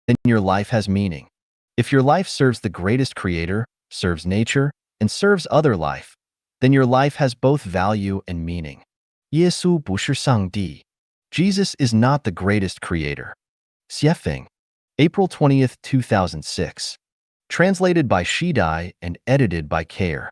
then your life has meaning. If your life serves the greatest creator, serves nature, and serves other life, then your life has both value and meaning. 耶稣不是上帝. Jesus is not the greatest creator. Xiefeng. April 20th, 2006. Translated by Shidai and edited by Care.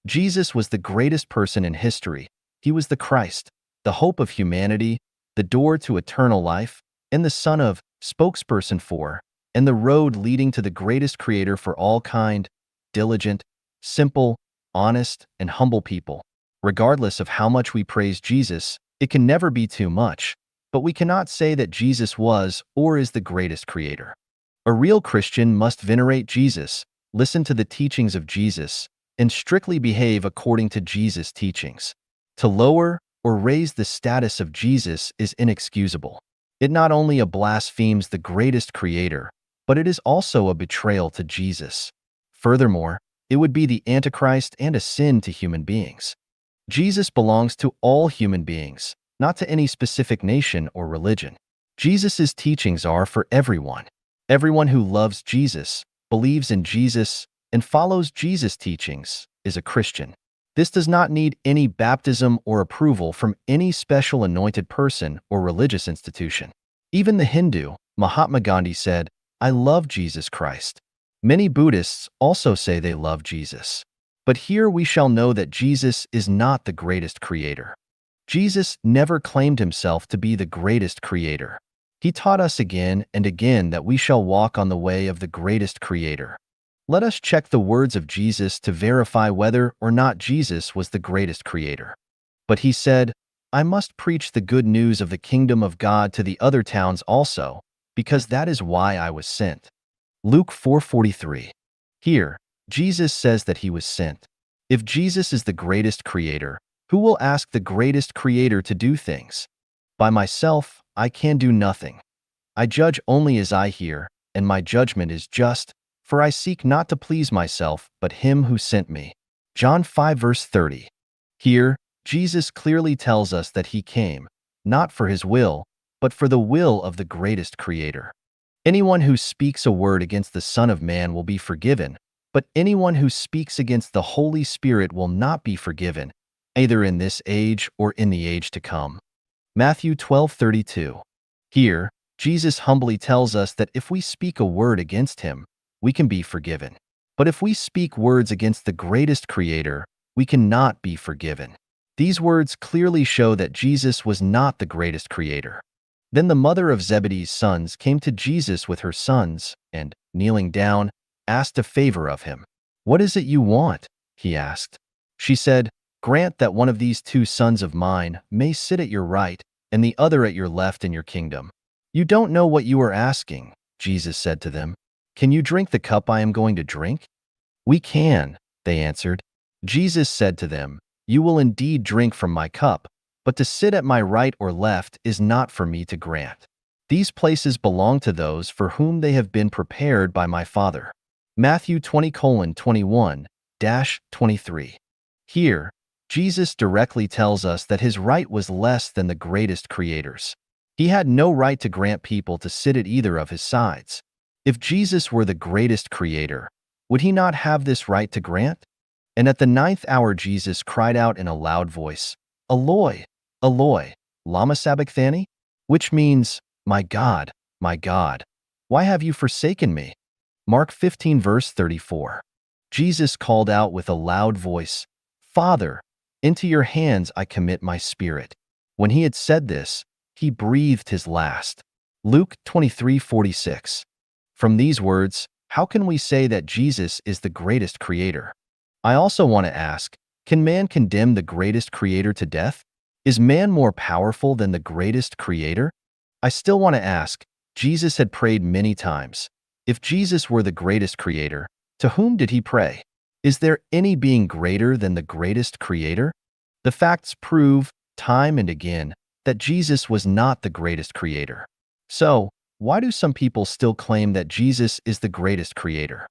Jesus was the greatest person in history. He was the Christ, the hope of humanity, the door to eternal life, and the son of, spokesperson for, and the road leading to the greatest creator for all kind, diligent, simple, honest, and humble people. Regardless of how much we praise Jesus, it can never be too much, but we cannot say that Jesus was or is the greatest creator. A real Christian must venerate Jesus, listen to the teachings of Jesus, and strictly behave according to Jesus' teachings. To lower or raise the status of Jesus is inexcusable. It not only blasphemes the greatest creator, but it is also a betrayal to Jesus. Furthermore, it would be the Antichrist and a sin to human beings. Jesus belongs to all human beings, not to any specific nation or religion. Jesus' teachings are for everyone. Everyone who loves Jesus, believes in Jesus, and follows Jesus' teachings is a Christian. This does not need any baptism or approval from any special anointed person or religious institution. Even the Hindu, Mahatma Gandhi said, "I love Jesus Christ." Many Buddhists also say they love Jesus. But here we shall know that Jesus is not the greatest creator. Jesus never claimed himself to be the greatest creator. He taught us again and again that we shall walk on the way of the greatest creator. Let us check the words of Jesus to verify whether or not Jesus was the greatest creator. But he said, "I must preach the good news of the kingdom of God to the other towns also, because that is why I was sent." Luke 4:43. Here, Jesus says that he was sent. If Jesus is the greatest creator, who will ask the greatest creator to do things? By myself, I can do nothing. I judge only as I hear, and my judgment is just, for I seek not to please myself, but him who sent me. John 5 verse 30. Here, Jesus clearly tells us that he came, not for his will, but for the will of the greatest creator. Anyone who speaks a word against the Son of Man will be forgiven, but anyone who speaks against the Holy Spirit will not be forgiven, either in this age or in the age to come. Matthew 12:32. Here, Jesus humbly tells us that if we speak a word against him, we can be forgiven. But if we speak words against the greatest creator, we cannot be forgiven. These words clearly show that Jesus was not the greatest creator. Then the mother of Zebedee's sons came to Jesus with her sons, and, kneeling down, asked a favor of him. "What is it you want?" he asked. She said, "Grant that one of these two sons of mine may sit at your right and the other at your left in your kingdom." "You don't know what you are asking," Jesus said to them. "Can you drink the cup I am going to drink?" "We can," they answered. Jesus said to them, "You will indeed drink from my cup, but to sit at my right or left is not for me to grant. These places belong to those for whom they have been prepared by my Father." Matthew 20:21-23. Here, Jesus directly tells us that his right was less than the greatest creator's. He had no right to grant people to sit at either of his sides. If Jesus were the greatest creator, would he not have this right to grant? And at the 9th hour Jesus cried out in a loud voice, "Eloi, Eloi, lama sabachthani?" which means, my God, why have you forsaken me?" Mark 15 verse 34. Jesus called out with a loud voice, "Father, into your hands I commit my spirit." When he had said this, he breathed his last. Luke 23:46. From these words, how can we say that Jesus is the greatest creator? I also want to ask, can man condemn the greatest creator to death? Is man more powerful than the greatest creator? I still want to ask, Jesus had prayed many times. If Jesus were the greatest creator, to whom did he pray? Is there any being greater than the greatest creator? The facts prove, time and again, that Jesus was not the greatest creator. So, why do some people still claim that Jesus is the greatest creator?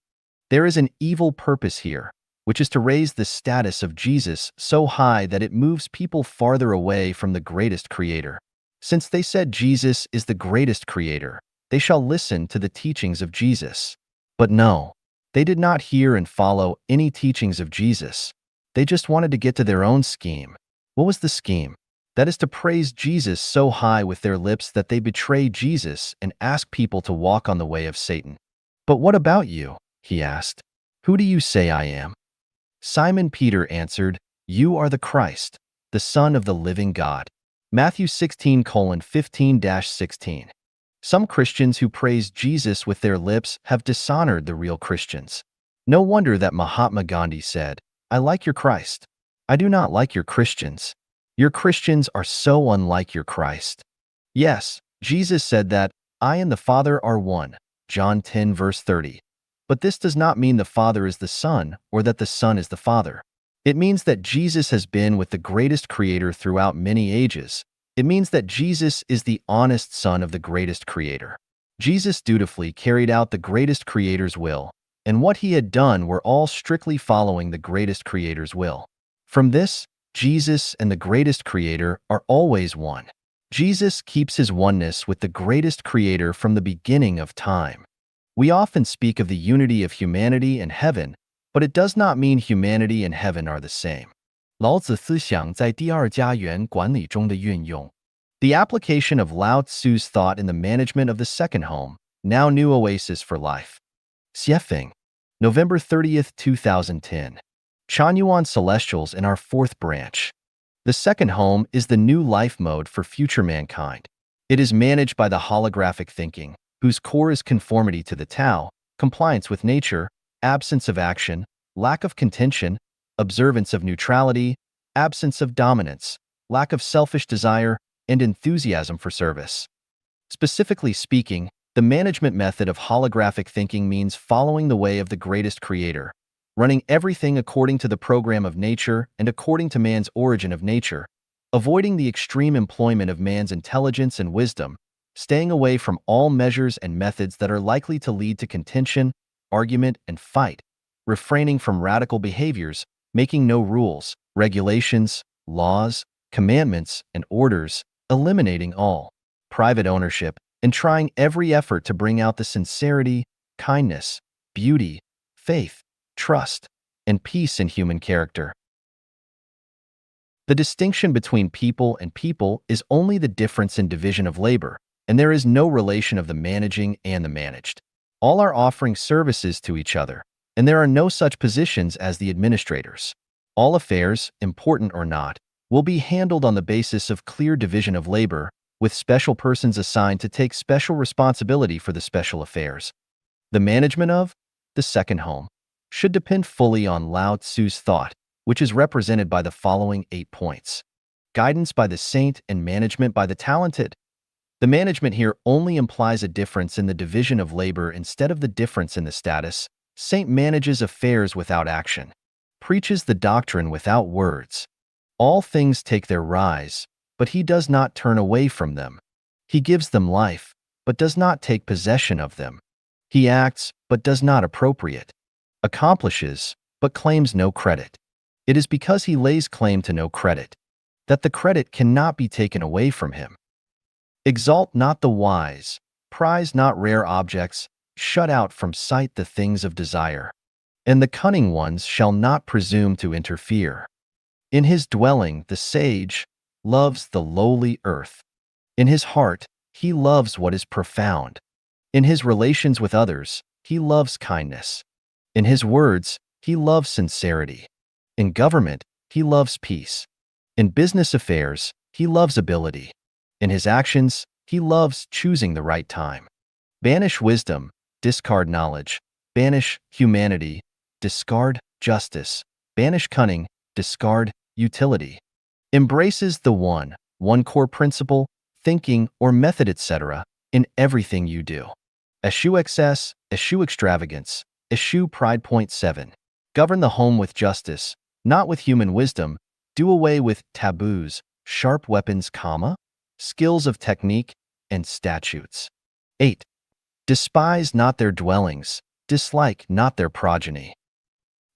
There is an evil purpose here, which is to raise the status of Jesus so high that it moves people farther away from the greatest creator. Since they said Jesus is the greatest creator, They shall listen to the teachings of Jesus. But no, they did not hear and follow any teachings of Jesus. They just wanted to get to their own scheme. What was the scheme? That is to praise Jesus so high with their lips that they betray Jesus and ask people to walk on the way of Satan. But what about you? He asked. Who do you say I am? Simon Peter answered, You are the Christ, the Son of the living God. Matthew 16:15-16. Some Christians who praise Jesus with their lips have dishonored the real Christians. No wonder that Mahatma Gandhi said, I like your Christ. I do not like your Christians. Your Christians are so unlike your Christ. Yes, Jesus said that, I and the Father are one, John 10 verse 30. But this does not mean the Father is the Son or that the Son is the Father. It means that Jesus has been with the greatest Creator throughout many ages. It means that Jesus is the honest Son of the greatest Creator. Jesus dutifully carried out the greatest Creator's will, and what he had done were all strictly following the greatest Creator's will. From this, Jesus and the greatest Creator are always one. Jesus keeps his oneness with the greatest Creator from the beginning of time. We often speak of the unity of humanity and heaven, but it does not mean humanity and heaven are the same. 老子思想在第二家园管理中的运用. The application of Lao Tzu's thought in the management of the second home, now new oasis for life. Xiefeng, November 30th, 2010. Chanyuan Celestials in our fourth branch. The second home is the new life mode for future mankind. It is managed by the holographic thinking, whose core is conformity to the Tao, compliance with nature, absence of action, lack of contention, observance of neutrality, absence of dominance, lack of selfish desire, and enthusiasm for service. Specifically speaking, the management method of holographic thinking means following the way of the greatest Creator, running everything according to the program of nature and according to man's origin of nature, avoiding the extreme employment of man's intelligence and wisdom, staying away from all measures and methods that are likely to lead to contention, argument, and fight, refraining from radical behaviors, making no rules, regulations, laws, commandments, and orders, eliminating all private ownership, and trying every effort to bring out the sincerity, kindness, beauty, faith, trust, and peace in human character. The distinction between people and people is only the difference in division of labor, and there is no relation of the managing and the managed. All are offering services to each other, and there are no such positions as the administrators. All affairs, important or not, will be handled on the basis of clear division of labor, with special persons assigned to take special responsibility for the special affairs. The management of the second home should depend fully on Lao Tzu's thought, which is represented by the following 8 points. Guidance by the saint and management by the talented. The management here only implies a difference in the division of labor instead of the difference in the status. Saint manages affairs without action, preaches the doctrine without words. All things take their rise, but he does not turn away from them. He gives them life, but does not take possession of them. He acts, but does not appropriate. Accomplishes, but claims no credit. It is because he lays claim to no credit that the credit cannot be taken away from him. Exalt not the wise, prize not rare objects, shut out from sight the things of desire, and the cunning ones shall not presume to interfere. In his dwelling the sage loves the lowly earth. In his heart he loves what is profound. In his relations with others he loves kindness. In his words he loves sincerity. In government he loves peace. In business affairs he loves ability. In his actions he loves choosing the right time. Banish wisdom, discard knowledge. Banish humanity, discard justice. Banish cunning, discard utility. Embraces the one core principle, thinking, or method, etc., in everything you do. Eschew excess, eschew extravagance, eschew pride. Point 7. Govern the home with justice, not with human wisdom. Do away with taboos, sharp weapons, skills of technique, and statutes. 8. Despise not their dwellings, dislike not their progeny.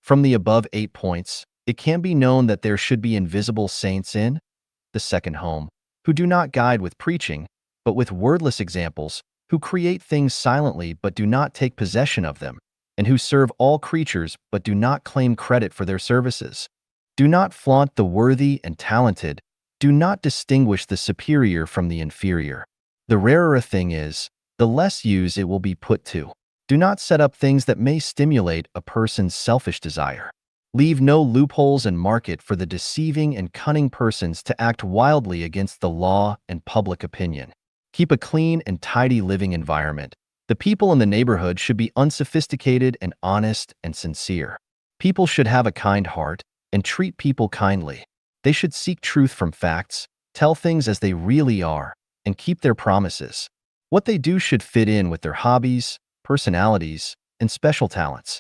From the above 8 points, it can be known that there should be invisible saints in the second home, who do not guide with preaching, but with wordless examples, who create things silently but do not take possession of them, and who serve all creatures but do not claim credit for their services. Do not flaunt the worthy and talented. Do not distinguish the superior from the inferior. The rarer a thing is, the less use it will be put to. Do not set up things that may stimulate a person's selfish desire. Leave no loopholes and market for the deceiving and cunning persons to act wildly against the law and public opinion. Keep a clean and tidy living environment. The people in the neighborhood should be unsophisticated and honest and sincere. People should have a kind heart and treat people kindly. They should seek truth from facts, tell things as they really are, and keep their promises. What they do should fit in with their hobbies, personalities, and special talents.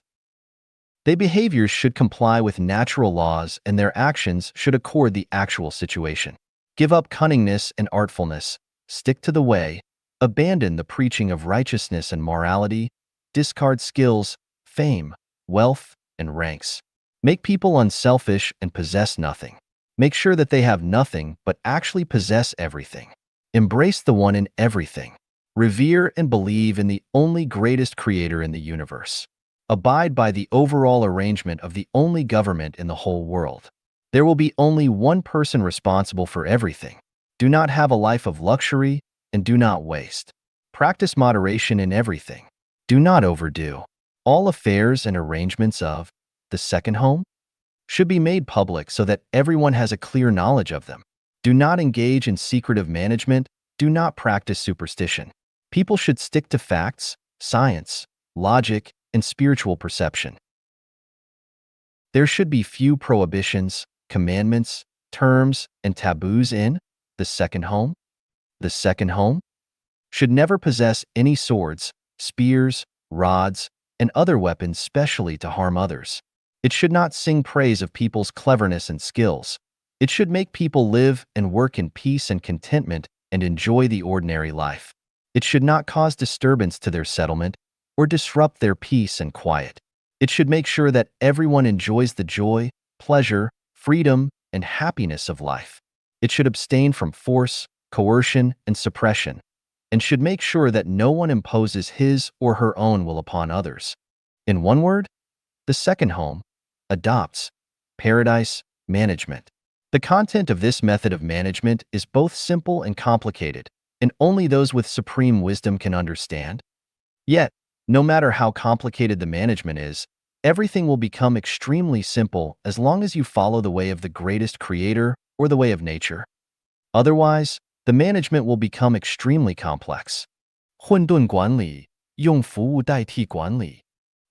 Their behaviors should comply with natural laws and their actions should accord the actual situation. Give up cunningness and artfulness, stick to the way, abandon the preaching of righteousness and morality, discard skills, fame, wealth, and ranks. Make people unselfish and possess nothing. Make sure that they have nothing but actually possess everything. Embrace the one in everything. Revere and believe in the only greatest creator in the universe. Abide by the overall arrangement of the only government in the whole world. There will be only one person responsible for everything. Do not have a life of luxury and do not waste. Practice moderation in everything. Do not overdo. All affairs and arrangements of the second home should be made public so that everyone has a clear knowledge of them. Do not engage in secretive management. Do not practice superstition. People should stick to facts, science, logic, and spiritual perception. There should be few prohibitions, commandments, terms, and taboos in the second home. The second home should never possess any swords, spears, rods, and other weapons specially to harm others. It should not sing praise of people's cleverness and skills. It should make people live and work in peace and contentment and enjoy the ordinary life. It should not cause disturbance to their settlement or disrupt their peace and quiet. It should make sure that everyone enjoys the joy, pleasure, freedom, and happiness of life. It should abstain from force, coercion, and suppression, and should make sure that no one imposes his or her own will upon others. In one word, the second home adopts paradise management. The content of this method of management is both simple and complicated, and only those with supreme wisdom can understand. Yet, no matter how complicated the management is, everything will become extremely simple as long as you follow the way of the greatest creator or the way of nature. Otherwise, the management will become extremely complex. 混沌管理，用服务代替管理.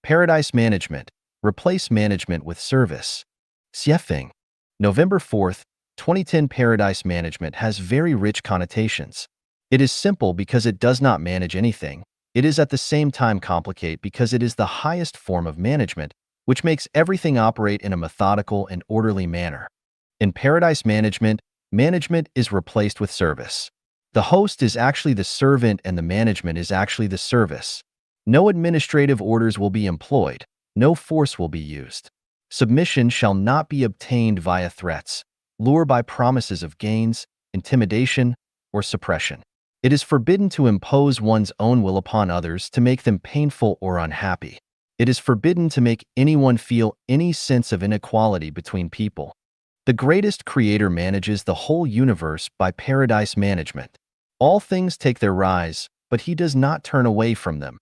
Paradise management, replace management with service. Xiefeng. November 4th, 2010. Paradise management has very rich connotations. It is simple because it does not manage anything. It is at the same time complicated because it is the highest form of management, which makes everything operate in a methodical and orderly manner. In paradise management, management is replaced with service. The host is actually the servant and the management is actually the service. No administrative orders will be employed. No force will be used. Submission shall not be obtained via threats, lure by promises of gains, intimidation, or suppression. It is forbidden to impose one's own will upon others to make them painful or unhappy. It is forbidden to make anyone feel any sense of inequality between people. The greatest creator manages the whole universe by paradise management. All things take their rise, but he does not turn away from them.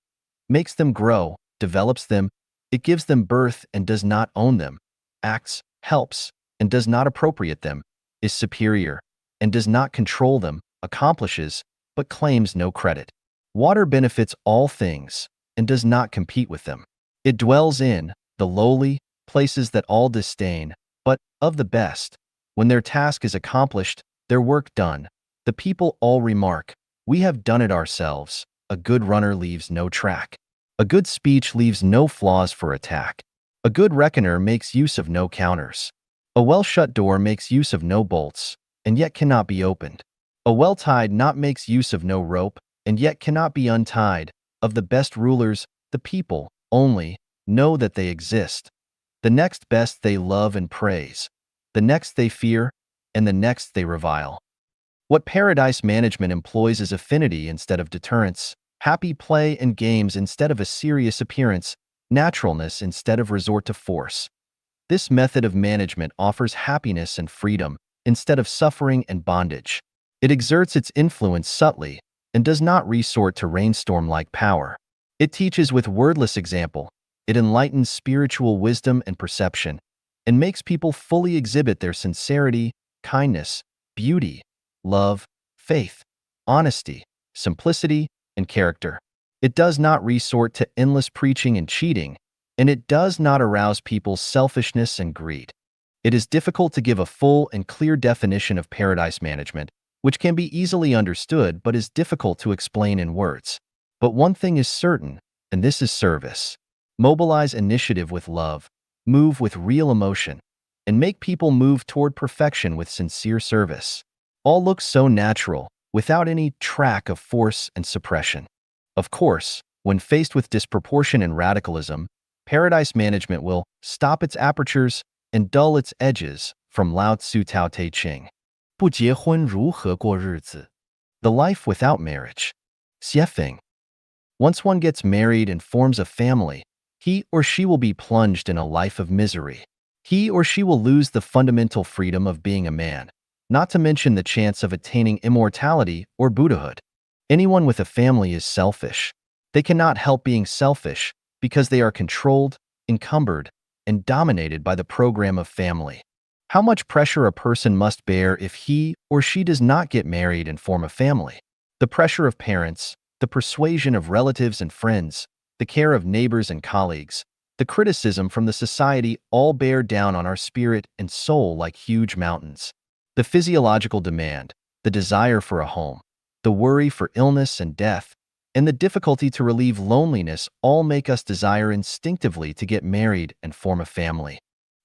Makes them grow, develops them, it gives them birth and does not own them, acts, helps, and does not appropriate them, is superior, and does not control them, accomplishes, but claims no credit. Water benefits all things, and does not compete with them. It dwells in the lowly places that all disdain, but of the best. When their task is accomplished, their work done, the people all remark, "We have done it ourselves." A good runner leaves no track. A good speech leaves no flaws for attack. A good reckoner makes use of no counters. A well-shut door makes use of no bolts, and yet cannot be opened. A well-tied knot makes use of no rope, and yet cannot be untied. Of the best rulers, the people only know that they exist. The next best they love and praise. The next they fear, and the next they revile. What paradise management employs is affinity instead of deterrence. happy play and games instead of a serious appearance, naturalness instead of resort to force. This method of management offers happiness and freedom instead of suffering and bondage. It exerts its influence subtly and does not resort to rainstorm-like power. It teaches with wordless example. It enlightens spiritual wisdom and perception and makes people fully exhibit their sincerity, kindness, beauty, love, faith, honesty, simplicity, and character. It does not resort to endless preaching and cheating, and it does not arouse people's selfishness and greed. It is difficult to give a full and clear definition of paradise management, which can be easily understood but is difficult to explain in words. But one thing is certain, and this is service. Mobilize initiative with love, move with real emotion, and make people move toward perfection with sincere service. All looks so natural, without any track of force and suppression. Of course, when faced with disproportion and radicalism, paradise management will stop its apertures and dull its edges, from Lao Tzu Tao Te Ching. 不结婚如何过日子? The life without marriage. 写finge. Once one gets married and forms a family, he or she will be plunged in a life of misery. He or she will lose the fundamental freedom of being a man, not to mention the chance of attaining immortality or Buddhahood. Anyone with a family is selfish. They cannot help being selfish because they are controlled, encumbered, and dominated by the program of family. How much pressure a person must bear if he or she does not get married and form a family? The pressure of parents, the persuasion of relatives and friends, the care of neighbors and colleagues, the criticism from the society all bear down on our spirit and soul like huge mountains. The physiological demand, the desire for a home, the worry for illness and death, and the difficulty to relieve loneliness all make us desire instinctively to get married and form a family.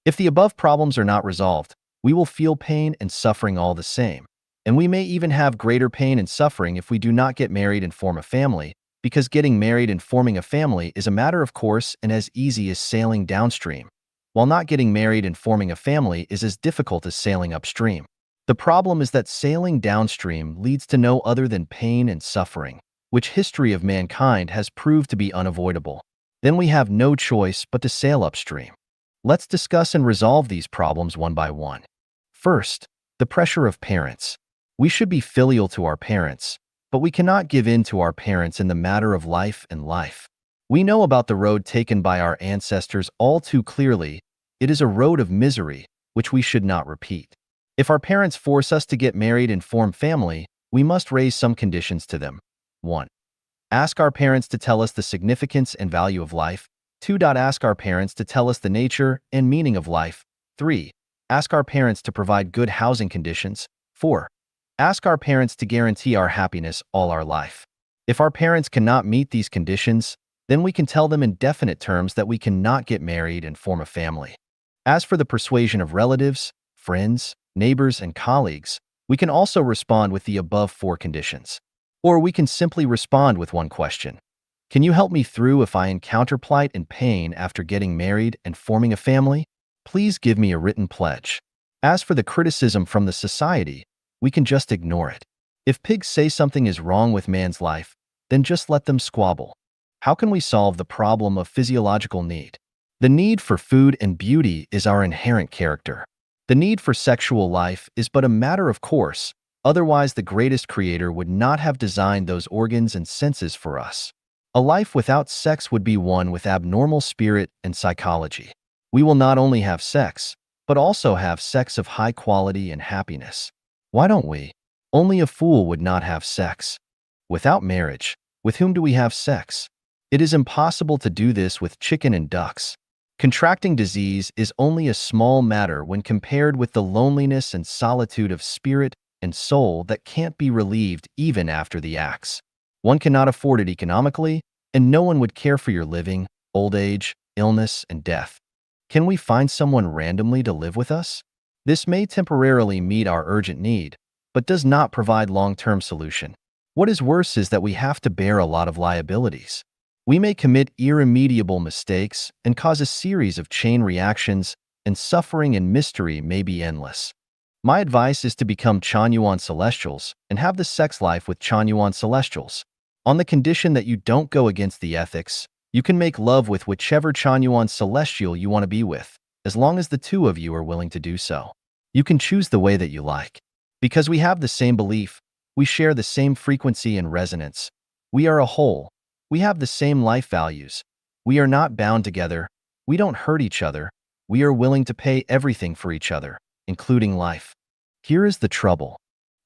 If the above problems are not resolved, we will feel pain and suffering all the same, and we may even have greater pain and suffering if we do not get married and form a family, because getting married and forming a family is a matter of course and as easy as sailing downstream, while not getting married and forming a family is as difficult as sailing upstream. The problem is that sailing downstream leads to no other than pain and suffering, which history of mankind has proved to be unavoidable. Then we have no choice but to sail upstream. Let's discuss and resolve these problems one by one. First, the pressure of parents. We should be filial to our parents, but we cannot give in to our parents in the matter of life and life. We know about the road taken by our ancestors all too clearly. It is a road of misery, which we should not repeat. If our parents force us to get married and form family, we must raise some conditions to them. 1. Ask our parents to tell us the significance and value of life. 2. Ask our parents to tell us the nature and meaning of life. 3. Ask our parents to provide good housing conditions. 4. Ask our parents to guarantee our happiness all our life. If our parents cannot meet these conditions, then we can tell them in definite terms that we cannot get married and form a family. As for the persuasion of relatives, friends, neighbors, and colleagues, we can also respond with the above 4 conditions. Or we can simply respond with one question. Can you help me through if I encounter plight and pain after getting married and forming a family? Please give me a written pledge. As for the criticism from the society, we can just ignore it. If pigs say something is wrong with man's life, then just let them squabble. How can we solve the problem of physiological need? The need for food and beauty is our inherent character. The need for sexual life is but a matter of course, otherwise the greatest creator would not have designed those organs and senses for us. A life without sex would be one with abnormal spirit and psychology. We will not only have sex, but also have sex of high quality and happiness. Why don't we? Only a fool would not have sex. Without marriage, with whom do we have sex? It is impossible to do this with chicken and ducks. Contracting disease is only a small matter when compared with the loneliness and solitude of spirit and soul that can't be relieved even after the axe. One cannot afford it economically, and no one would care for your living, old age, illness, and death. Can we find someone randomly to live with us? This may temporarily meet our urgent need, but does not provide long-term solution. What is worse is that we have to bear a lot of liabilities. We may commit irremediable mistakes and cause a series of chain reactions, and suffering and mystery may be endless. My advice is to become Chanyuan Celestials and have the sex life with Chanyuan Celestials. On the condition that you don't go against the ethics, you can make love with whichever Chanyuan celestial you want to be with, as long as the two of you are willing to do so. You can choose the way that you like. Because we have the same belief, we share the same frequency and resonance. We are a whole. We have the same life values. We are not bound together. We don't hurt each other. We are willing to pay everything for each other, including life. Here is the trouble.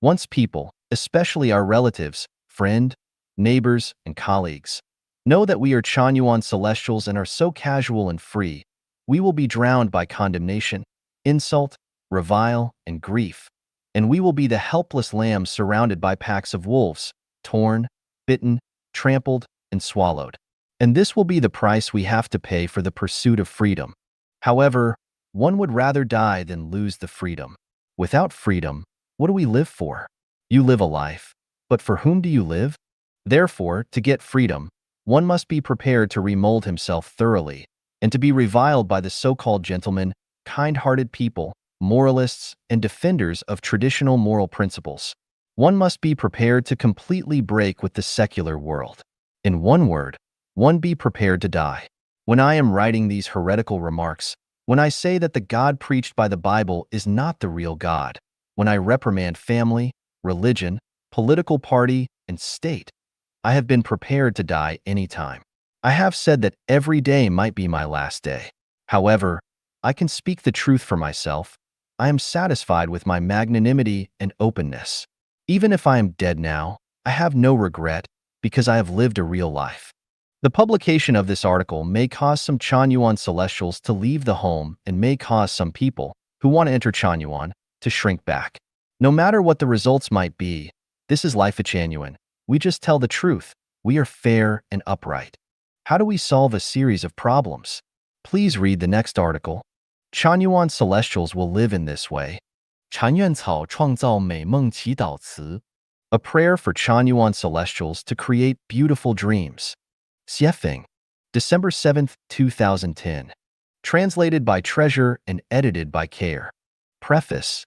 Once people, especially our relatives, friend, neighbors, and colleagues, know that we are Chanyuan celestials and are so casual and free, we will be drowned by condemnation, insult, revile, and grief, and we will be the helpless lambs surrounded by packs of wolves, torn, bitten, trampled, and swallowed. And this will be the price we have to pay for the pursuit of freedom. However, one would rather die than lose the freedom. Without freedom, what do we live for? You live a life, but for whom do you live? Therefore, to get freedom, one must be prepared to remold himself thoroughly, and to be reviled by the so-called gentlemen, kind-hearted people, moralists, and defenders of traditional moral principles. One must be prepared to completely break with the secular world. In one word, one be prepared to die. When I am writing these heretical remarks, when I say that the God preached by the Bible is not the real God, when I reprimand family, religion, political party, and state, I have been prepared to die anytime. I have said that every day might be my last day. However, I can speak the truth for myself. I am satisfied with my magnanimity and openness. Even if I am dead now, I have no regret because I have lived a real life. The publication of this article may cause some Chanyuan celestials to leave the home and may cause some people who want to enter Chanyuan to shrink back. No matter what the results might be, this is life at Chanyuan. We just tell the truth. We are fair and upright. How do we solve a series of problems? Please read the next article. Chanyuan celestials will live in this way. 禅院草创造美梦祈祷词 A prayer for Chanyuan celestials to create beautiful dreams. Xiefeng, December 7th, 2010. Translated by Treasure and edited by Care. Preface.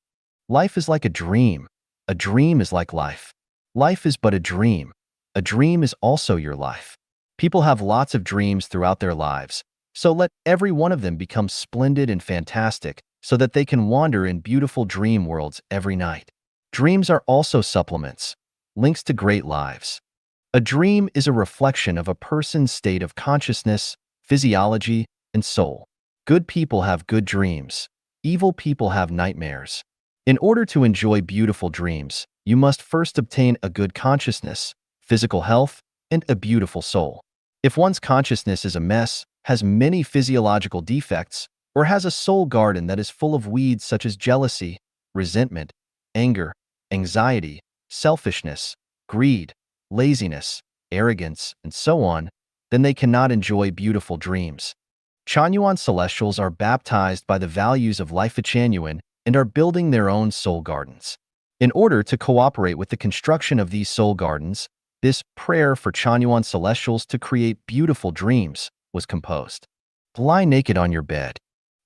Life is like a dream. A dream is like life. Life is but a dream. A dream is also your life. People have lots of dreams throughout their lives, so let every one of them become splendid and fantastic so that they can wander in beautiful dream worlds every night. Dreams are also supplements, links to great lives. A dream is a reflection of a person's state of consciousness, physiology, and soul. Good people have good dreams. Evil people have nightmares. In order to enjoy beautiful dreams, you must first obtain a good consciousness, physical health, and a beautiful soul. If one's consciousness is a mess, has many physiological defects, or has a soul garden that is full of weeds such as jealousy, resentment, anger, anxiety, selfishness, greed, laziness, arrogance, and so on, then they cannot enjoy beautiful dreams. Chanyuan celestials are baptized by the values of life at Chanyuan and are building their own soul gardens. In order to cooperate with the construction of these soul gardens, this prayer for Chanyuan celestials to create beautiful dreams was composed. Lie naked on your bed.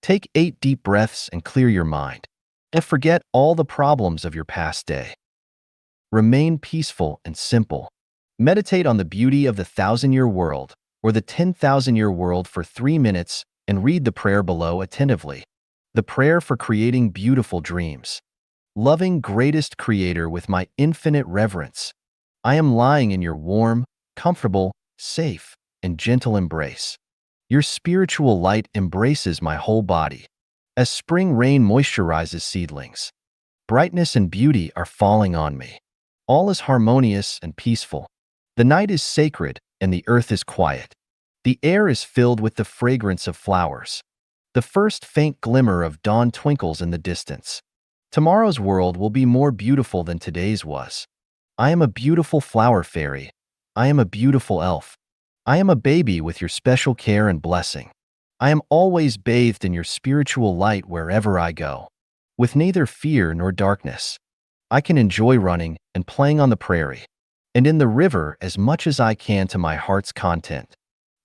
Take 8 deep breaths and clear your mind. And forget all the problems of your past day. Remain peaceful and simple. Meditate on the beauty of the 1,000-year world or the 10,000-year world for 3 minutes and read the prayer below attentively. The prayer for creating beautiful dreams. Loving greatest Creator with my infinite reverence, I am lying in your warm, comfortable, safe, and gentle embrace. Your spiritual light embraces my whole body. As spring rain moisturizes seedlings, brightness and beauty are falling on me. All is harmonious and peaceful. The night is sacred and the earth is quiet. The air is filled with the fragrance of flowers. The first faint glimmer of dawn twinkles in the distance. Tomorrow's world will be more beautiful than today's was. I am a beautiful flower fairy. I am a beautiful elf. I am a baby with your special care and blessing. I am always bathed in your spiritual light wherever I go. With neither fear nor darkness, I can enjoy running and playing on the prairie, and in the river as much as I can to my heart's content.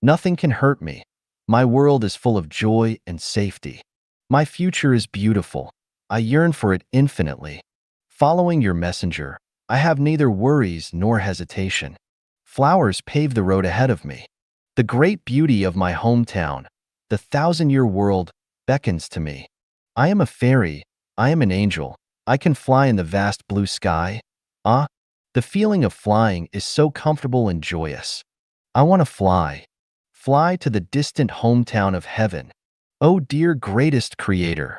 Nothing can hurt me. My world is full of joy and safety. My future is beautiful. I yearn for it infinitely. Following your messenger, I have neither worries nor hesitation. Flowers pave the road ahead of me. The great beauty of my hometown, the thousand-year world, beckons to me. I am a fairy. I am an angel. I can fly in the vast blue sky. Ah, the feeling of flying is so comfortable and joyous. I want to fly. Fly to the distant hometown of heaven. Oh dear greatest Creator,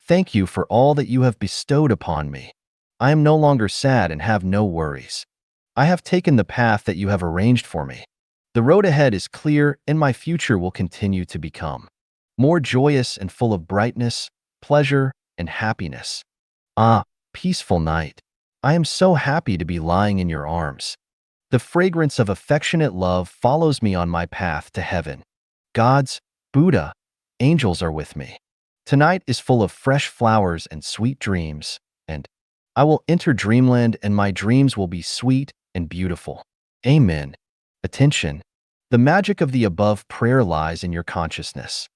thank you for all that you have bestowed upon me. I am no longer sad and have no worries. I have taken the path that you have arranged for me. The road ahead is clear, and my future will continue to become more joyous and full of brightness, pleasure, and happiness. Ah, peaceful night. I am so happy to be lying in your arms. The fragrance of affectionate love follows me on my path to heaven. Gods, Buddha, angels are with me. Tonight is full of fresh flowers and sweet dreams, and I will enter dreamland and my dreams will be sweet and beautiful. Amen. Attention. The magic of the above prayer lies in your consciousness.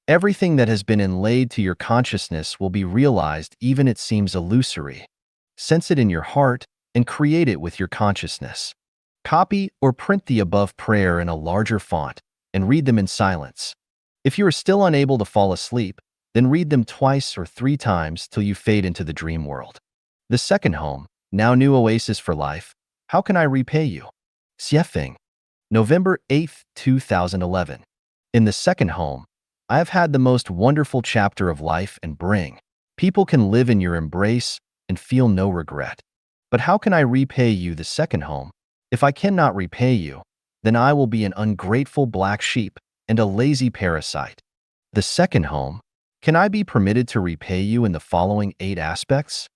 Everything that has been inlaid to your consciousness will be realized even it seems illusory. Sense it in your heart and create it with your consciousness. Copy or print the above prayer in a larger font and read them in silence. If you are still unable to fall asleep, then read them twice or 3 times till you fade into the dream world. The second home, now new oasis for life. How can I repay you? Xiefeng, November 8, 2011. In the second home, I have had the most wonderful chapter of life and bring. People can live in your embrace and feel no regret. But how can I repay you the second home? If I cannot repay you, then I will be an ungrateful black sheep and a lazy parasite. The second home, can I be permitted to repay you in the following 8 aspects?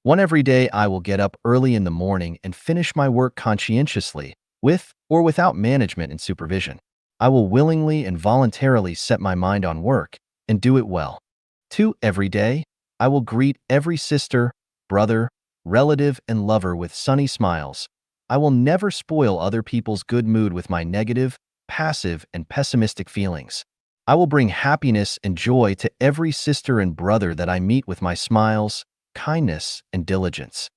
1. Every day I will get up early in the morning and finish my work conscientiously, with or without management and supervision. I will willingly and voluntarily set my mind on work and do it well. 2. Every day, I will greet every sister, brother, relative, and lover with sunny smiles. I will never spoil other people's good mood with my negative, passive, and pessimistic feelings. I will bring happiness and joy to every sister and brother that I meet with my smiles, kindness, and diligence.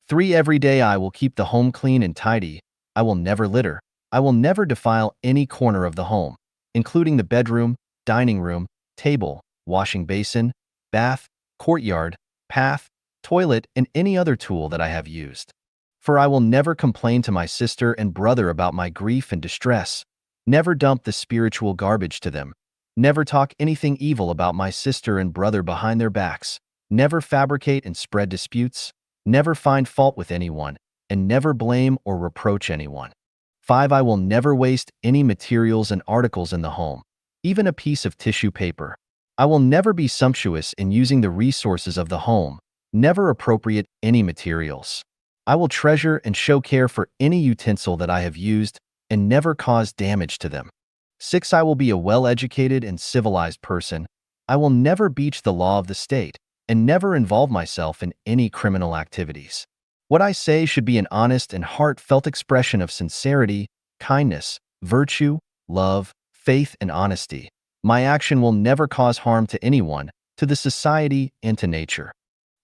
3. Every day I will keep the home clean and tidy. I will never litter. I will never defile any corner of the home, including the bedroom, dining room, table, washing basin, bath, courtyard, path, toilet, and any other tool that I have used. For I will never complain to my sister and brother about my grief and distress, never dump the spiritual garbage to them, never talk anything evil about my sister and brother behind their backs, never fabricate and spread disputes, never find fault with anyone, and never blame or reproach anyone. 5. I will never waste any materials and articles in the home, even a piece of tissue paper. I will never be sumptuous in using the resources of the home, never appropriate any materials. I will treasure and show care for any utensil that I have used and never cause damage to them. 6. I will be a well-educated and civilized person. I will never breach the law of the state and never involve myself in any criminal activities. What I say should be an honest and heartfelt expression of sincerity, kindness, virtue, love, faith, and honesty. My action will never cause harm to anyone, to the society, and to nature.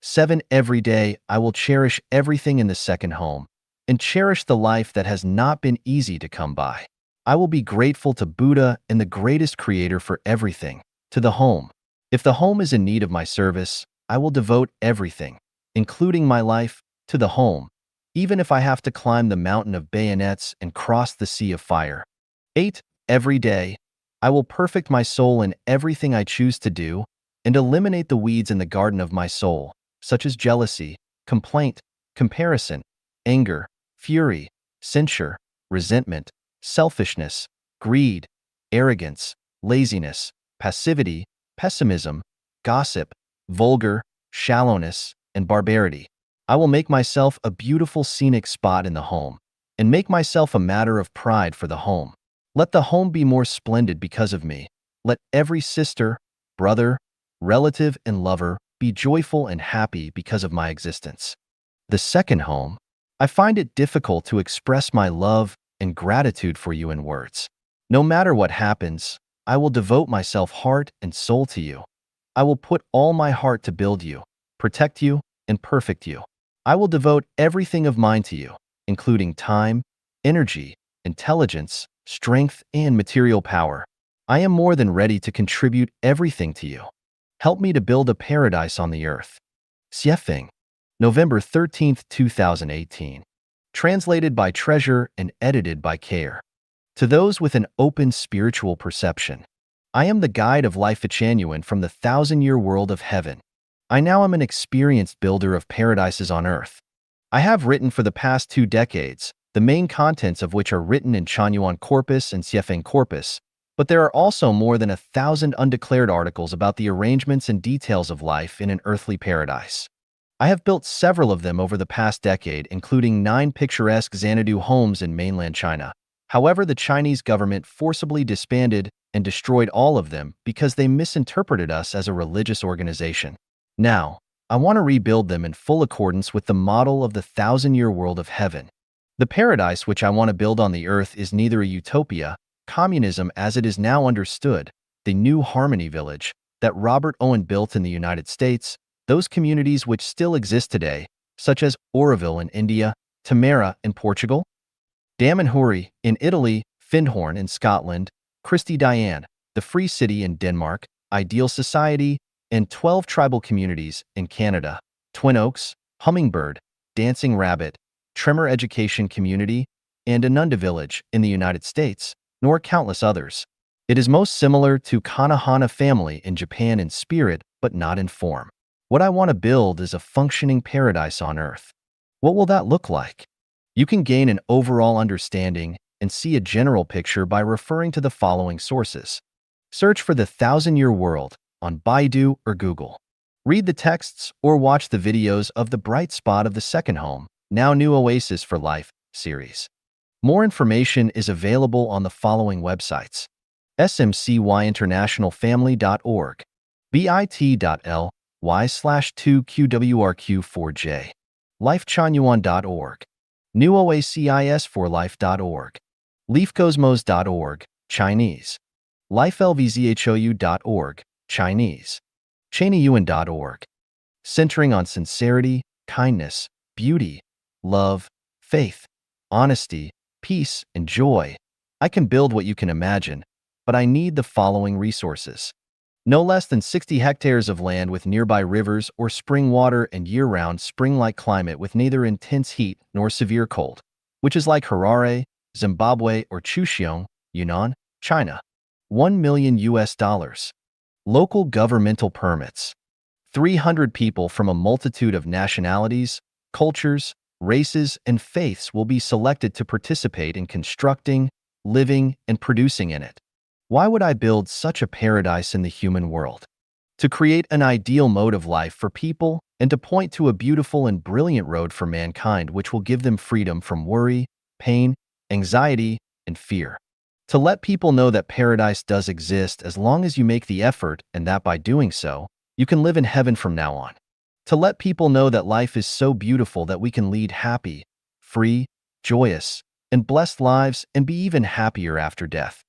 7. Every day, I will cherish everything in the second home and cherish the life that has not been easy to come by. I will be grateful to Buddha and the greatest Creator for everything, to the home. If the home is in need of my service, I will devote everything, including my life, to the home, even if I have to climb the mountain of bayonets and cross the sea of fire. 8. Every day, I will perfect my soul in everything I choose to do and eliminate the weeds in the garden of my soul, such as jealousy, complaint, comparison, anger, fury, censure, resentment, selfishness, greed, arrogance, laziness, passivity, pessimism, gossip, vulgar, shallowness, and barbarity. I will make myself a beautiful scenic spot in the home and make myself a matter of pride for the home. Let the home be more splendid because of me. Let every sister, brother, relative, and lover be joyful and happy because of my existence. The second home, I find it difficult to express my love and gratitude for you in words. No matter what happens, I will devote myself heart and soul to you. I will put all my heart to build you, protect you, and perfect you. I will devote everything of mine to you, including time, energy, intelligence, strength, and material power. I am more than ready to contribute everything to you. Help me to build a paradise on the earth. Xiefeng, November 13th, 2018. Translated by Treasure and edited by Care. To those with an open spiritual perception, I am the guide of life Echanuan from the thousand-year world of heaven. I now am an experienced builder of paradises on earth. I have written for the past 2 decades, the main contents of which are written in Chanyuan corpus and Xiefeng corpus, but there are also more than 1,000 undeclared articles about the arrangements and details of life in an earthly paradise. I have built several of them over the past decade, including 9 picturesque Xanadu homes in mainland China. However, the Chinese government forcibly disbanded and destroyed all of them because they misinterpreted us as a religious organization. Now, I want to rebuild them in full accordance with the model of the thousand-year world of heaven. The paradise which I want to build on the earth is neither a utopia, communism as it is now understood, the New Harmony Village that Robert Owen built in the United States, those communities which still exist today, such as Oroville in India, Tamara in Portugal, Damanhuri in Italy, Findhorn in Scotland, Christie Diane, the Free City in Denmark, Ideal Society, and 12 tribal communities in Canada, Twin Oaks, Hummingbird, Dancing Rabbit, Tremor Education Community, and Ananda Village in the United States, nor countless others. It is most similar to Kanahana family in Japan in spirit, but not in form. What I want to build is a functioning paradise on earth. What will that look like? You can gain an overall understanding and see a general picture by referring to the following sources. Search for the Thousand-Year World on Baidu or Google. Read the texts or watch the videos of The Bright Spot of the Second Home, Now New Oasis for Life series. More information is available on the following websites: smcyinternationalfamily.org, bit.ly/2qwrq4j, lifechanyuan.org, newoasis4life.org, leafcosmos.org, Chinese, lifelvzhou.org, Chinese, chaneyuan.org. Centering on sincerity, kindness, beauty, love, faith, honesty, peace, and joy. I can build what you can imagine, but I need the following resources. No less than 60 hectares of land with nearby rivers or spring water and year-round spring-like climate with neither intense heat nor severe cold, which is like Harare, Zimbabwe, or Chuxiong, Yunnan, China. $1 million. Local governmental permits. 300 people from a multitude of nationalities, cultures, races, and faiths will be selected to participate in constructing, living, and producing in it. Why would I build such a paradise in the human world? To create an ideal mode of life for people and to point to a beautiful and brilliant road for mankind which will give them freedom from worry, pain, anxiety, and fear. To let people know that paradise does exist as long as you make the effort and that by doing so, you can live in heaven from now on. To let people know that life is so beautiful that we can lead happy, free, joyous, and blessed lives and be even happier after death.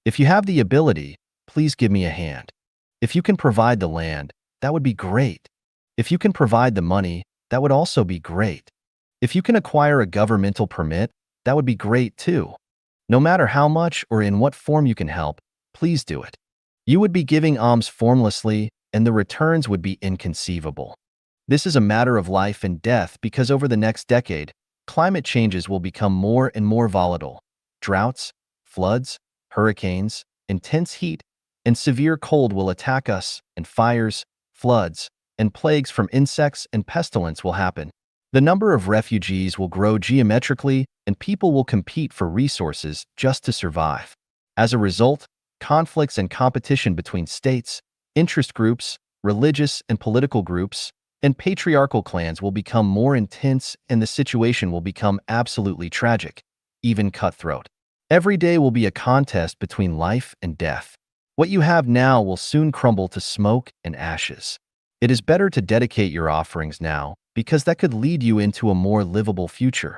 If you have the ability, please give me a hand. If you can provide the land, that would be great. If you can provide the money, that would also be great. If you can acquire a governmental permit, that would be great too. No matter how much or in what form you can help, please do it. You would be giving alms formlessly, and the returns would be inconceivable. This is a matter of life and death because over the next decade, climate changes will become more and more volatile. Droughts, floods, hurricanes, intense heat, and severe cold will attack us, and fires, floods, and plagues from insects and pestilence will happen. The number of refugees will grow geometrically, and people will compete for resources just to survive. As a result, conflicts and competition between states, interest groups, religious and political groups, and patriarchal clans will become more intense, and the situation will become absolutely tragic, even cutthroat. Every day will be a contest between life and death. What you have now will soon crumble to smoke and ashes. It is better to dedicate your offerings now, because that could lead you into a more livable future.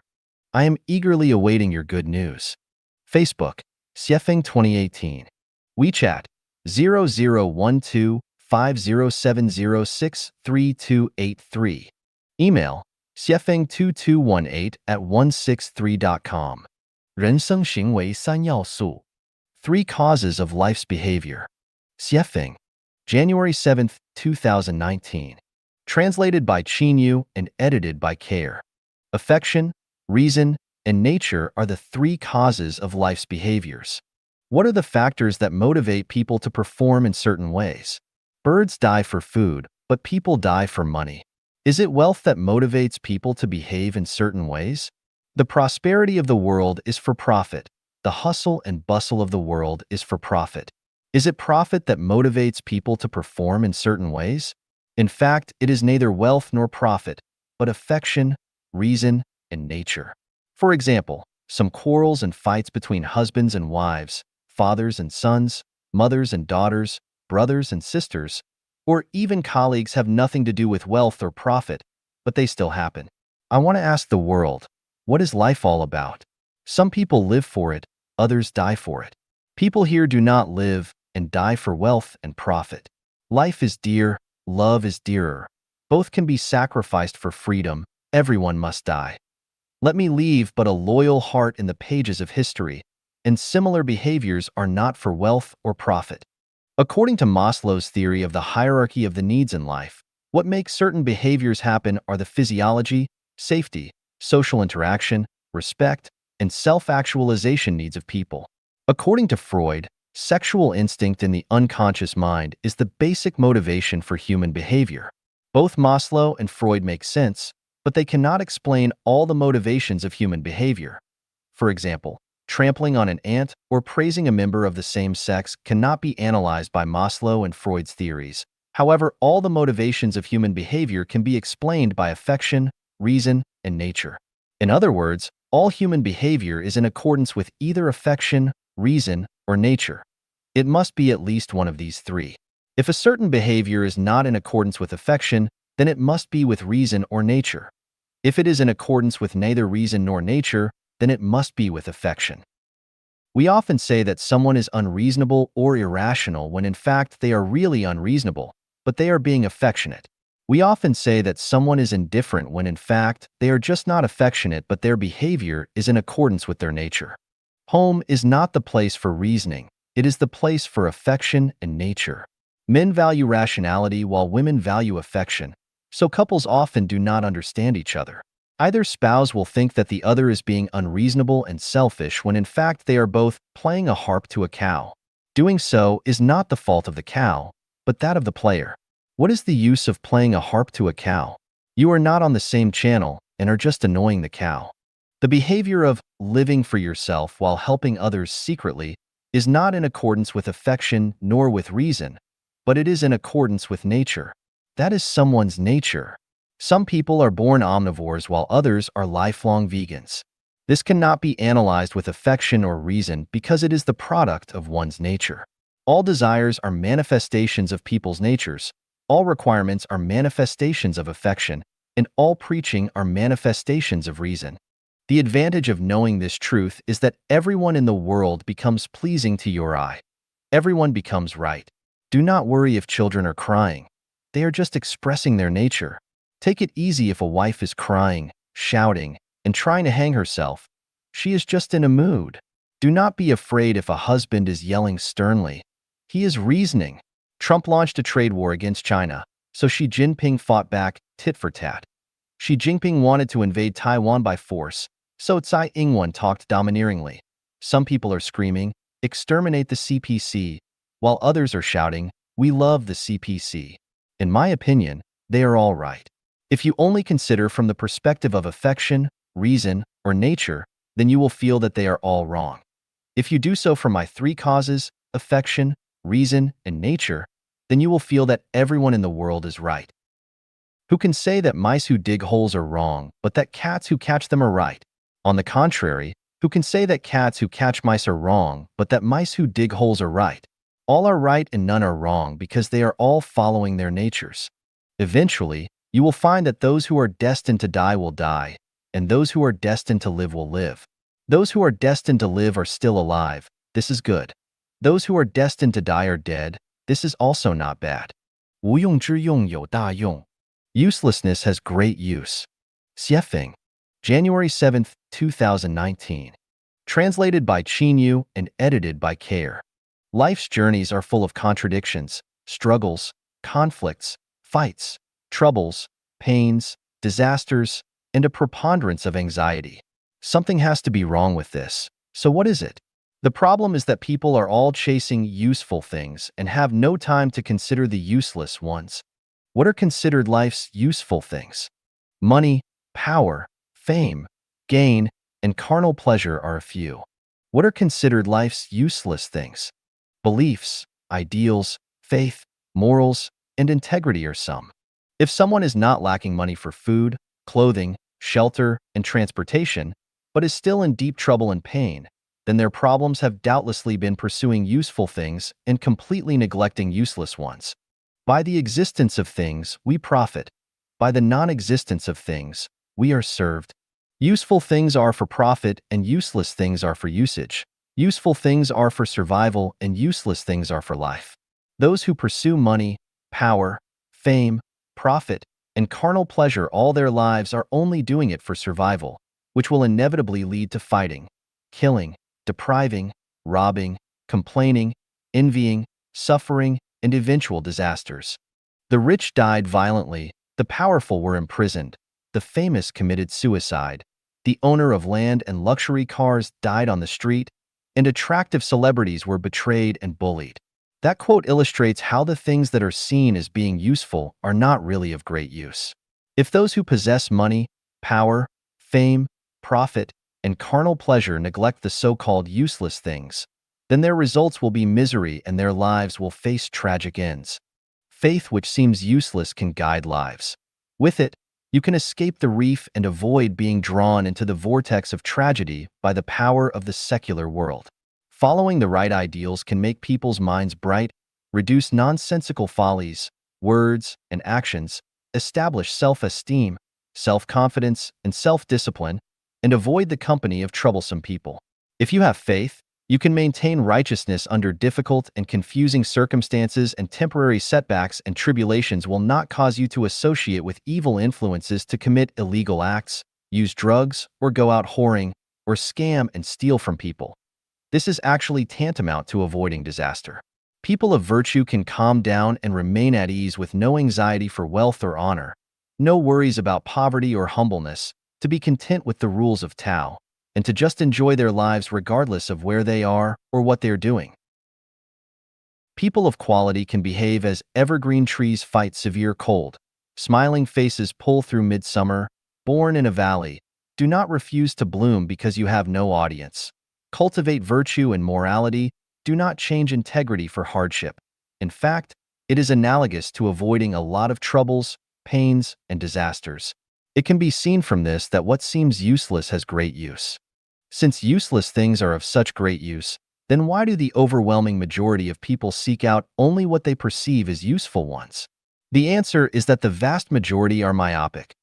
I am eagerly awaiting your good news. Facebook, Xiefeng 2018. WeChat, 0012-5070638283. Email, xiefeng2218@163.com. 人生行为三要素 Three causes of life's behavior. Xiefeng, January 7th, 2019. Translated by Qinyu and edited by Care. Affection, reason, and nature are the three causes of life's behaviors. What are the factors that motivate people to perform in certain ways? Birds die for food, but people die for money. Is it wealth that motivates people to behave in certain ways? The prosperity of the world is for profit. The hustle and bustle of the world is for profit. Is it profit that motivates people to perform in certain ways? In fact, it is neither wealth nor profit, but affection, reason, and nature. For example, some quarrels and fights between husbands and wives, fathers and sons, mothers and daughters, brothers and sisters, or even colleagues have nothing to do with wealth or profit, but they still happen. I want to ask the world, what is life all about? Some people live for it, others die for it. People here do not live and die for wealth and profit. Life is dear, love is dearer. Both can be sacrificed for freedom. Everyone must die. Let me leave but a loyal heart in the pages of history, and similar behaviors are not for wealth or profit. According to Maslow's theory of the hierarchy of the needs in life, what makes certain behaviors happen are the physiology, safety, social interaction, respect, and self-actualization needs of people. According to Freud, sexual instinct in the unconscious mind is the basic motivation for human behavior. Both Maslow and Freud make sense, but they cannot explain all the motivations of human behavior. For example, trampling on an ant or praising a member of the same sex cannot be analyzed by Maslow and Freud's theories. However, all the motivations of human behavior can be explained by affection, reason, and nature. In other words, all human behavior is in accordance with either affection, reason, or nature. It must be at least one of these three. If a certain behavior is not in accordance with affection, then it must be with reason or nature. If it is in accordance with neither reason nor nature, then it must be with affection. We often say that someone is unreasonable or irrational when in fact they are really unreasonable, but they are being affectionate. We often say that someone is indifferent when in fact they are just not affectionate but their behavior is in accordance with their nature. Home is not the place for reasoning, it is the place for affection and nature. Men value rationality while women value affection, so couples often do not understand each other. Either spouse will think that the other is being unreasonable and selfish when in fact they are both playing a harp to a cow. Doing so is not the fault of the cow, but that of the player. What is the use of playing a harp to a cow? You are not on the same channel and are just annoying the cow. The behavior of living for yourself while helping others secretly is not in accordance with affection nor with reason, but it is in accordance with nature. That is someone's nature. Some people are born omnivores while others are lifelong vegans. This cannot be analyzed with affection or reason because it is the product of one's nature. All desires are manifestations of people's natures, all requirements are manifestations of affection, and all preaching are manifestations of reason. The advantage of knowing this truth is that everyone in the world becomes pleasing to your eye. Everyone becomes right. Do not worry if children are crying. They are just expressing their nature. Take it easy if a wife is crying, shouting, and trying to hang herself. She is just in a mood. Do not be afraid if a husband is yelling sternly. He is reasoning. Trump launched a trade war against China, so Xi Jinping fought back, tit for tat. Xi Jinping wanted to invade Taiwan by force, so Tsai Ing-wen talked domineeringly. Some people are screaming, "Exterminate the CPC," while others are shouting, "We love the CPC." In my opinion, they are all right. If you only consider from the perspective of affection, reason, or nature, then you will feel that they are all wrong. If you do so from my three causes, affection, reason, and nature, then you will feel that everyone in the world is right. Who can say that mice who dig holes are wrong, but that cats who catch them are right? On the contrary, who can say that cats who catch mice are wrong, but that mice who dig holes are right? All are right and none are wrong because they are all following their natures. Eventually, you will find that those who are destined to die will die, and those who are destined to live will live. Those who are destined to live are still alive. This is good. Those who are destined to die are dead. This is also not bad. 无用之用有大用. Uselessness has great use. Xiefeng, January 7th, 2019. Translated by Chinyu and edited by Care. Life's journeys are full of contradictions, struggles, conflicts, fights, troubles, pains, disasters, and a preponderance of anxiety. Something has to be wrong with this. So what is it? The problem is that people are all chasing useful things and have no time to consider the useless ones. What are considered life's useful things? Money, power, fame, gain, and carnal pleasure are a few. What are considered life's useless things? Beliefs, ideals, faith, morals, and integrity are some. If someone is not lacking money for food, clothing, shelter, and transportation, but is still in deep trouble and pain, then their problems have doubtlessly been pursuing useful things and completely neglecting useless ones. By the existence of things, we profit. By the non-existence of things, we are served. Useful things are for profit and useless things are for usage. Useful things are for survival and useless things are for life. Those who pursue money, power, fame, profit, and carnal pleasure all their lives are only doing it for survival, which will inevitably lead to fighting, killing, depriving, robbing, complaining, envying, suffering, and eventual disasters. The rich died violently, the powerful were imprisoned, the famous committed suicide, the owner of land and luxury cars died on the street, and attractive celebrities were betrayed and bullied. That quote illustrates how the things that are seen as being useful are not really of great use. If those who possess money, power, fame, profit, and carnal pleasure neglect the so-called useless things, then their results will be misery and their lives will face tragic ends. Faith which seems useless can guide lives. With it, you can escape the reef and avoid being drawn into the vortex of tragedy by the power of the secular world. Following the right ideals can make people's minds bright, reduce nonsensical follies, words, and actions, establish self-esteem, self-confidence, and self-discipline, and avoid the company of troublesome people. If you have faith, you can maintain righteousness under difficult and confusing circumstances, and temporary setbacks and tribulations will not cause you to associate with evil influences to commit illegal acts, use drugs, or go out whoring, or scam and steal from people. This is actually tantamount to avoiding disaster. People of virtue can calm down and remain at ease with no anxiety for wealth or honor, no worries about poverty or humbleness, to be content with the rules of Tao, and to just enjoy their lives regardless of where they are or what they're doing. People of quality can behave as evergreen trees fight severe cold, smiling faces pull through midsummer, born in a valley, do not refuse to bloom because you have no audience. Cultivate virtue and morality, do not change integrity for hardship. In fact, it is analogous to avoiding a lot of troubles, pains, and disasters. It can be seen from this that what seems useless has great use. Since useless things are of such great use, then why do the overwhelming majority of people seek out only what they perceive as useful ones? The answer is that the vast majority are myopic.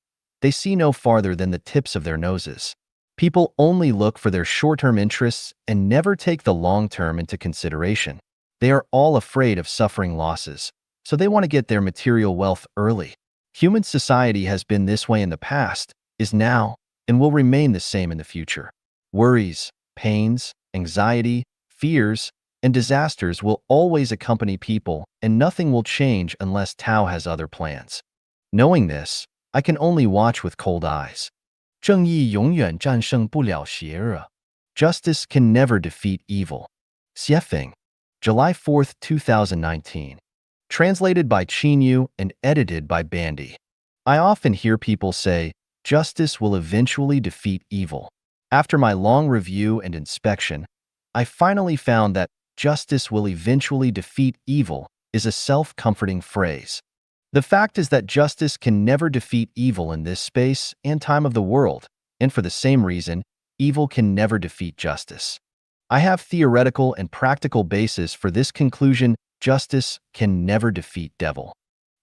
They see no farther than the tips of their noses. People only look for their short-term interests and never take the long-term into consideration. They are all afraid of suffering losses, so they want to get their material wealth early. Human society has been this way in the past, is now, and will remain the same in the future. Worries, pains, anxiety, fears, and disasters will always accompany people, and nothing will change unless Tao has other plans. Knowing this, I can only watch with cold eyes. 正义永远战胜不了邪恶. Justice can never defeat evil. Xiefeng, July 4, 2019. Translated by Chinyu and edited by Bandy. I often hear people say, justice will eventually defeat evil. After my long review and inspection, I finally found that justice will eventually defeat evil is a self-comforting phrase. The fact is that justice can never defeat evil in this space and time of the world, and for the same reason, evil can never defeat justice. I have theoretical and practical basis for this conclusion. Justice can never defeat devil.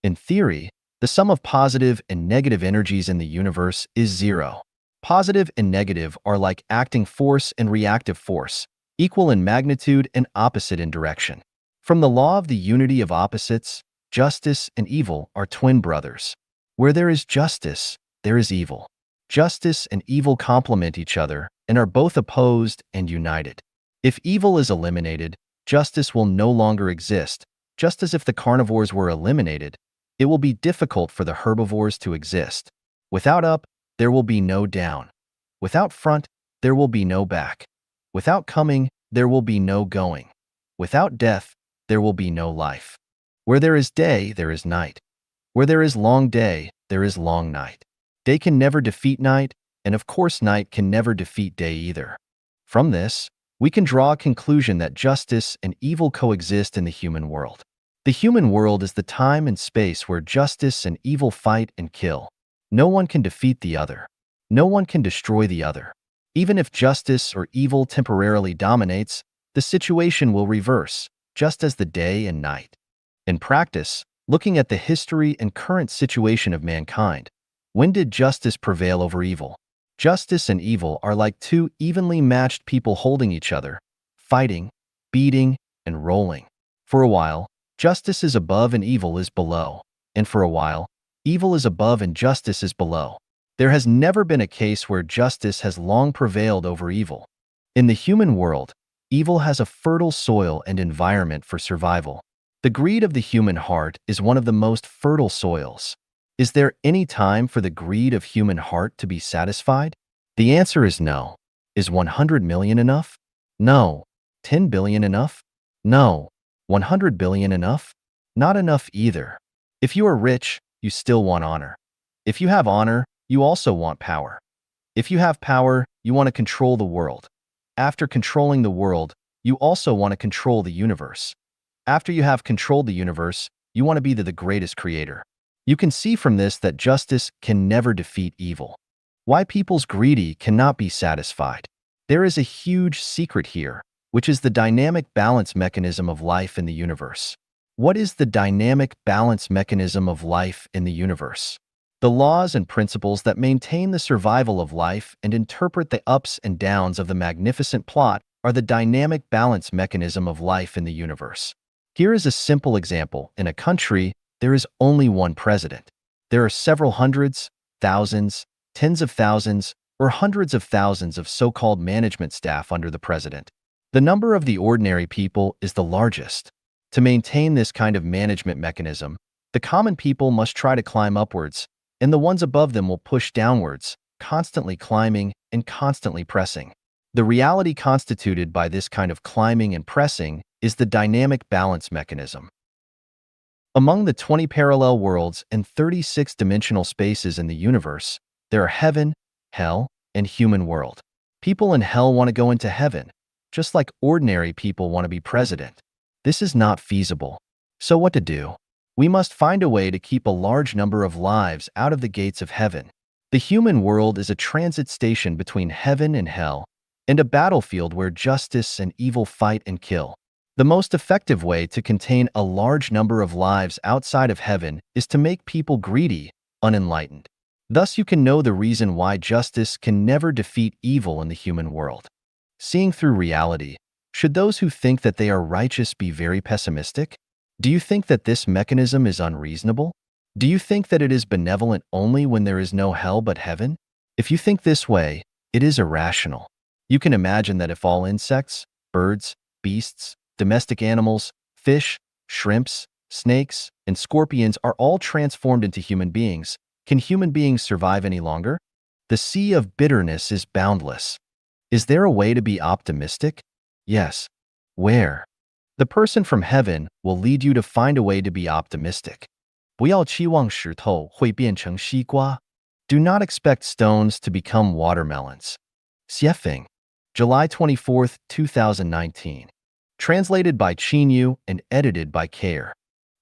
In theory, the sum of positive and negative energies in the universe is zero. Positive and negative are like acting force and reactive force, equal in magnitude and opposite in direction. From the law of the unity of opposites, justice and evil are twin brothers. Where there is justice, there is evil. Justice and evil complement each other and are both opposed and united. If evil is eliminated, justice will no longer exist, just as if the carnivores were eliminated, it will be difficult for the herbivores to exist. Without up, there will be no down. Without front, there will be no back. Without coming, there will be no going. Without death, there will be no life. Where there is day, there is night. Where there is long day, there is long night. Day can never defeat night, and of course night can never defeat day either. From this, we can draw a conclusion that justice and evil coexist in the human world. The human world is the time and space where justice and evil fight and kill. No one can defeat the other. No one can destroy the other. Even if justice or evil temporarily dominates, the situation will reverse, just as the day and night. In practice, looking at the history and current situation of mankind, when did justice prevail over evil? Justice and evil are like two evenly matched people holding each other, fighting, beating, and rolling. For a while, justice is above and evil is below, and for a while, evil is above and justice is below. There has never been a case where justice has long prevailed over evil. In the human world, evil has a fertile soil and environment for survival. The greed of the human heart is one of the most fertile soils. Is there any time for the greed of human heart to be satisfied? The answer is no. Is 100 million enough? No. 10 billion enough? No. 100 billion enough? Not enough either. If you are rich, you still want honor. If you have honor, you also want power. If you have power, you want to control the world. After controlling the world, you also want to control the universe. After you have controlled the universe, you want to be the greatest creator. You can see from this that justice can never defeat evil. Why people's greedy cannot be satisfied. There is a huge secret here, which is the dynamic balance mechanism of life in the universe. What is the dynamic balance mechanism of life in the universe? The laws and principles that maintain the survival of life and interpret the ups and downs of the magnificent plot are the dynamic balance mechanism of life in the universe. Here is a simple example. In a country, there is only one president. There are several hundreds, thousands, tens of thousands, or hundreds of thousands of so-called management staff under the president. The number of the ordinary people is the largest. To maintain this kind of management mechanism, the common people must try to climb upwards, and the ones above them will push downwards, constantly climbing and constantly pressing. The reality constituted by this kind of climbing and pressing is the dynamic balance mechanism. Among the 20 parallel worlds and 36 dimensional spaces in the universe, there are heaven, hell, and human world. People in hell want to go into heaven, just like ordinary people want to be president. This is not feasible. So what to do? We must find a way to keep a large number of lives out of the gates of heaven. The human world is a transit station between heaven and hell, and a battlefield where justice and evil fight and kill. The most effective way to contain a large number of lives outside of heaven is to make people greedy, unenlightened. Thus you can know the reason why justice can never defeat evil in the human world. Seeing through reality, should those who think that they are righteous be very pessimistic? Do you think that this mechanism is unreasonable? Do you think that it is benevolent only when there is no hell but heaven? If you think this way, it is irrational. You can imagine that if all insects, birds, beasts, domestic animals, fish, shrimps, snakes, and scorpions are all transformed into human beings, can human beings survive any longer? The sea of bitterness is boundless. Is there a way to be optimistic? Yes. Where? The person from heaven will lead you to find a way to be optimistic. 不要期望石头会变成西瓜. Do not expect stones to become watermelons. Xiefeng, July 24, 2019. Translated by Chinyu and edited by Care.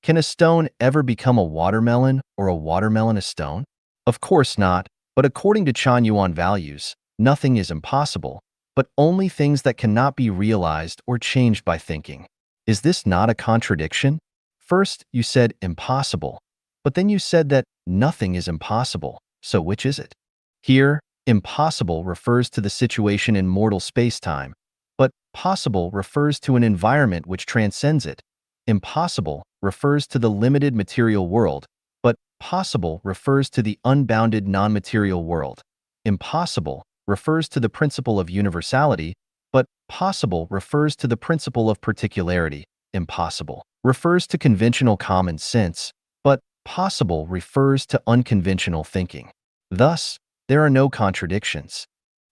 Can a stone ever become a watermelon or a watermelon a stone? Of course not, but according to Chanyuan values, nothing is impossible, but only things that cannot be realized or changed by thinking. Is this not a contradiction? First, you said impossible, but then you said that nothing is impossible, so which is it? Here, impossible refers to the situation in mortal space-time, but possible refers to an environment which transcends it. Impossible refers to the limited material world, but possible refers to the unbounded non-material world. Impossible refers to the principle of universality, but possible refers to the principle of particularity. Impossible refers to conventional common sense, but possible refers to unconventional thinking. Thus, there are no contradictions.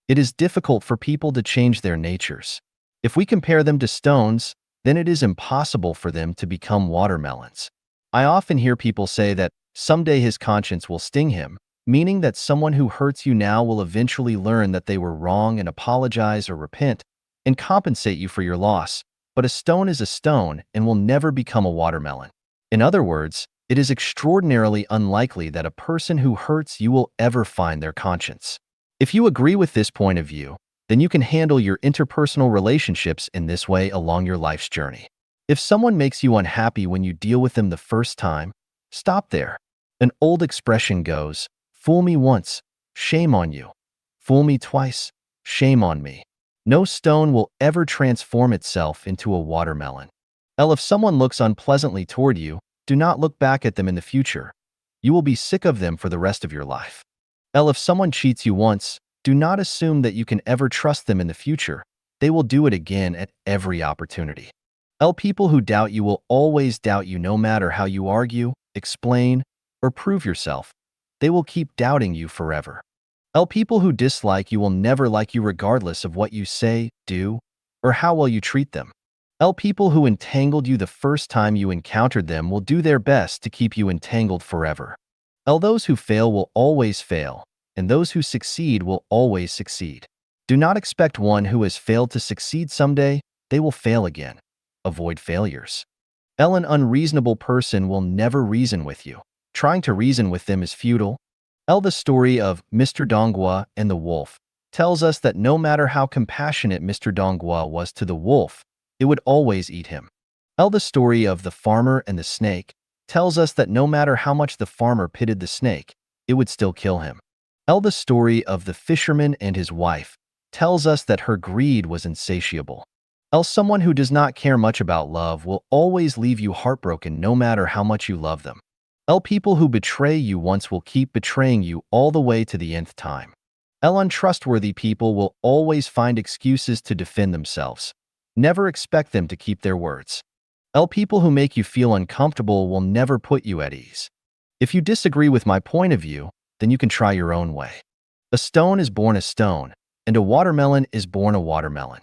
It is difficult for people to change their natures. If we compare them to stones, then it is impossible for them to become watermelons. I often hear people say that someday his conscience will sting him, meaning that someone who hurts you now will eventually learn that they were wrong and apologize or repent and compensate you for your loss. But a stone is a stone and will never become a watermelon. In other words, it is extraordinarily unlikely that a person who hurts you will ever find their conscience. If you agree with this point of view, then you can handle your interpersonal relationships in this way along your life's journey. If someone makes you unhappy when you deal with them the first time, stop there. An old expression goes, "Fool me once, shame on you. Fool me twice, shame on me." No stone will ever transform itself into a watermelon. If someone looks unpleasantly toward you, do not look back at them in the future. You will be sick of them for the rest of your life. If someone cheats you once, do not assume that you can ever trust them in the future. They will do it again at every opportunity. People who doubt you will always doubt you no matter how you argue, explain, or prove yourself. They will keep doubting you forever. People who dislike you will never like you regardless of what you say, do, or how well you treat them. People who entangled you the first time you encountered them will do their best to keep you entangled forever. Those who fail will always fail, and those who succeed will always succeed. Do not expect one who has failed to succeed someday. They will fail again. Avoid failures. An unreasonable person will never reason with you. Trying to reason with them is futile. The story of Mr. Donghua and the wolf tells us that no matter how compassionate Mr. Donghua was to the wolf, it would always eat him. The story of the farmer and the snake tells us that no matter how much the farmer pitied the snake, it would still kill him. The story of the fisherman and his wife tells us that her greed was insatiable. Someone who does not care much about love will always leave you heartbroken no matter how much you love them. People who betray you once will keep betraying you all the way to the nth time. Untrustworthy people will always find excuses to defend themselves. Never expect them to keep their words. People who make you feel uncomfortable will never put you at ease. If you disagree with my point of view, then you can try your own way. A stone is born a stone, and a watermelon is born a watermelon.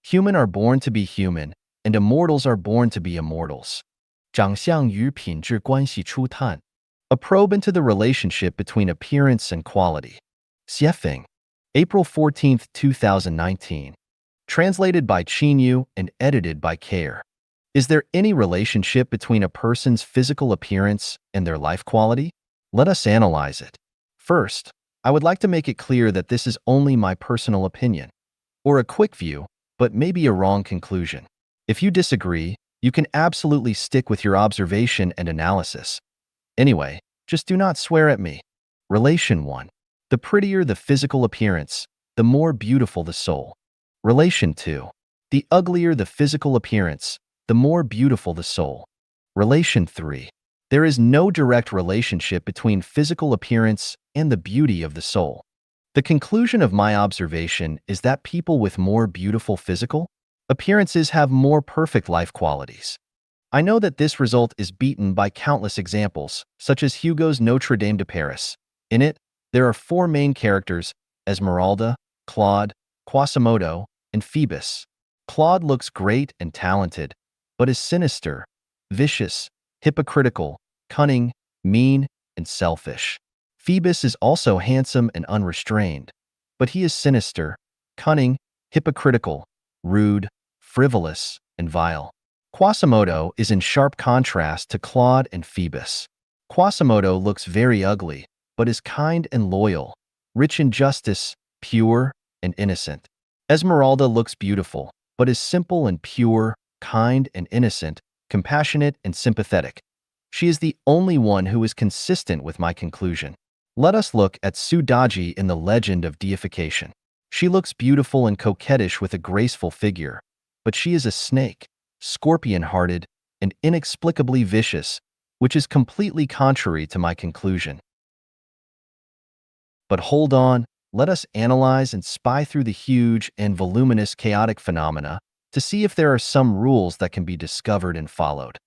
Human are born to be human, and immortals are born to be immortals. 长相与品质关系初探. A probe into the relationship between appearance and quality. Xiefeng, April 14, 2019. Translated by Qinyu and edited by Care. Is there any relationship between a person's physical appearance and their life quality? Let us analyze it. First, I would like to make it clear that this is only my personal opinion, or a quick view, but maybe a wrong conclusion. If you disagree, you can absolutely stick with your observation and analysis. Anyway, just do not swear at me. Relation 1. The prettier the physical appearance, the more beautiful the soul. Relation 2. The uglier the physical appearance, the more beautiful the soul. Relation 3. There is no direct relationship between physical appearance and the beauty of the soul. The conclusion of my observation is that people with more beautiful physical appearances have more perfect life qualities. I know that this result is beaten by countless examples, such as Hugo's Notre Dame de Paris. In it, there are 4 main characters: Esmeralda, Claude, Quasimodo, and Phoebus. Claude looks great and talented, but is sinister, vicious, hypocritical, cunning, mean, and selfish. Phoebus is also handsome and unrestrained, but he is sinister, cunning, hypocritical, rude, frivolous, and vile. Quasimodo is in sharp contrast to Claude and Phoebus. Quasimodo looks very ugly, but is kind and loyal, rich in justice, pure, and innocent. Esmeralda looks beautiful, but is simple and pure, kind and innocent, compassionate and sympathetic. She is the only one who is consistent with my conclusion. Let us look at Sudaji in the legend of deification. She looks beautiful and coquettish with a graceful figure, but she is a snake, scorpion-hearted, and inexplicably vicious, which is completely contrary to my conclusion. But hold on, let us analyze and spy through the huge and voluminous chaotic phenomena to see if there are some rules that can be discovered and followed.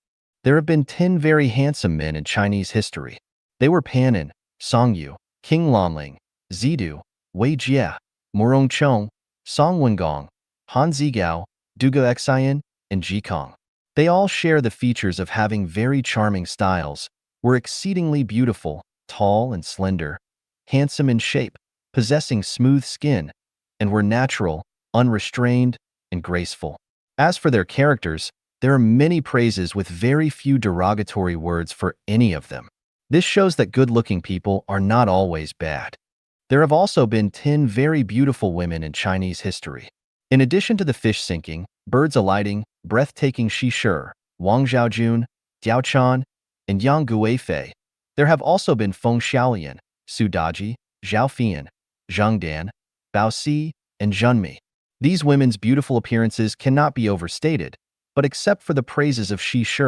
There have been 10 very handsome men in Chinese history. They were Panin, Song Yu, King Lanling, Zidu, Wei Jie, Murong Chong, Song Wengong, Han Zigao, Duga Xian, and Ji Kong. They all share the features of having very charming styles, were exceedingly beautiful, tall and slender, handsome in shape, possessing smooth skin, and were natural, unrestrained, and graceful. As for their characters, there are many praises with very few derogatory words for any of them. This shows that good-looking people are not always bad. There have also been 10 very beautiful women in Chinese history. In addition to the fish sinking, birds alighting, breathtaking Shi Shi, Wang Zhaojun, Diao Chan, and Yang Guifei, there have also been Feng Xiaolian, Su Daji, Zhao Fian, Zhang Dan, Bao Si, and Zhunmi. These women's beautiful appearances cannot be overstated, but except for the praises of Shi Shi,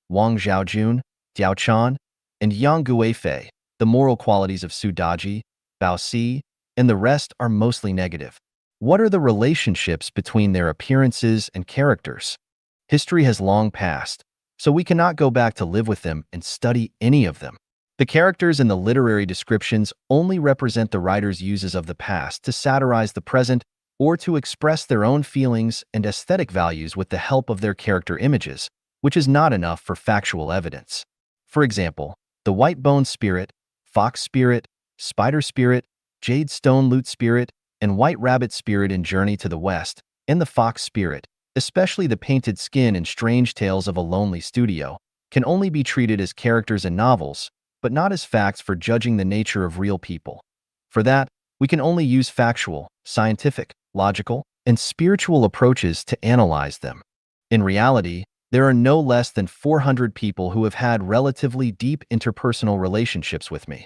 Wang Zhaojun, Diao Chan, and Yang Guifei, the moral qualities of Su Daji, Bao Si, and the rest are mostly negative. What are the relationships between their appearances and characters? History has long passed, so we cannot go back to live with them and study any of them. The characters in the literary descriptions only represent the writer's uses of the past to satirize the present or to express their own feelings and aesthetic values with the help of their character images, which is not enough for factual evidence. For example, the white-boned spirit, fox spirit, spider spirit, jade stone lute spirit, and white rabbit spirit in Journey to the West, and the fox spirit, especially the painted skin in Strange Tales of a Lonely Studio, can only be treated as characters in novels, but not as facts for judging the nature of real people. For that, we can only use factual, scientific, logical, and spiritual approaches to analyze them. In reality, there are no less than 400 people who have had relatively deep interpersonal relationships with me.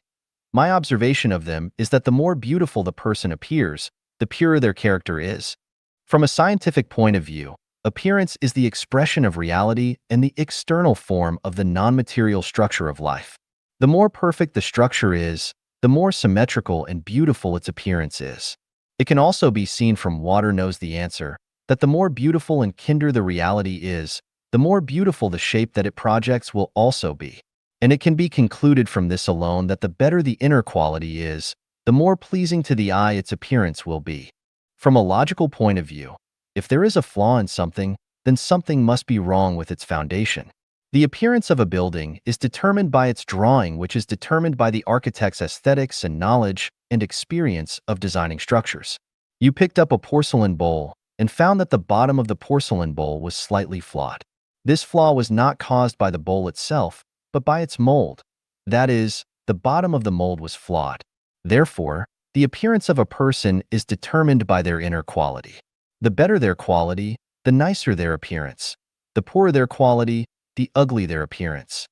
My observation of them is that the more beautiful the person appears, the purer their character is. From a scientific point of view, appearance is the expression of reality and the external form of the non-material structure of life. The more perfect the structure is, the more symmetrical and beautiful its appearance is. It can also be seen from Water Knows the Answer that the more beautiful and kinder the reality is, the more beautiful the shape that it projects will also be. And it can be concluded from this alone that the better the inner quality is, the more pleasing to the eye its appearance will be. From a logical point of view, if there is a flaw in something, then something must be wrong with its foundation. The appearance of a building is determined by its drawing, which is determined by the architect's aesthetics and knowledge and experience of designing structures. You picked up a porcelain bowl and found that the bottom of the porcelain bowl was slightly flawed. This flaw was not caused by the bowl itself, but by its mold. That is, the bottom of the mold was flawed. Therefore, the appearance of a person is determined by their inner quality. The better their quality, the nicer their appearance. The poorer their quality, the ugly their appearance.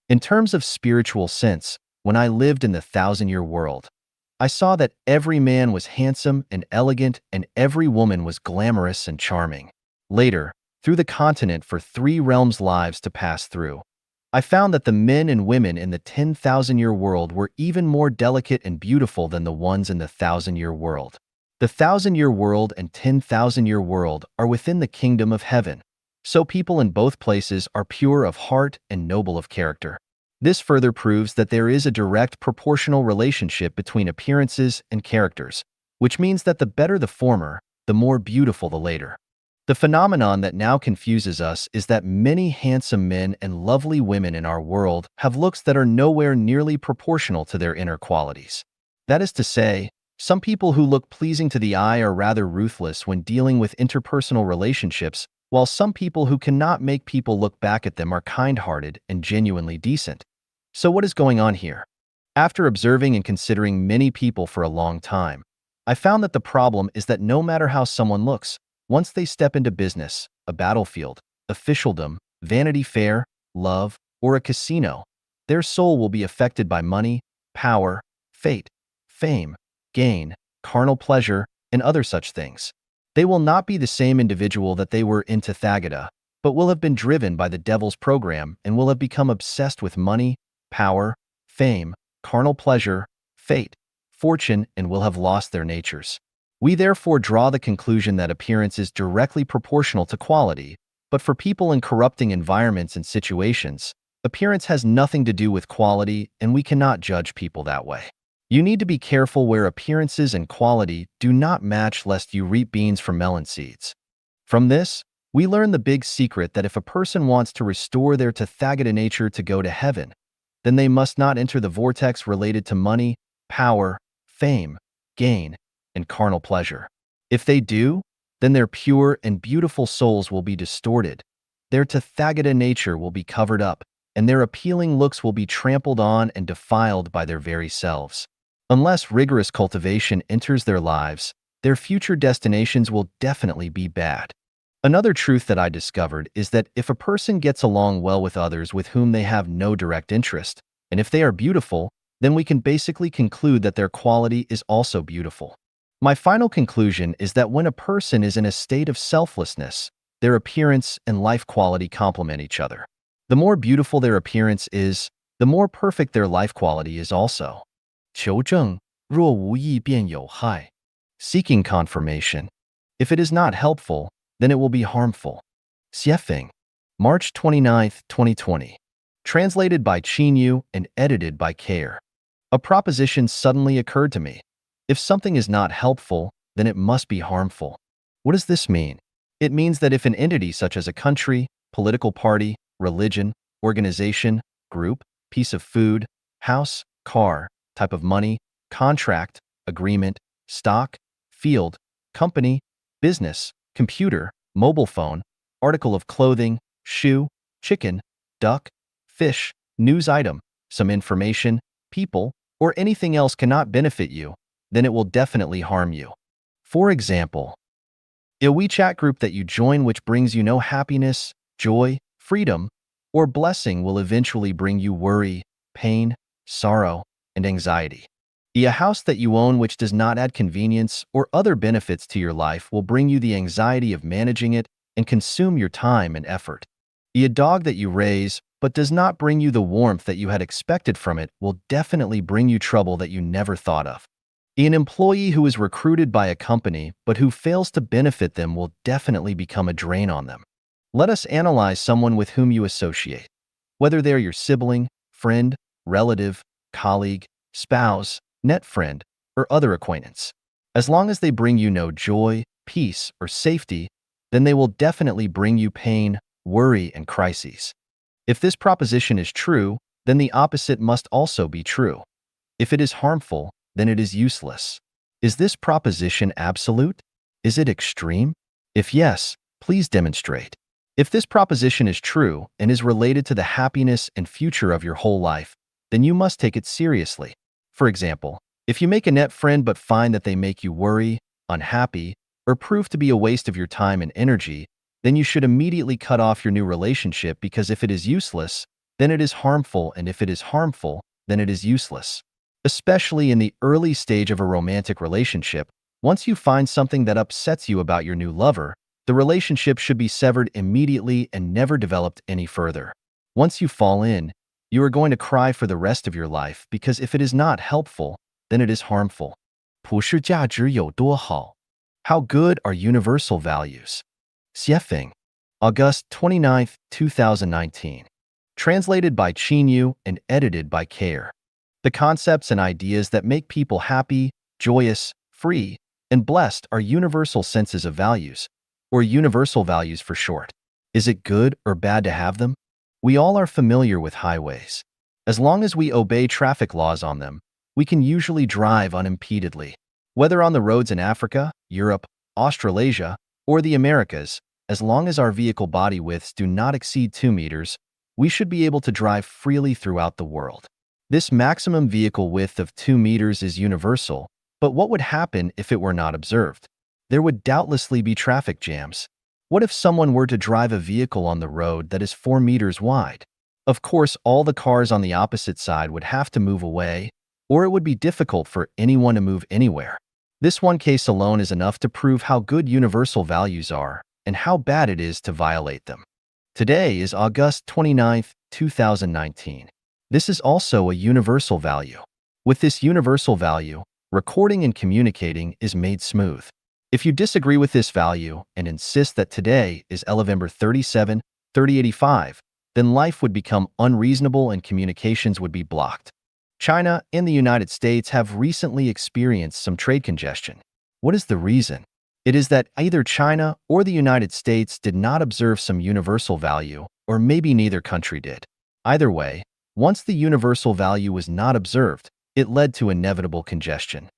In terms of spiritual sense, when I lived in the 1,000-year world, I saw that every man was handsome and elegant and every woman was glamorous and charming. Later, through the continent for 3 realms lives to pass through, I found that the men and women in the 10,000-year world were even more delicate and beautiful than the ones in the 1,000-year world. The 1,000-year world and 10,000-year world are within the kingdom of heaven, so people in both places are pure of heart and noble of character. This further proves that there is a direct proportional relationship between appearances and characters, which means that the better the former, the more beautiful the later. The phenomenon that now confuses us is that many handsome men and lovely women in our world have looks that are nowhere nearly proportional to their inner qualities. That is to say, some people who look pleasing to the eye are rather ruthless when dealing with interpersonal relationships, while some people who cannot make people look back at them are kind-hearted and genuinely decent. So what is going on here? After observing and considering many people for a long time, I found that the problem is that no matter how someone looks, once they step into business, a battlefield, officialdom, Vanity Fair, love, or a casino, their soul will be affected by money, power, fate, fame, gain, carnal pleasure, and other such things. They will not be the same individual that they were in Tathagata, but will have been driven by the devil's program and will have become obsessed with money, power, fame, carnal pleasure, fate, fortune, and will have lost their natures. We therefore draw the conclusion that appearance is directly proportional to quality, but for people in corrupting environments and situations, appearance has nothing to do with quality, and we cannot judge people that way. You need to be careful where appearances and quality do not match lest you reap beans from melon seeds. From this, we learn the big secret that if a person wants to restore their Tathagata nature to go to heaven, then they must not enter the vortex related to money, power, fame, gain, and carnal pleasure. If they do, then their pure and beautiful souls will be distorted, their Tathagata nature will be covered up, and their appealing looks will be trampled on and defiled by their very selves. Unless rigorous cultivation enters their lives, their future destinations will definitely be bad. Another truth that I discovered is that if a person gets along well with others with whom they have no direct interest, and if they are beautiful, then we can basically conclude that their quality is also beautiful. My final conclusion is that when a person is in a state of selflessness, their appearance and life quality complement each other. The more beautiful their appearance is, the more perfect their life quality is also. 求证,若无益便有害. Seeking confirmation. If it is not helpful, then it will be harmful. Xiefeng. March 29, 2020. Translated by Chinyu and edited by Care. A proposition suddenly occurred to me. If something is not helpful, then it must be harmful. What does this mean? It means that if an entity such as a country, political party, religion, organization, group, piece of food, house, car, type of money, contract, agreement, stock, field, company, business, computer, mobile phone, article of clothing, shoe, chicken, duck, fish, news item, some information, people, or anything else cannot benefit you, then it will definitely harm you. For example, a WeChat group that you join which brings you no happiness, joy, freedom, or blessing will eventually bring you worry, pain, sorrow, and anxiety. A house that you own which does not add convenience or other benefits to your life will bring you the anxiety of managing it and consume your time and effort. A dog that you raise but does not bring you the warmth that you had expected from it will definitely bring you trouble that you never thought of. An employee who is recruited by a company but who fails to benefit them will definitely become a drain on them. Let us analyze someone with whom you associate, whether they are your sibling, friend, relative, colleague, spouse, net friend, or other acquaintance. As long as they bring you no joy, peace, or safety, then they will definitely bring you pain, worry, and crises. If this proposition is true, then the opposite must also be true. If it is harmful, then it is useless. Is this proposition absolute? Is it extreme? If yes, please demonstrate. If this proposition is true and is related to the happiness and future of your whole life, then you must take it seriously. For example, if you make a net friend but find that they make you worry, unhappy, or prove to be a waste of your time and energy, then you should immediately cut off your new relationship because if it is useless, then it is harmful, and if it is harmful, then it is useless. Especially in the early stage of a romantic relationship, once you find something that upsets you about your new lover, the relationship should be severed immediately and never developed any further. Once you fall in, you are going to cry for the rest of your life because if it is not helpful, then it is harmful. 普世价值有多好? How good are universal values? Xiefeng. August 29, 2019. Translated by Chinyu and edited by Care. The concepts and ideas that make people happy, joyous, free, and blessed are universal senses of values, or universal values for short. Is it good or bad to have them? We all are familiar with highways. As long as we obey traffic laws on them, we can usually drive unimpededly. Whether on the roads in Africa, Europe, Australasia, or the Americas, as long as our vehicle body widths do not exceed 2 meters, we should be able to drive freely throughout the world. This maximum vehicle width of 2 meters is universal, but what would happen if it were not observed? There would doubtlessly be traffic jams. What if someone were to drive a vehicle on the road that is 4 meters wide? Of course, all the cars on the opposite side would have to move away, or it would be difficult for anyone to move anywhere. This one case alone is enough to prove how good universal values are and how bad it is to violate them. Today is August 29, 2019. This is also a universal value. With this universal value, Recording and communicating is made smooth. If you disagree with this value and insist that today is November 37, 3085, then life would become unreasonable and communications would be blocked. China and the United States have recently experienced some trade congestion. What is the reason? It is that either China or the United States did not observe some universal value, or maybe neither country did. Either way, once the universal value was not observed, it led to inevitable congestion.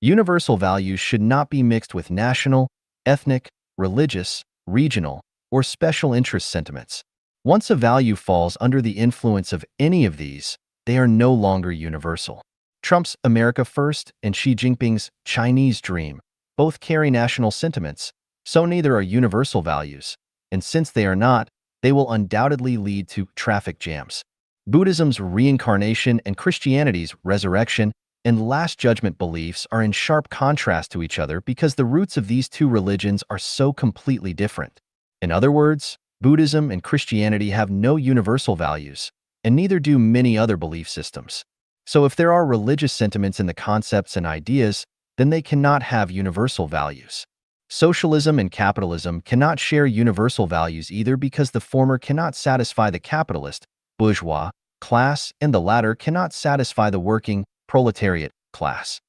Universal values should not be mixed with national, ethnic, religious, regional, or special interest sentiments. Once a value falls under the influence of any of these, they are no longer universal. Trump's America First and Xi Jinping's Chinese Dream both carry national sentiments, so neither are universal values, and since they are not, they will undoubtedly lead to traffic jams. Buddhism's reincarnation and Christianity's resurrection and Last Judgment beliefs are in sharp contrast to each other because the roots of these two religions are so completely different. In other words, Buddhism and Christianity have no universal values, and neither do many other belief systems. So if there are religious sentiments in the concepts and ideas, then they cannot have universal values. Socialism and capitalism cannot share universal values either because the former cannot satisfy the capitalist, bourgeois, class, and the latter cannot satisfy the working, proletariat, class.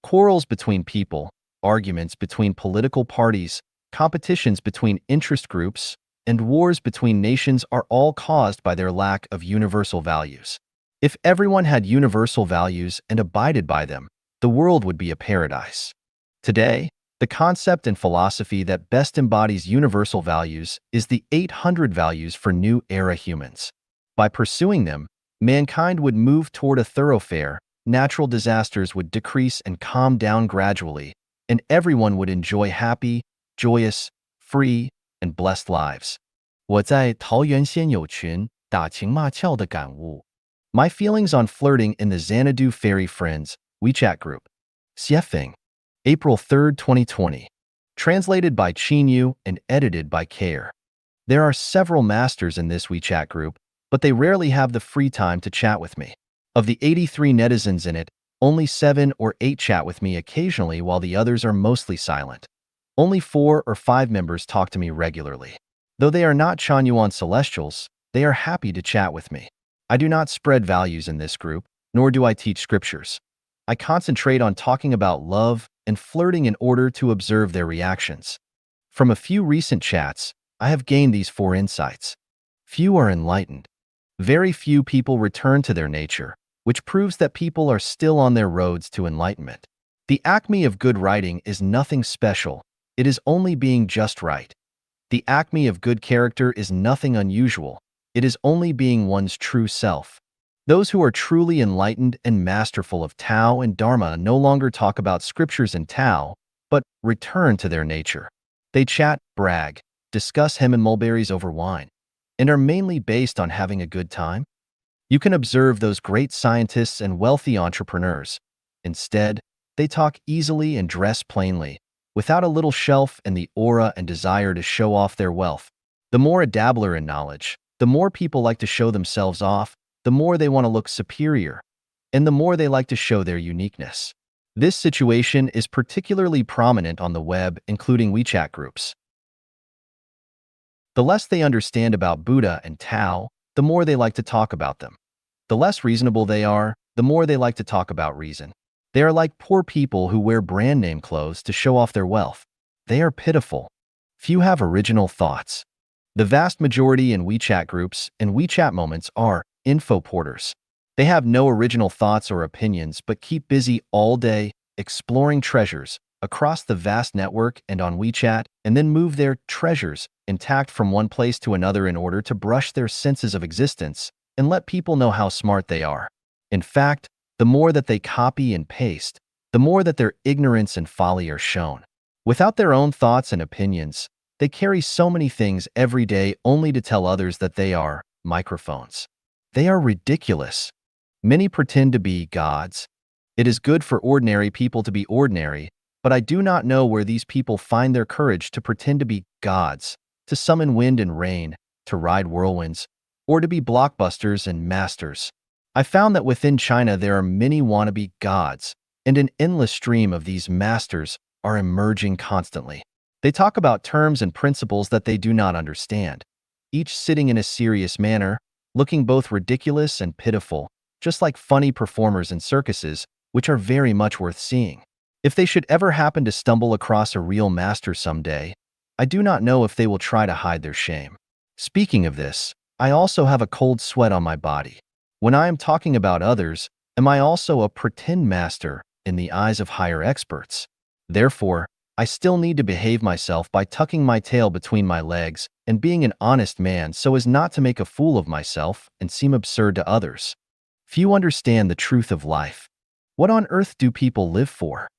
Quarrels between people, arguments between political parties, competitions between interest groups, and wars between nations are all caused by their lack of universal values. If everyone had universal values and abided by them, the world would be a paradise. Today, the concept and philosophy that best embodies universal values is the 800 values for new era humans. By pursuing them, mankind would move toward a thoroughfare, natural disasters would decrease and calm down gradually, and everyone would enjoy happy, joyous, free, and blessed lives. 我在桃园仙友群打情骂俏的感悟. My feelings on flirting in the Xanadu Fairy Friends WeChat group. Xiefeng. April 3, 2020. Translated by Qinyu and edited by Care. There are several masters in this WeChat group, but they rarely have the free time to chat with me. Of the 83 netizens in it, only 7 or 8 chat with me occasionally while the others are mostly silent. Only 4 or 5 members talk to me regularly. Though they are not Chanyuan Celestials, they are happy to chat with me. I do not spread values in this group, nor do I teach scriptures. I concentrate on talking about love and flirting in order to observe their reactions. From a few recent chats, I have gained these 4 insights. Few are enlightened. Very few people return to their nature, which proves that people are still on their roads to enlightenment. The acme of good writing is nothing special, it is only being just right. The acme of good character is nothing unusual, it is only being one's true self. Those who are truly enlightened and masterful of Tao and Dharma no longer talk about scriptures and Tao, but return to their nature. They chat, brag, discuss hem and mulberries over wine, and are mainly based on having a good time. You can observe those great scientists and wealthy entrepreneurs. Instead, they talk easily and dress plainly, without a little shelf and the aura and desire to show off their wealth. The more a dabbler in knowledge, the more people like to show themselves off, the more they want to look superior, and the more they like to show their uniqueness. This situation is particularly prominent on the web, including WeChat groups. The less they understand about Buddha and Tao, the more they like to talk about them. The less reasonable they are, the more they like to talk about reason. They are like poor people who wear brand name clothes to show off their wealth. They are pitiful. Few have original thoughts. The vast majority in WeChat groups and WeChat moments are info porters. They have no original thoughts or opinions but keep busy all day exploring treasures across the vast network and on WeChat, and then move their treasures intact from one place to another in order to brush their senses of existence and let people know how smart they are. In fact, the more that they copy and paste, the more that their ignorance and folly are shown. Without their own thoughts and opinions, they carry so many things every day only to tell others that they are microphones. They are ridiculous. Many pretend to be gods. It is good for ordinary people to be ordinary, but I do not know where these people find their courage to pretend to be gods, to summon wind and rain, to ride whirlwinds, or to be blockbusters and masters. I found that within China there are many wannabe gods, and an endless stream of these masters are emerging constantly. They talk about terms and principles that they do not understand, each sitting in a serious manner, looking both ridiculous and pitiful, just like funny performers in circuses, which are very much worth seeing. If they should ever happen to stumble across a real master someday, I do not know if they will try to hide their shame. Speaking of this, I also have a cold sweat on my body. When I am talking about others, am I also a pretend master in the eyes of higher experts? Therefore, I still need to behave myself by tucking my tail between my legs and being an honest man so as not to make a fool of myself and seem absurd to others. Few understand the truth of life. What on earth do people live for?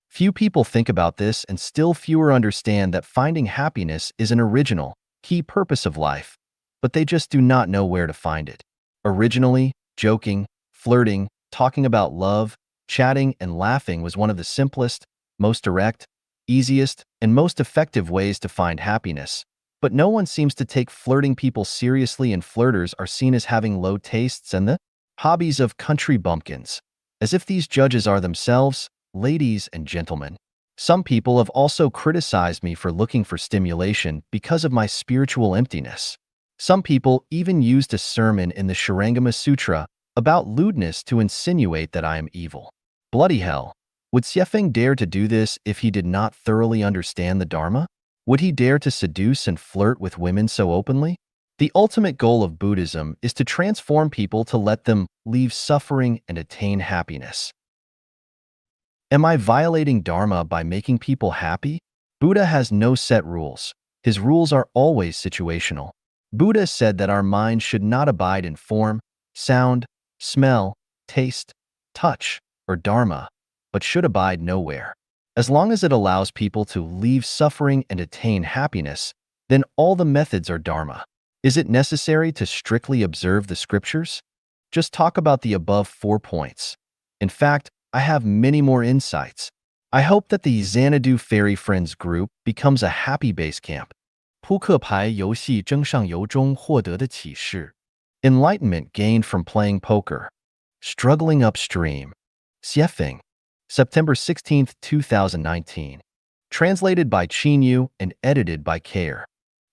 Few people think about this, and still fewer understand that finding happiness is an original, key purpose of life, but they just do not know where to find it. Originally, joking, flirting, talking about love, chatting, and laughing was one of the simplest, most direct, easiest, and most effective ways to find happiness. But no one seems to take flirting people seriously, and flirters are seen as having low tastes and the hobbies of country bumpkins, as if these judges are themselves, ladies and gentlemen. Some people have also criticized me for looking for stimulation because of my spiritual emptiness. Some people even used a sermon in the Shurangama Sutra about lewdness to insinuate that I am evil. Bloody hell! Would Xiefeng dare to do this if he did not thoroughly understand the Dharma? Would he dare to seduce and flirt with women so openly? The ultimate goal of Buddhism is to transform people to let them leave suffering and attain happiness. Am I violating Dharma by making people happy? Buddha has no set rules. His rules are always situational. Buddha said that our mind should not abide in form, sound, smell, taste, touch, or Dharma, but should abide nowhere. As long as it allows people to leave suffering and attain happiness, then all the methods are Dharma. Is it necessary to strictly observe the scriptures? Just talk about the above 4 points. In fact, I have many more insights. I hope that the Xanadu Fairy Friends group becomes a happy base camp. 扑克牌游戏真上游中获得的启示 Enlightenment gained from playing poker. Struggling upstream. Xiefeng. September 16, 2019. Translated by Qinyu and edited by Care.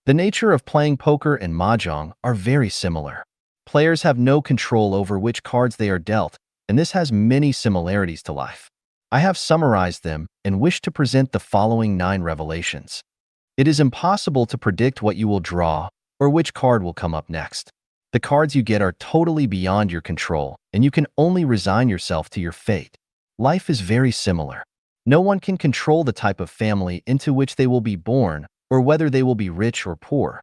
The nature of playing poker and mahjong are very similar. Players have no control over which cards they are dealt, and this has many similarities to life. I have summarized them and wish to present the following 9 revelations. It is impossible to predict what you will draw or which card will come up next. The cards you get are totally beyond your control, and you can only resign yourself to your fate. Life is very similar. No one can control the type of family into which they will be born or whether they will be rich or poor.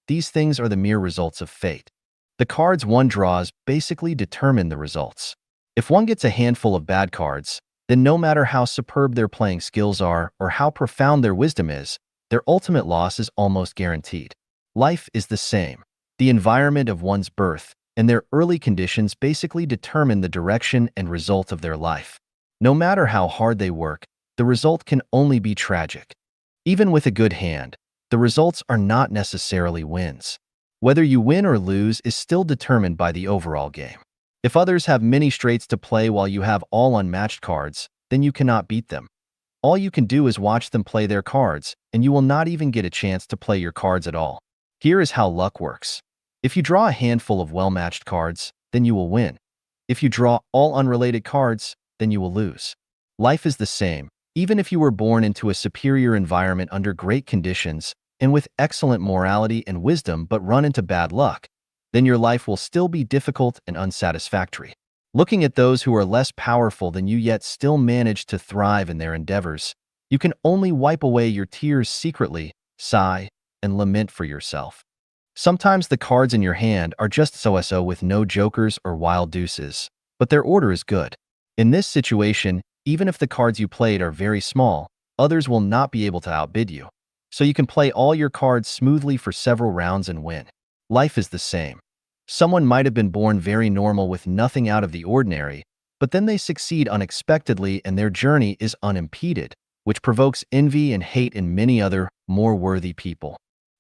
These things are the mere results of fate. The cards one draws basically determine the results. If one gets a handful of bad cards, then no matter how superb their playing skills are or how profound their wisdom is, their ultimate loss is almost guaranteed. Life is the same. The environment of one's birth and their early conditions basically determine the direction and result of their life. No matter how hard they work, the result can only be tragic. Even with a good hand, the results are not necessarily wins. Whether you win or lose is still determined by the overall game. If others have many straights to play while you have all unmatched cards, then you cannot beat them. All you can do is watch them play their cards, and you will not even get a chance to play your cards at all. Here is how luck works. If you draw a handful of well-matched cards, then you will win. If you draw all unrelated cards, then you will lose. Life is the same. Even if you were born into a superior environment under great conditions and with excellent morality and wisdom but run into bad luck, then your life will still be difficult and unsatisfactory. Looking at those who are less powerful than you yet still manage to thrive in their endeavors, you can only wipe away your tears secretly, sigh, and lament for yourself. Sometimes the cards in your hand are just so-so with no jokers or wild deuces, but their order is good. In this situation, even if the cards you played are very small, others will not be able to outbid you. So you can play all your cards smoothly for several rounds and win. Life is the same. Someone might have been born very normal with nothing out of the ordinary, but then they succeed unexpectedly and their journey is unimpeded, which provokes envy and hate in many other, more worthy people.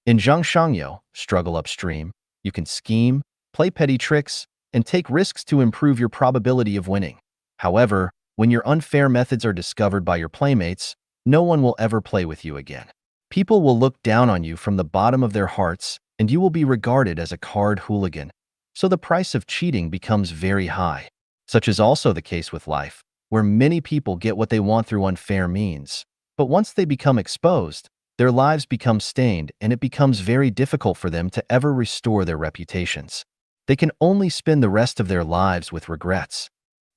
In Zhangshangyo, struggle upstream, you can scheme, play petty tricks, and take risks to improve your probability of winning. However, When your unfair methods are discovered by your playmates, no one will ever play with you again. People will look down on you from the bottom of their hearts, and you will be regarded as a card hooligan. So the price of cheating becomes very high. Such is also the case with life, where many people get what they want through unfair means. But once they become exposed, their lives become stained, and it becomes very difficult for them to ever restore their reputations. They can only spend the rest of their lives with regrets.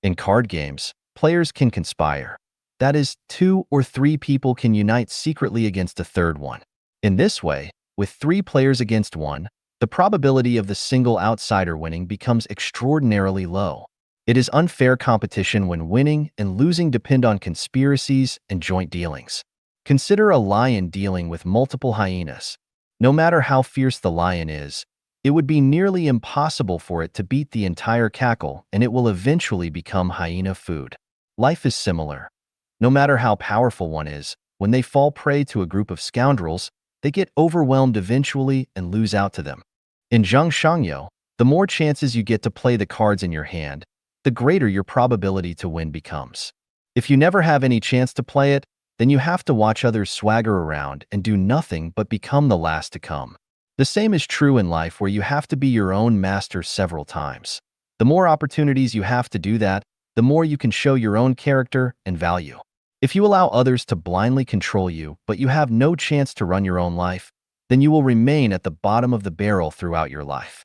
In card games, players can conspire. That is, 2 or 3 people can unite secretly against a third one. In this way, with 3 players against 1, the probability of the single outsider winning becomes extraordinarily low. It is unfair competition when winning and losing depend on conspiracies and joint dealings. Consider a lion dealing with multiple hyenas. No matter how fierce the lion is, it would be nearly impossible for it to beat the entire cackle, and it will eventually become hyena food. Life is similar. No matter how powerful one is, when they fall prey to a group of scoundrels, they get overwhelmed eventually and lose out to them. In Zhang Shangyo, the more chances you get to play the cards in your hand, the greater your probability to win becomes. If you never have any chance to play it, then you have to watch others swagger around and do nothing but become the last to come. The same is true in life, where you have to be your own master several times. The more opportunities you have to do that, the more you can show your own character and value. If you allow others to blindly control you, but you have no chance to run your own life, then you will remain at the bottom of the barrel throughout your life.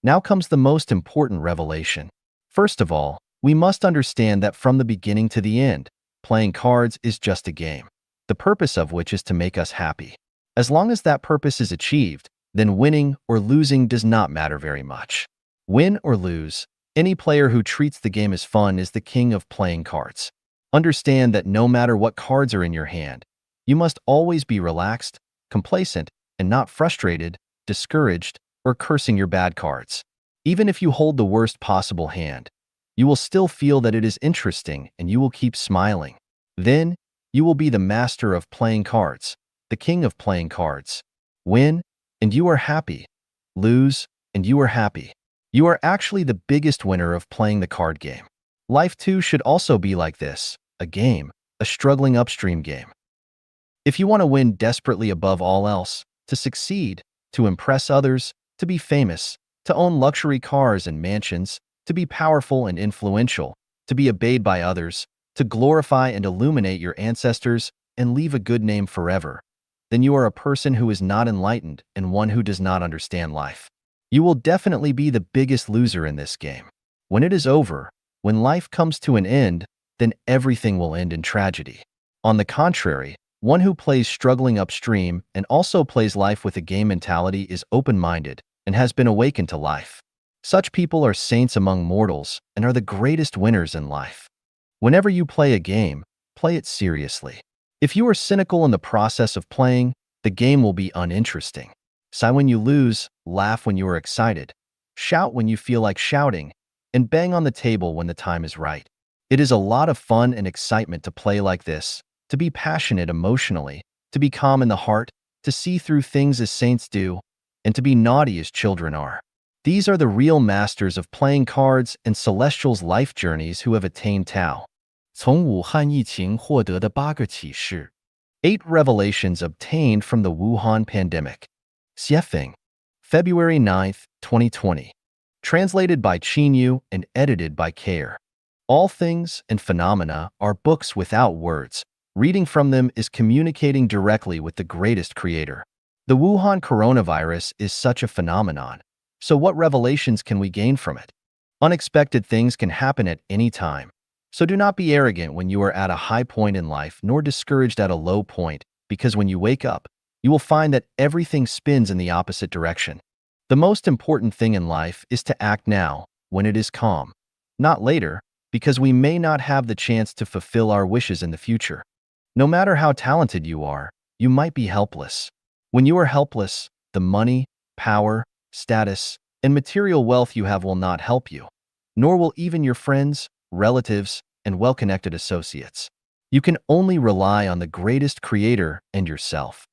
Now comes the most important revelation. First of all, we must understand that from the beginning to the end, playing cards is just a game, the purpose of which is to make us happy. As long as that purpose is achieved, then winning or losing does not matter very much. Win or lose, any player who treats the game as fun is the king of playing cards. Understand that no matter what cards are in your hand, you must always be relaxed, complacent, and not frustrated, discouraged, or cursing your bad cards. Even if you hold the worst possible hand, you will still feel that it is interesting and you will keep smiling. Then, you will be the master of playing cards, the king of playing cards. Win, and you are happy. Lose, and you are happy. You are actually the biggest winner of playing the card game. Life too should also be like this, a game, a struggling upstream game. If you want to win desperately above all else, to succeed, to impress others, to be famous, to own luxury cars and mansions, to be powerful and influential, to be obeyed by others, to glorify and illuminate your ancestors, and leave a good name forever, then you are a person who is not enlightened and one who does not understand life. You will definitely be the biggest loser in this game. When it is over, when life comes to an end, then everything will end in tragedy. On the contrary, one who plays struggling upstream and also plays life with a game mentality is open-minded and has been awakened to life. Such people are saints among mortals and are the greatest winners in life. Whenever you play a game, play it seriously. If you are cynical in the process of playing, the game will be uninteresting. Sigh when you lose, laugh when you are excited, shout when you feel like shouting, and bang on the table when the time is right. It is a lot of fun and excitement to play like this, to be passionate emotionally, to be calm in the heart, to see through things as saints do, and to be naughty as children are. These are the real masters of playing cards and Celestial's life journeys who have attained Tao. 从武汉疫情获得的8个启示 8 revelations obtained from the Wuhan pandemic. Xiefeng, February 9th, 2020. Translated by Qinyu and edited by Care. All things and phenomena are books without words. Reading from them is communicating directly with the greatest creator. The Wuhan coronavirus is such a phenomenon. So what revelations can we gain from it? Unexpected things can happen at any time. So do not be arrogant when you are at a high point in life, nor discouraged at a low point, because when you wake up, you will find that everything spins in the opposite direction. The most important thing in life is to act now, when it is calm, not later, because we may not have the chance to fulfill our wishes in the future. No matter how talented you are, you might be helpless. When you are helpless, the money, power, status, and material wealth you have will not help you, nor will even your friends, relatives, and well-connected associates. You can only rely on the greatest creator and yourself.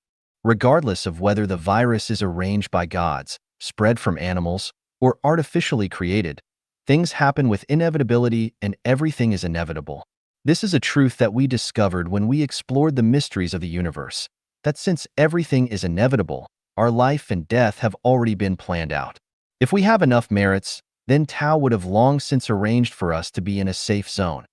Regardless of whether the virus is arranged by gods, spread from animals, or artificially created, things happen with inevitability and everything is inevitable. This is a truth that we discovered when we explored the mysteries of the universe, that since everything is inevitable, our life and death have already been planned out. If we have enough merits, then Tao would have long since arranged for us to be in a safe zone.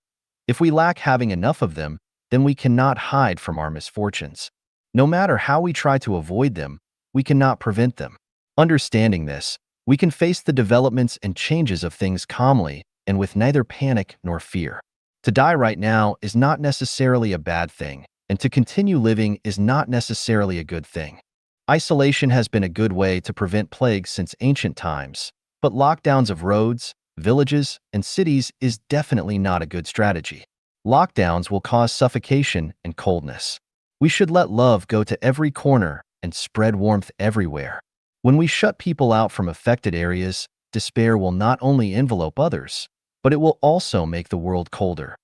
If we lack having enough of them, then we cannot hide from our misfortunes. No matter how we try to avoid them, we cannot prevent them. Understanding this, we can face the developments and changes of things calmly and with neither panic nor fear. To die right now is not necessarily a bad thing, and to continue living is not necessarily a good thing. Isolation has been a good way to prevent plagues since ancient times, but lockdowns of roads, villages, and cities is definitely not a good strategy. Lockdowns will cause suffocation and coldness. We should let love go to every corner and spread warmth everywhere. When we shut people out from affected areas, despair will not only envelope others, but it will also make the world colder.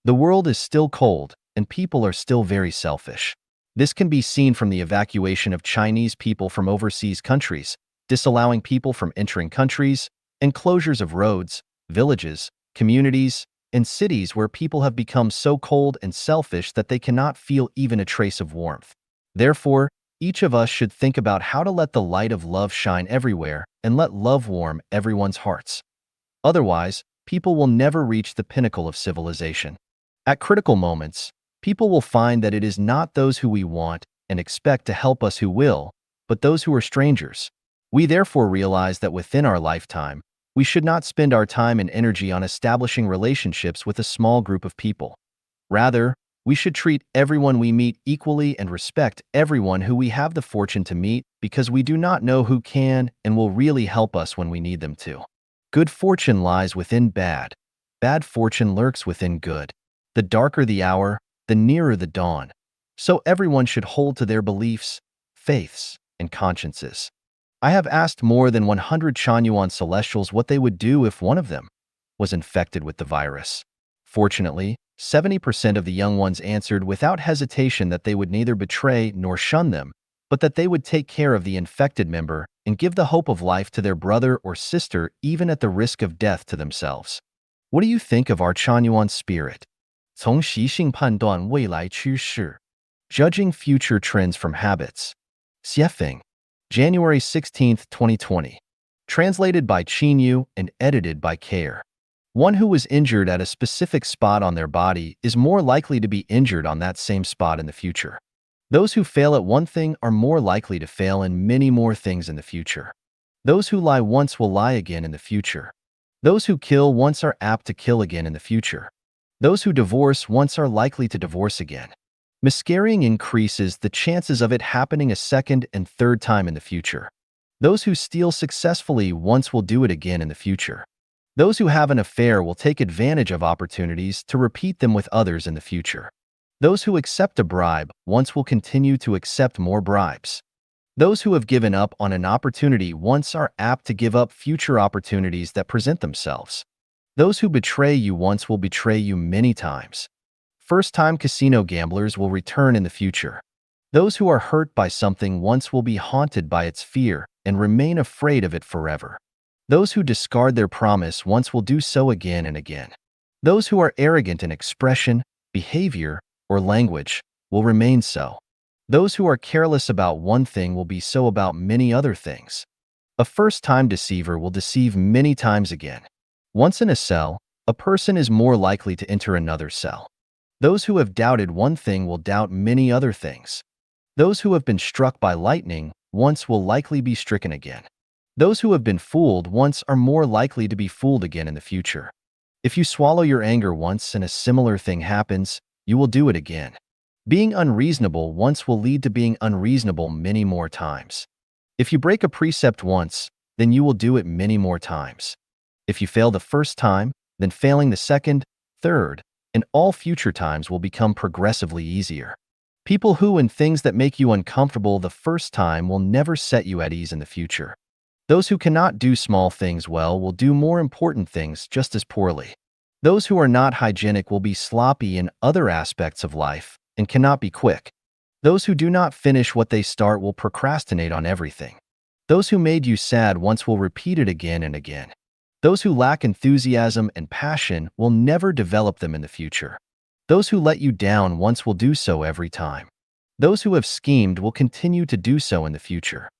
The world is still cold, and people are still very selfish. This can be seen from the evacuation of Chinese people from overseas countries, disallowing people from entering countries, and closures of roads, villages, communities, and cities where people have become so cold and selfish that they cannot feel even a trace of warmth. Therefore, each of us should think about how to let the light of love shine everywhere and let love warm everyone's hearts. Otherwise, people will never reach the pinnacle of civilization. At critical moments, people will find that it is not those who we want and expect to help us who will, but those who are strangers. We therefore realize that within our lifetime, we should not spend our time and energy on establishing relationships with a small group of people. Rather, we should treat everyone we meet equally and respect everyone who we have the fortune to meet because we do not know who can and will really help us when we need them to. Good fortune lies within bad. Bad fortune lurks within good. The darker the hour, the nearer the dawn. So everyone should hold to their beliefs, faiths, and consciences. I have asked more than 100 Chanyuan celestials what they would do if one of them was infected with the virus. Fortunately, 70% of the young ones answered without hesitation that they would neither betray nor shun them, but that they would take care of the infected member and give the hope of life to their brother or sister even at the risk of death to themselves. What do you think of our Chanyuan spirit? 从习性判断未来趋势. Judging future trends from habits. Xiefeng. January 16, 2020. Translated by Qinyu and edited by Care. One who was injured at a specific spot on their body is more likely to be injured on that same spot in the future. Those who fail at one thing are more likely to fail in many more things in the future. Those who lie once will lie again in the future. Those who kill once are apt to kill again in the future. Those who divorce once are likely to divorce again. Miscarrying increases the chances of it happening a second and third time in the future. Those who steal successfully once will do it again in the future. Those who have an affair will take advantage of opportunities to repeat them with others in the future. Those who accept a bribe once will continue to accept more bribes. Those who have given up on an opportunity once are apt to give up future opportunities that present themselves. Those who betray you once will betray you many times. First-time casino gamblers will return in the future. Those who are hurt by something once will be haunted by its fear and remain afraid of it forever. Those who discard their promise once will do so again and again. Those who are arrogant in expression, behavior, or language will remain so. Those who are careless about one thing will be so about many other things. A first-time deceiver will deceive many times again. Once in a cell, a person is more likely to enter another cell. Those who have doubted one thing will doubt many other things. Those who have been struck by lightning once will likely be stricken again. Those who have been fooled once are more likely to be fooled again in the future. If you swallow your anger once and a similar thing happens, you will do it again. Being unreasonable once will lead to being unreasonable many more times. If you break a precept once, then you will do it many more times. If you fail the first time, then failing the second, third, and all future times will become progressively easier. People who and things that make you uncomfortable the first time will never set you at ease in the future. Those who cannot do small things well will do more important things just as poorly. Those who are not hygienic will be sloppy in other aspects of life and cannot be quick. Those who do not finish what they start will procrastinate on everything. Those who made you sad once will repeat it again and again. Those who lack enthusiasm and passion will never develop them in the future. Those who let you down once will do so every time. Those who have schemed will continue to do so in the future.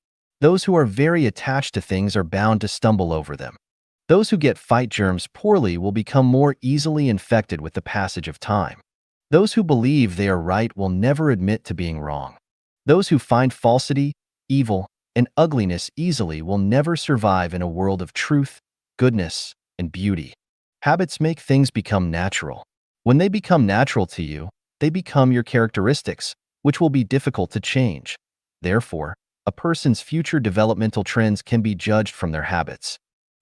Those who are very attached to things are bound to stumble over them. Those who get fight germs poorly will become more easily infected with the passage of time. Those who believe they are right will never admit to being wrong. Those who find falsity, evil, and ugliness easily will never survive in a world of truth, goodness, and beauty. Habits make things become natural. When they become natural to you, they become your characteristics, which will be difficult to change. Therefore, a person's future developmental trends can be judged from their habits.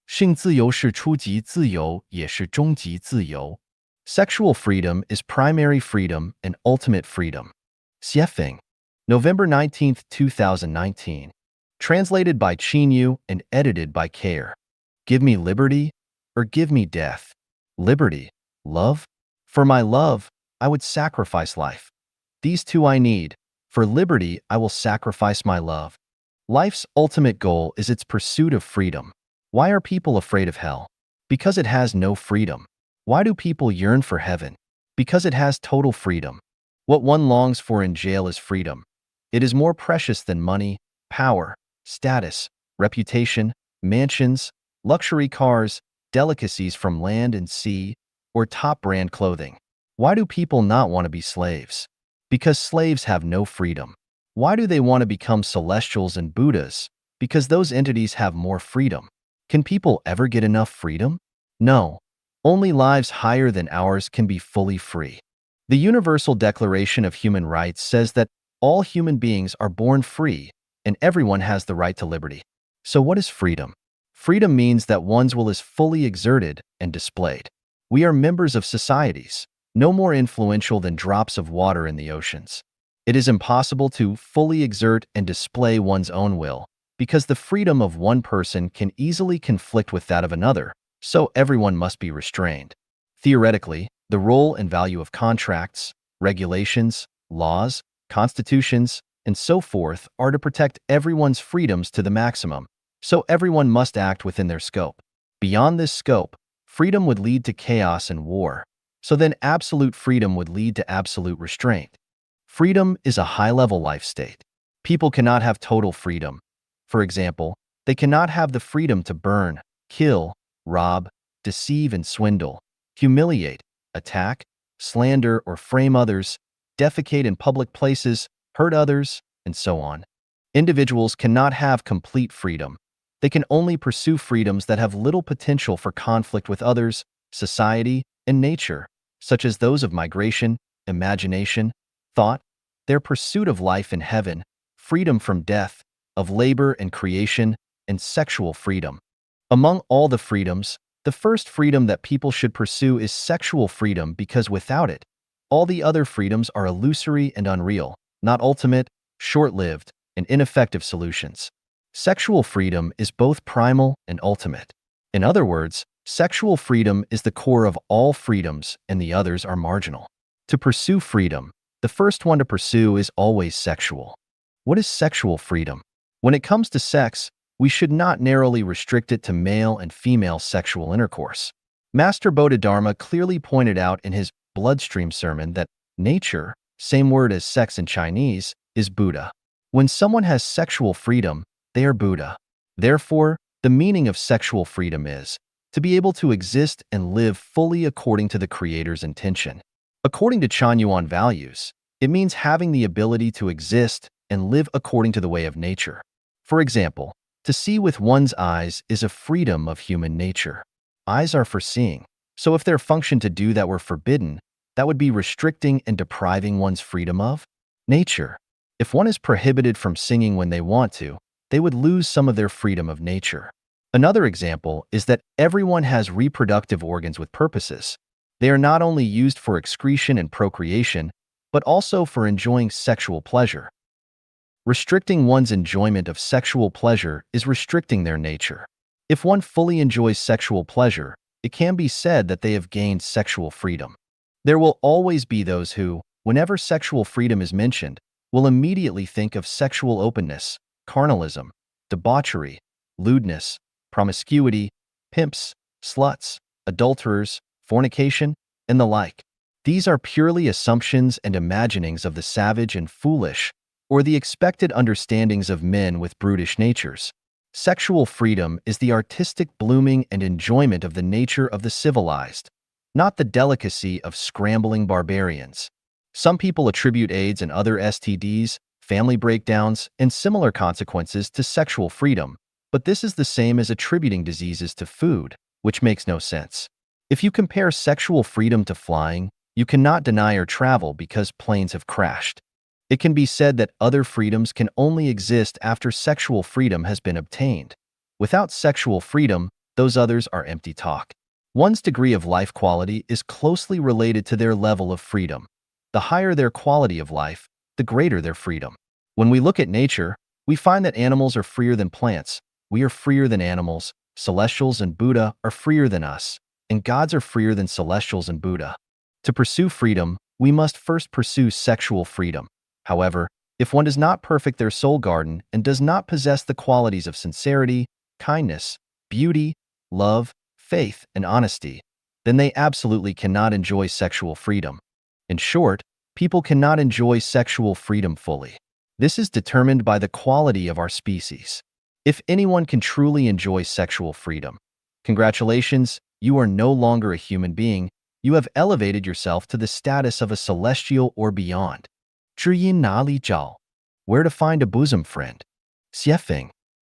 性自由是初级自由，也是终极自由. Sexual freedom is primary freedom and ultimate freedom. Xiefeng, November 19, 2019. Translated by Qinyu and edited by Care. Give me liberty or give me death. Liberty, love? For my love, I would sacrifice life. These two I need. For liberty, I will sacrifice my love. Life's ultimate goal is its pursuit of freedom. Why are people afraid of hell? Because it has no freedom. Why do people yearn for heaven? Because it has total freedom. What one longs for in jail is freedom. It is more precious than money, power, status, reputation, mansions, luxury cars, delicacies from land and sea, or top-brand clothing. Why do people not want to be slaves? Because slaves have no freedom. Why do they want to become celestials and Buddhas? Because those entities have more freedom. Can people ever get enough freedom? No. Only lives higher than ours can be fully free. The Universal Declaration of Human Rights says that all human beings are born free and everyone has the right to liberty. So what is freedom? Freedom means that one's will is fully exerted and displayed. We are members of societies, no more influential than drops of water in the oceans. It is impossible to fully exert and display one's own will, because the freedom of one person can easily conflict with that of another, so everyone must be restrained. Theoretically, the role and value of contracts, regulations, laws, constitutions, and so forth are to protect everyone's freedoms to the maximum, so everyone must act within their scope. Beyond this scope, freedom would lead to chaos and war, so then absolute freedom would lead to absolute restraint. Freedom is a high-level life state. People cannot have total freedom. For example, they cannot have the freedom to burn, kill, rob, deceive and swindle, humiliate, attack, slander or frame others, defecate in public places, hurt others, and so on. Individuals cannot have complete freedom. They can only pursue freedoms that have little potential for conflict with others, society, and nature, such as those of migration, imagination, thought, their pursuit of life in heaven, freedom from death, of labor and creation, and sexual freedom. Among all the freedoms, the first freedom that people should pursue is sexual freedom because without it, all the other freedoms are illusory and unreal, not ultimate, short-lived, and ineffective solutions. Sexual freedom is both primal and ultimate. In other words, sexual freedom is the core of all freedoms and the others are marginal. To pursue freedom, the first one to pursue is always sexual. What is sexual freedom? When it comes to sex, we should not narrowly restrict it to male and female sexual intercourse. Master Bodhidharma clearly pointed out in his Bloodstream sermon that nature, same word as sex in Chinese, is Buddha. When someone has sexual freedom, they are Buddha. Therefore, the meaning of sexual freedom is to be able to exist and live fully according to the Creator's intention. According to Chanyuan values, it means having the ability to exist and live according to the way of nature. For example, to see with one's eyes is a freedom of human nature. Eyes are for seeing, so if their function to do that were forbidden, that would be restricting and depriving one's freedom of nature. If one is prohibited from singing when they want to, they would lose some of their freedom of nature. Another example is that everyone has reproductive organs with purposes. They are not only used for excretion and procreation, but also for enjoying sexual pleasure. Restricting one's enjoyment of sexual pleasure is restricting their nature. If one fully enjoys sexual pleasure, it can be said that they have gained sexual freedom. There will always be those who, whenever sexual freedom is mentioned, will immediately think of sexual openness, carnalism, debauchery, lewdness, promiscuity, pimps, sluts, adulterers, fornication, and the like. These are purely assumptions and imaginings of the savage and foolish, or the expected understandings of men with brutish natures. Sexual freedom is the artistic blooming and enjoyment of the nature of the civilized, not the delicacy of scrambling barbarians. Some people attribute AIDS and other STDs, family breakdowns, and similar consequences to sexual freedom, but this is the same as attributing diseases to food, which makes no sense. If you compare sexual freedom to flying, you cannot deny or travel because planes have crashed. It can be said that other freedoms can only exist after sexual freedom has been obtained. Without sexual freedom, those others are empty talk. One's degree of life quality is closely related to their level of freedom. The higher their quality of life, the greater their freedom. When we look at nature, we find that animals are freer than plants. We are freer than animals. Celestials and Buddha are freer than us, and gods are freer than celestials and Buddha. To pursue freedom, we must first pursue sexual freedom. However, if one does not perfect their soul garden and does not possess the qualities of sincerity, kindness, beauty, love, faith, and honesty, then they absolutely cannot enjoy sexual freedom. In short, people cannot enjoy sexual freedom fully. This is determined by the quality of our species. If anyone can truly enjoy sexual freedom, congratulations, you are no longer a human being. You have elevated yourself to the status of a celestial or beyond. 知音哪里找? Where to find a bosom friend? Xiefeng.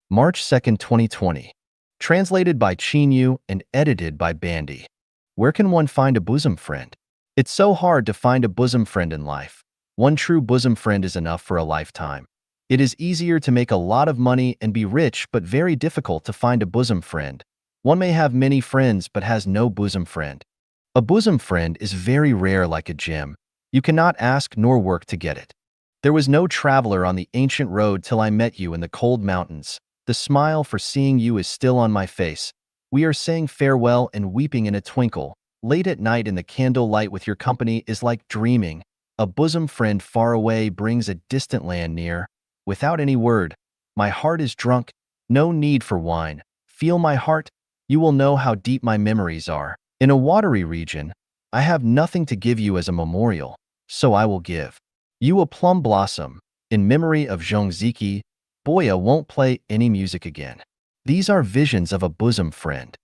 March 2nd, 2020. Translated by Chinyu and edited by Bandy. Where can one find a bosom friend? It's so hard to find a bosom friend in life. One true bosom friend is enough for a lifetime. It is easier to make a lot of money and be rich, but very difficult to find a bosom friend. One may have many friends but has no bosom friend. A bosom friend is very rare, like a gem. You cannot ask nor work to get it. There was no traveler on the ancient road till I met you in the cold mountains. The smile for seeing you is still on my face. We are saying farewell and weeping in a twinkle. Late at night in the candle light with your company is like dreaming. A bosom friend far away brings a distant land near. Without any word, my heart is drunk. No need for wine. Feel my heart. You will know how deep my memories are. In a watery region, I have nothing to give you as a memorial, so I will give you a plum blossom. In memory of Zhongziki, Boya won't play any music again. These are visions of a bosom friend.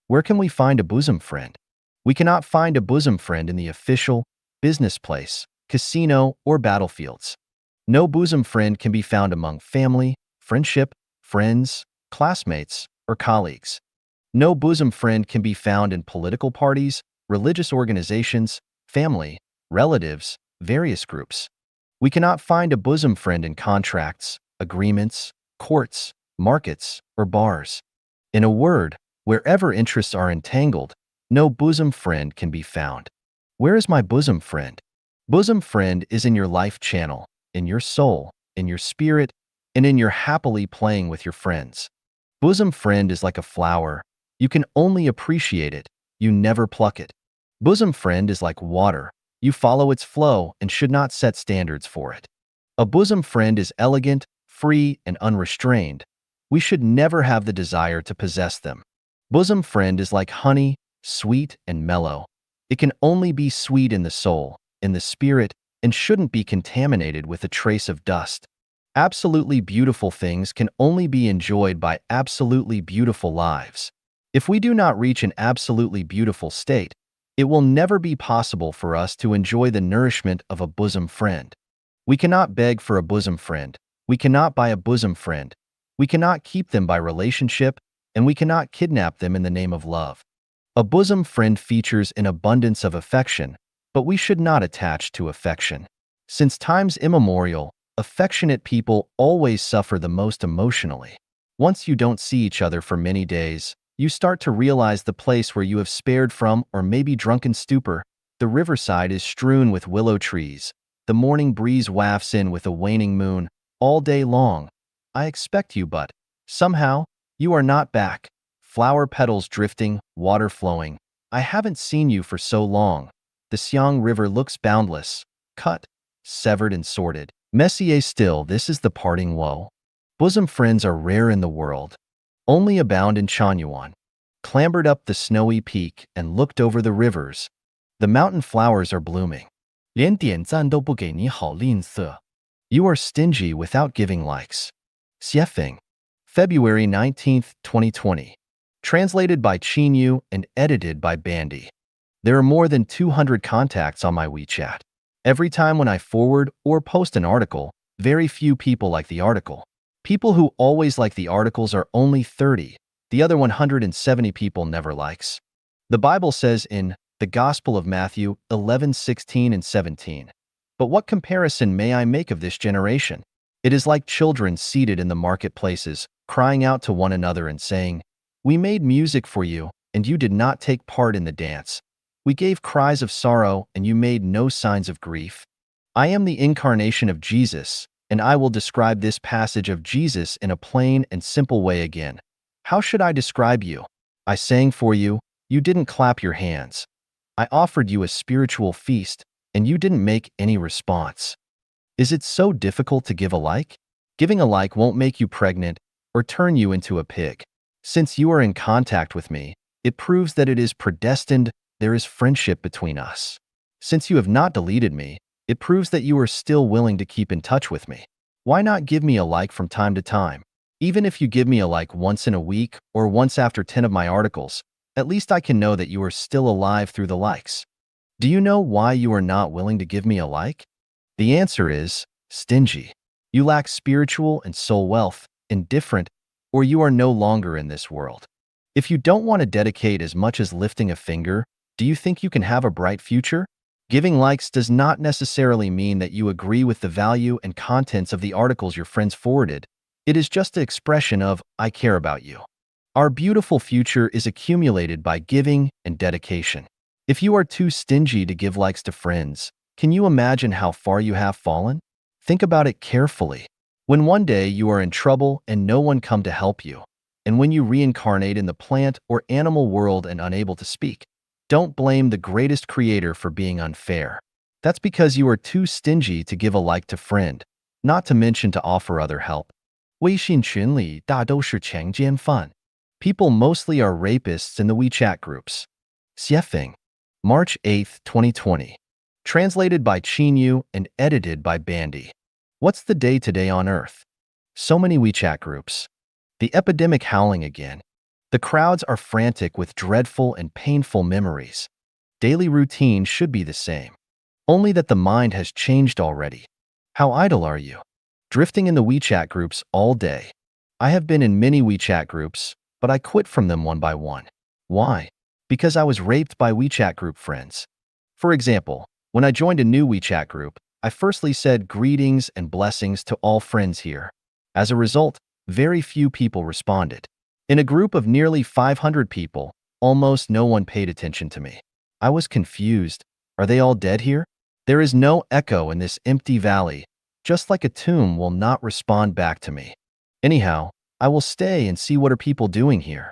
Where can we find a bosom friend? We cannot find a bosom friend in the official, business place, casino, or battlefields. No bosom friend can be found among family, friendship, friends, classmates, or colleagues. No bosom friend can be found in political parties, religious organizations, family, relatives, various groups. We cannot find a bosom friend in contracts, agreements, courts, markets, or bars. In a word, wherever interests are entangled, no bosom friend can be found. Where is my bosom friend? Bosom friend is in your life channel, in your soul, in your spirit, and in your happily playing with your friends. Bosom friend is like a flower. You can only appreciate it. You never pluck it. Bosom friend is like water. You follow its flow and should not set standards for it. A bosom friend is elegant, free, and unrestrained. We should never have the desire to possess them. Bosom friend is like honey, sweet and mellow. It can only be sweet in the soul, in the spirit, and shouldn't be contaminated with a trace of dust. Absolutely beautiful things can only be enjoyed by absolutely beautiful lives. If we do not reach an absolutely beautiful state, it will never be possible for us to enjoy the nourishment of a bosom friend. We cannot beg for a bosom friend. We cannot buy a bosom friend. We cannot keep them by relationship, and we cannot kidnap them in the name of love. A bosom friend features an abundance of affection, but we should not attach to affection. Since times immemorial, affectionate people always suffer the most emotionally. Once you don't see each other for many days, you start to realize the place where you have spared from, or maybe drunken stupor. The riverside is strewn with willow trees. The morning breeze wafts in with a waning moon. All day long, I expect you, but somehow, you are not back. Flower petals drifting, water flowing. I haven't seen you for so long. The Xiang River looks boundless, cut, severed and sorted. Messier still, this is the parting woe. Bosom friends are rare in the world. Only abound in Chanyuan. Clambered up the snowy peak and looked over the rivers. The mountain flowers are blooming. 连点赞都不给你好吝啬. You are stingy without giving likes. Xiefeng. February 19th, 2020. Translated by Chinyu and edited by Bandy. There are more than 200 contacts on my WeChat. Every time when I forward or post an article, very few people like the article. People who always like the articles are only 30. The other 170 people never likes. The Bible says in the Gospel of Matthew 11:16 and 17. But what comparison may I make of this generation? It is like children seated in the marketplaces, crying out to one another and saying, We made music for you, and you did not take part in the dance. We gave cries of sorrow, and you made no signs of grief. I am the incarnation of Jesus, and I will describe this passage of Jesus in a plain and simple way again. How should I describe you? I sang for you, you didn't clap your hands. I offered you a spiritual feast, and you didn't make any response. Is it so difficult to give a like? Giving a like won't make you pregnant or turn you into a pig. Since you are in contact with me, it proves that it is predestined there is friendship between us. Since you have not deleted me, it proves that you are still willing to keep in touch with me. Why not give me a like from time to time? Even if you give me a like once in a week or once after 10 of my articles, at least I can know that you are still alive through the likes. Do you know why you are not willing to give me a like? The answer is stingy. You lack spiritual and soul wealth, indifferent, or you are no longer in this world. If you don't want to dedicate as much as lifting a finger, do you think you can have a bright future? Giving likes does not necessarily mean that you agree with the value and contents of the articles your friends forwarded. It is just an expression of, I care about you. Our beautiful future is accumulated by giving and dedication. If you are too stingy to give likes to friends, can you imagine how far you have fallen? Think about it carefully. When one day you are in trouble and no one come to help you, and when you reincarnate in the plant or animal world and unable to speak, don't blame the greatest creator for being unfair. That's because you are too stingy to give a like to friend, not to mention to offer other help. 微信群里大都是强奸犯. People mostly are rapists in the WeChat groups. Xiefeng. March 8th, 2020. Translated by Chinyu and edited by Bandy. What's the day today on Earth? So many WeChat groups. The epidemic howling again. The crowds are frantic with dreadful and painful memories. Daily routine should be the same. Only that the mind has changed already. How idle are you? Drifting in the WeChat groups all day. I have been in many WeChat groups, but I quit from them one by one. Why? Because I was raped by WeChat group friends. For example, when I joined a new WeChat group, I firstly said greetings and blessings to all friends here. As a result, very few people responded. In a group of nearly 500 people, almost no one paid attention to me. I was confused. Are they all dead here? There is no echo in this empty valley, just like a tomb will not respond back to me. Anyhow, I will stay and see what are people doing here.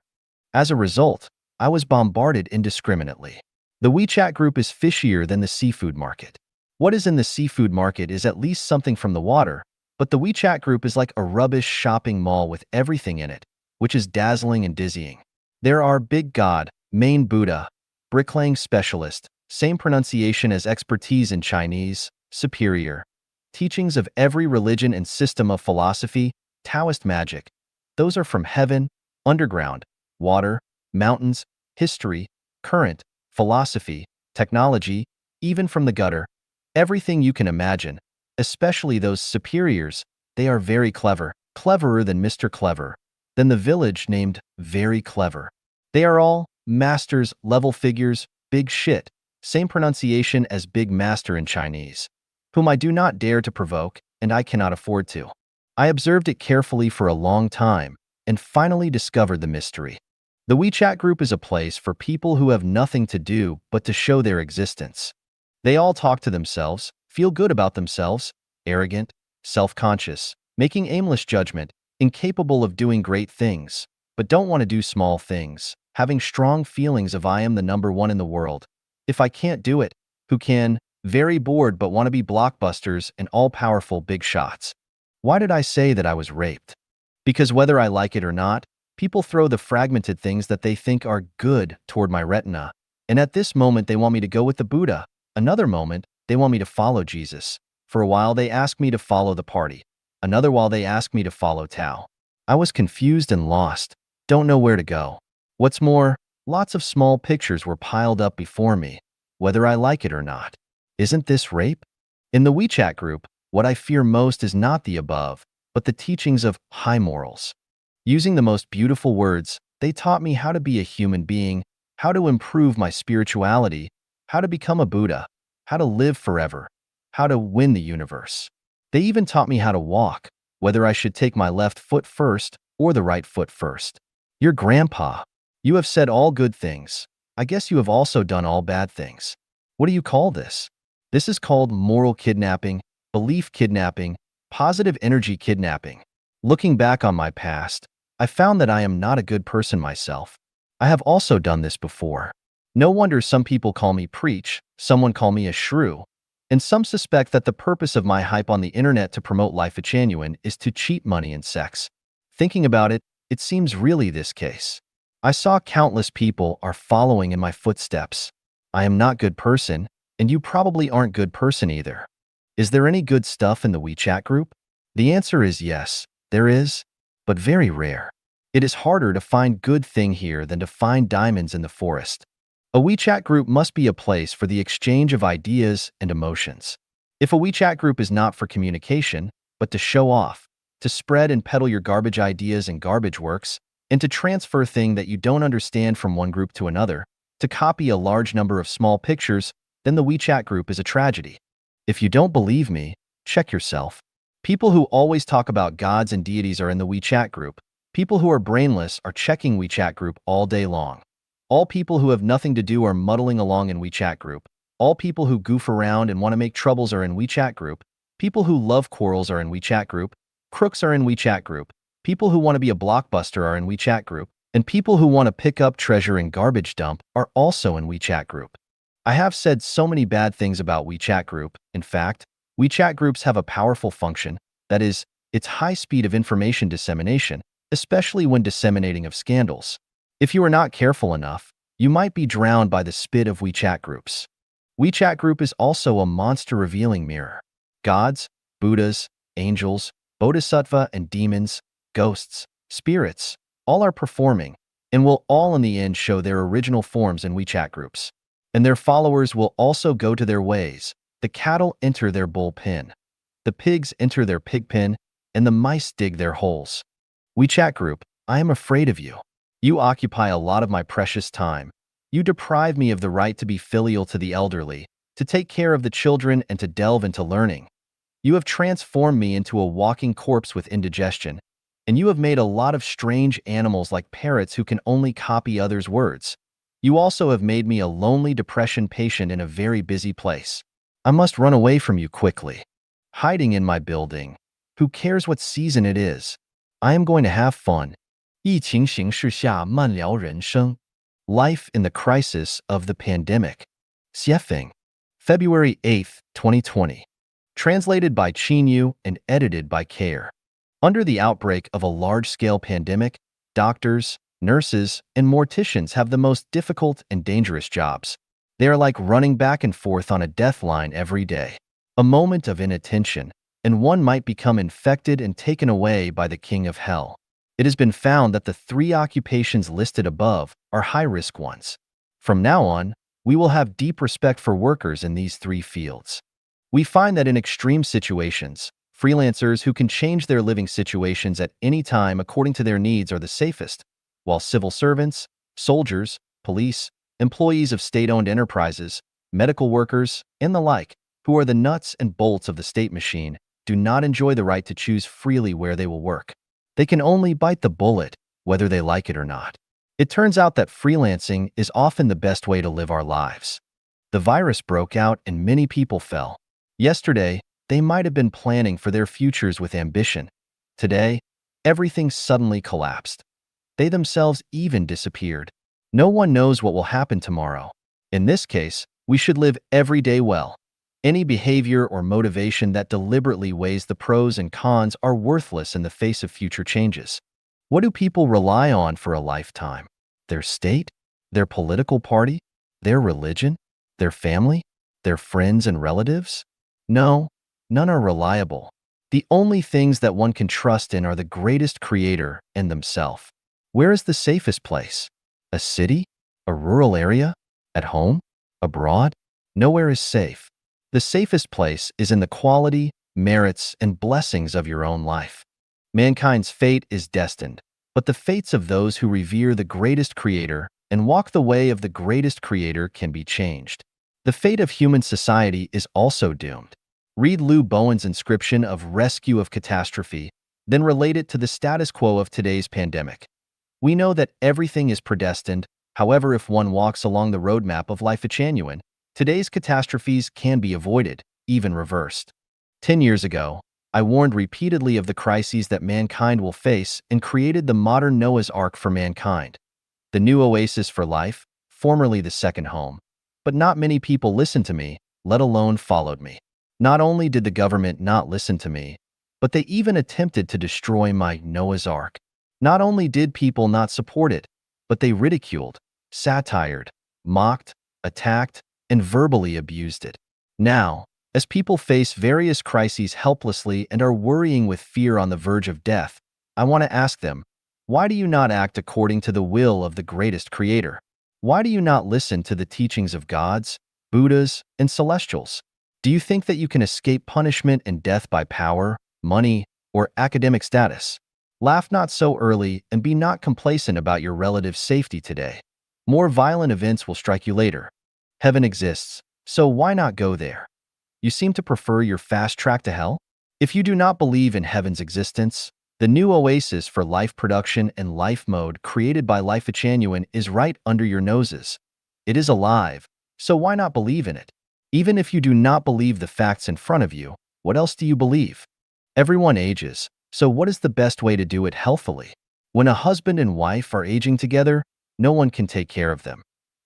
As a result, I was bombarded indiscriminately. The WeChat group is fishier than the seafood market. What is in the seafood market is at least something from the water, but the WeChat group is like a rubbish shopping mall with everything in it, which is dazzling and dizzying. There are Big God, Main Buddha, Bricklaying Specialist, same pronunciation as expertise in Chinese, superior, teachings of every religion and system of philosophy, Taoist magic. Those are from heaven, underground, water, mountains, history, current, philosophy, technology, even from the gutter. Everything you can imagine, especially those superiors, they are very clever, cleverer than Mr. Clever, than the village named Very Clever. They are all masters, level figures, big shit, same pronunciation as Big Master in Chinese, whom I do not dare to provoke, and I cannot afford to. I observed it carefully for a long time, and finally discovered the mystery. The WeChat group is a place for people who have nothing to do but to show their existence. They all talk to themselves, feel good about themselves, arrogant, self-conscious, making aimless judgment, incapable of doing great things, but don't want to do small things, having strong feelings of I am the number one in the world. If I can't do it, who can? Very bored but want to be blockbusters and all-powerful big shots. Why did I say that I was raped? Because whether I like it or not, people throw the fragmented things that they think are good toward my retina. And at this moment, they want me to go with the Buddha. Another moment, they want me to follow Jesus. For a while, they ask me to follow the party. Another while, they ask me to follow Tao. I was confused and lost. Don't know where to go. What's more, lots of small pictures were piled up before me, whether I like it or not. Isn't this rape? In the WeChat group, what I fear most is not the above, but the teachings of high morals. Using the most beautiful words, they taught me how to be a human being, how to improve my spirituality, how to become a Buddha, how to live forever, how to win the universe. They even taught me how to walk, whether I should take my left foot first or the right foot first. Your grandpa. You have said all good things. I guess you have also done all bad things. What do you call this? This is called moral kidnapping, belief kidnapping, positive energy kidnapping. Looking back on my past, I found that I am not a good person myself. I have also done this before. No wonder some people call me preach, someone call me a shrew, and some suspect that the purpose of my hype on the internet to promote life genuine is to cheat money and sex. Thinking about it, it seems really this case. I saw countless people are following in my footsteps. I am not good person, and you probably aren't good person either. Is there any good stuff in the WeChat group? The answer is yes, there is, but very rare. It is harder to find good thing here than to find diamonds in the forest. A WeChat group must be a place for the exchange of ideas and emotions. If a WeChat group is not for communication, but to show off, to spread and peddle your garbage ideas and garbage works, and to transfer thing that you don't understand from one group to another, to copy a large number of small pictures, then the WeChat group is a tragedy. If you don't believe me, check yourself. People who always talk about gods and deities are in the WeChat group. People who are brainless are checking WeChat group all day long. All people who have nothing to do are muddling along in WeChat group. All people who goof around and want to make troubles are in WeChat group. People who love quarrels are in WeChat group. Crooks are in WeChat group. People who want to be a blockbuster are in WeChat group. And people who want to pick up treasure in garbage dump are also in WeChat group. I have said so many bad things about WeChat group. In fact, WeChat groups have a powerful function, that is, its high speed of information dissemination, especially when disseminating of scandals. If you are not careful enough, you might be drowned by the spit of WeChat groups. WeChat group is also a monster revealing mirror. Gods, Buddhas, angels, bodhisattva and demons, ghosts, spirits, all are performing and will all in the end show their original forms in WeChat groups. And their followers will also go to their ways. The cattle enter their bull pen. The pigs enter their pig pen, and the mice dig their holes. WeChat group, I am afraid of you. You occupy a lot of my precious time. You deprive me of the right to be filial to the elderly, to take care of the children and to delve into learning. You have transformed me into a walking corpse with indigestion, and you have made a lot of strange animals like parrots who can only copy others' words. You also have made me a lonely depression patient in a very busy place. I must run away from you quickly. Hiding in my building. Who cares what season it is? I am going to have fun. 疫情形势下慢聊人生. Life in the crisis of the pandemic. Xiefeng. February 8, 2020. Translated by Chinyu and edited by Care. Under the outbreak of a large-scale pandemic, doctors, nurses, and morticians have the most difficult and dangerous jobs. They are like running back and forth on a death line every day. A moment of inattention, and one might become infected and taken away by the king of hell. It has been found that the 3 occupations listed above are high-risk ones. From now on, we will have deep respect for workers in these 3 fields. We find that in extreme situations, freelancers who can change their living situations at any time according to their needs are the safest, while civil servants, soldiers, police, employees of state-owned enterprises, medical workers, and the like, who are the nuts and bolts of the state machine, do not enjoy the right to choose freely where they will work. They can only bite the bullet, whether they like it or not. It turns out that freelancing is often the best way to live our lives. The virus broke out and many people fell. Yesterday, they might have been planning for their futures with ambition. Today, everything suddenly collapsed. They themselves even disappeared. No one knows what will happen tomorrow. In this case, we should live every day well. Any behavior or motivation that deliberately weighs the pros and cons are worthless in the face of future changes. What do people rely on for a lifetime? Their state? Their political party? Their religion? Their family? Their friends and relatives? No, none are reliable. The only things that one can trust in are the greatest creator and themselves. Where is the safest place? A city? A rural area? At home? Abroad? Nowhere is safe. The safest place is in the quality, merits, and blessings of your own life. Mankind's fate is destined, but the fates of those who revere the greatest creator and walk the way of the greatest creator can be changed. The fate of human society is also doomed. Read Lou Bowen's inscription of rescue of catastrophe, then relate it to the status quo of today's pandemic. We know that everything is predestined. However, if one walks along the roadmap of life genuine, today's catastrophes can be avoided, even reversed. 10 years ago, I warned repeatedly of the crises that mankind will face and created the modern Noah's Ark for mankind, the new oasis for life, formerly the second home. But not many people listened to me, let alone followed me. Not only did the government not listen to me, but they even attempted to destroy my Noah's Ark. Not only did people not support it, but they ridiculed, satired, mocked, attacked, and verbally abused it. Now, as people face various crises helplessly and are worrying with fear on the verge of death, I want to ask them, why do you not act according to the will of the greatest creator? Why do you not listen to the teachings of gods, Buddhas, and celestials? Do you think that you can escape punishment and death by power, money, or academic status? Laugh not so early and be not complacent about your relative safety today. More violent events will strike you later. Heaven exists, so why not go there? You seem to prefer your fast track to hell? If you do not believe in heaven's existence, the new oasis for life production and life mode created by Life Genuine is right under your noses. It is alive, so why not believe in it? Even if you do not believe the facts in front of you, what else do you believe? Everyone ages, so what is the best way to do it healthfully? When a husband and wife are aging together, no one can take care of them.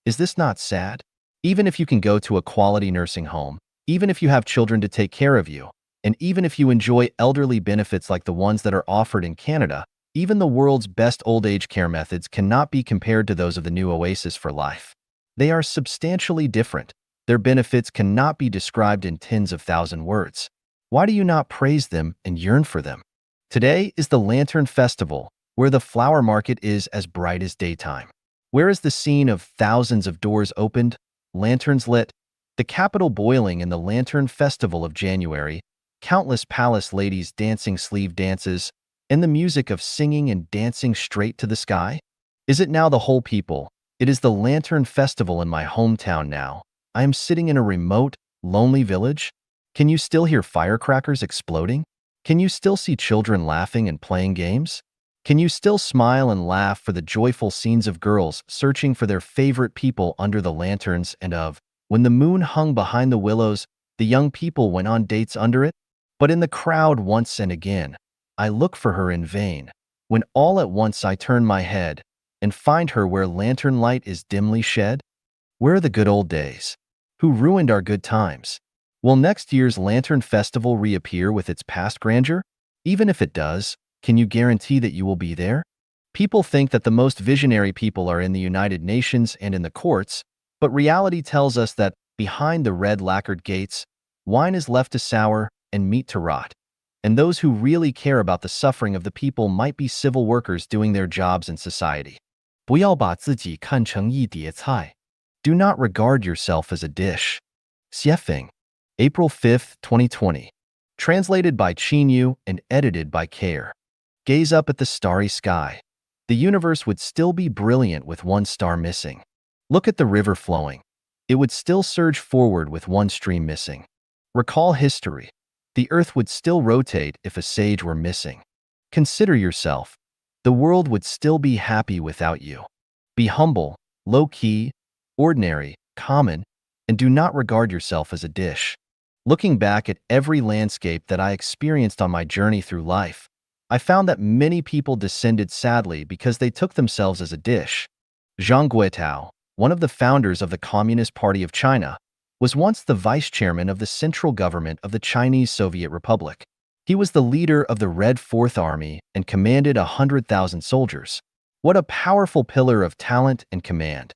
Is this not sad? Even if you can go to a quality nursing home, even if you have children to take care of you, and even if you enjoy elderly benefits like the ones that are offered in Canada, even the world's best old age care methods cannot be compared to those of the new oasis for life. They are substantially different. Their benefits cannot be described in tens of thousand words. Why do you not praise them and yearn for them? Today is the Lantern Festival, where the flower market is as bright as daytime. Where is the scene of thousands of doors opened, lanterns lit, the capital boiling in the Lantern Festival of January, countless palace ladies dancing sleeve dances, and the music of singing and dancing straight to the sky? Is it now the whole people? It is the Lantern Festival in my hometown now. I am sitting in a remote, lonely village. Can you still hear firecrackers exploding? Can you still see children laughing and playing games? Can you still smile and laugh for the joyful scenes of girls searching for their favorite people under the lanterns and of, when the moon hung behind the willows, the young people went on dates under it? But in the crowd once and again, I look for her in vain, when all at once I turn my head and find her where lantern light is dimly shed? Where are the good old days? Who ruined our good times? Will next year's Lantern Festival reappear with its past grandeur? Even if it does, can you guarantee that you will be there? People think that the most visionary people are in the United Nations and in the courts, but reality tells us that behind the red lacquered gates, wine is left to sour and meat to rot. And those who really care about the suffering of the people might be civil workers doing their jobs in society. 不要把自己看成一碟菜. Do not regard yourself as a dish. Xiefeng, April 5, 2020. Translated by Chinyu and edited by Care. Gaze up at the starry sky. The universe would still be brilliant with one star missing. Look at the river flowing. It would still surge forward with one stream missing. Recall history. The earth would still rotate if a sage were missing. Consider yourself. The world would still be happy without you. Be humble, low-key, ordinary, common, and do not regard yourself as a dish. Looking back at every landscape that I experienced on my journey through life, I found that many people descended sadly because they took themselves as a dish. Zhang Guitao, one of the founders of the Communist Party of China, was once the vice chairman of the central government of the Chinese Soviet Republic. He was the leader of the Red Fourth Army and commanded 100,000 soldiers. What a powerful pillar of talent and command.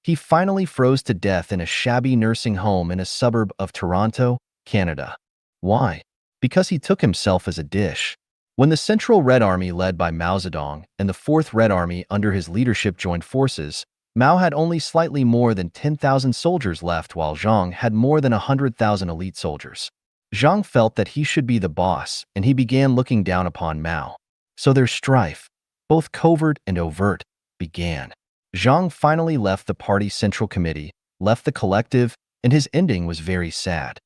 He finally froze to death in a shabby nursing home in a suburb of Toronto, Canada. Why? Because he took himself as a dish. When the Central Red Army led by Mao Zedong and the Fourth Red Army under his leadership joined forces, Mao had only slightly more than 10,000 soldiers left while Zhang had more than 100,000 elite soldiers. Zhang felt that he should be the boss, and he began looking down upon Mao. So their strife, both covert and overt, began. Zhang finally left the party's central committee, left the collective, and his ending was very sad.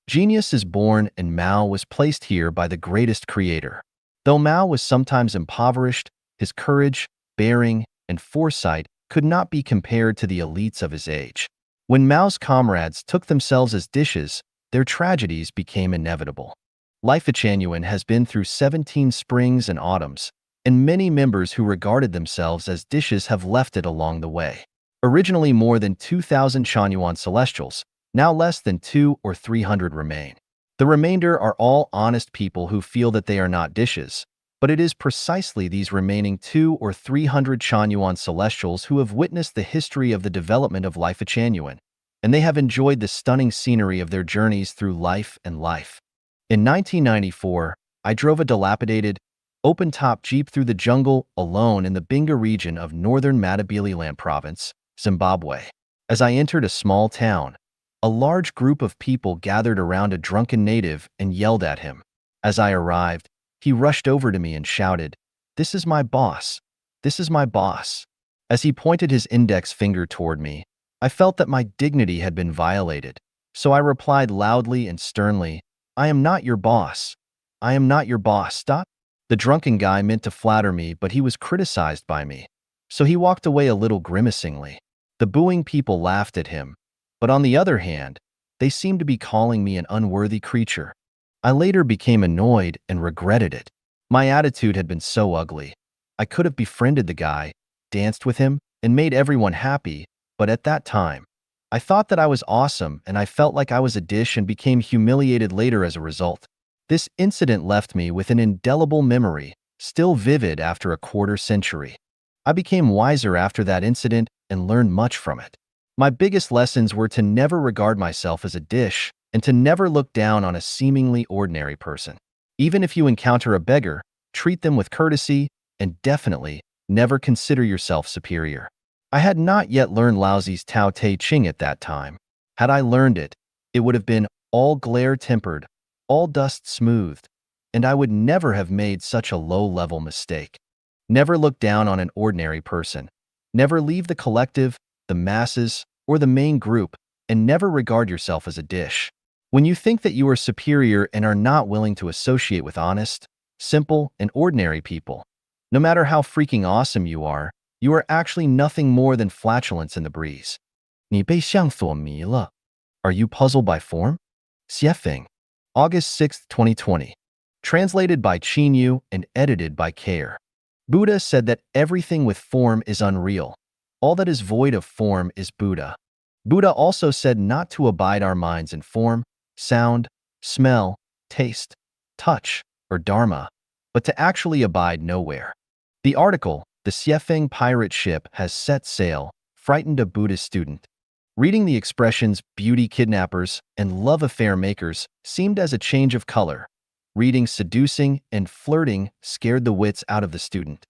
Genius is born and Mao was placed here by the greatest creator. Though Mao was sometimes impoverished, his courage, bearing, and foresight could not be compared to the elites of his age. When Mao's comrades took themselves as dishes, their tragedies became inevitable. Life at Chanyuan has been through 17 springs and autumns, and many members who regarded themselves as dishes have left it along the way. Originally more than 2,000 Chanyuan Celestials, now less than 200 or 300 remain. The remainder are all honest people who feel that they are not dishes, but it is precisely these remaining 200 or 300 Chanyuan Celestials who have witnessed the history of the development of life at Chanyuan, and they have enjoyed the stunning scenery of their journeys through life and life. In 1994, I drove a dilapidated, open-top Jeep through the jungle alone in the Binga region of northern Matabeleland province, Zimbabwe. As I entered a small town, a large group of people gathered around a drunken native and yelled at him. As I arrived, he rushed over to me and shouted, "This is my boss. This is my boss." As he pointed his index finger toward me, I felt that my dignity had been violated, so I replied loudly and sternly, "I am not your boss. I am not your boss. Stop." The drunken guy meant to flatter me, but he was criticized by me, so he walked away a little grimacingly. The booing people laughed at him, but on the other hand, they seemed to be calling me an unworthy creature. I later became annoyed and regretted it. My attitude had been so ugly. I could have befriended the guy, danced with him, and made everyone happy, but at that time, I thought that I was awesome and I felt like I was a dish and became humiliated later as a result. This incident left me with an indelible memory, still vivid after a quarter century. I became wiser after that incident and learned much from it. My biggest lessons were to never regard myself as a dish and to never look down on a seemingly ordinary person. Even if you encounter a beggar, treat them with courtesy and definitely never consider yourself superior. I had not yet learned Laozi's Tao Te Ching at that time. Had I learned it, it would have been all glare tempered, all dust smoothed, and I would never have made such a low-level mistake. Never look down on an ordinary person. Never leave the collective, the masses, or the main group, and never regard yourself as a dish. When you think that you are superior and are not willing to associate with honest, simple, and ordinary people, no matter how freaking awesome you are actually nothing more than flatulence in the breeze. 你被像所迷了. Are you puzzled by form? Xiefeng. August 6, 2020. Translated by Qin Yu and edited by Kair. Buddha said that everything with form is unreal. All that is void of form is Buddha. Buddha also said not to abide our minds in form, sound, smell, taste, touch, or dharma, but to actually abide nowhere. The article, "The Xiefeng pirate ship has set sail," frightened a Buddhist student. Reading the expressions beauty kidnappers and love affair makers seemed as a change of color. Reading seducing and flirting scared the wits out of the student.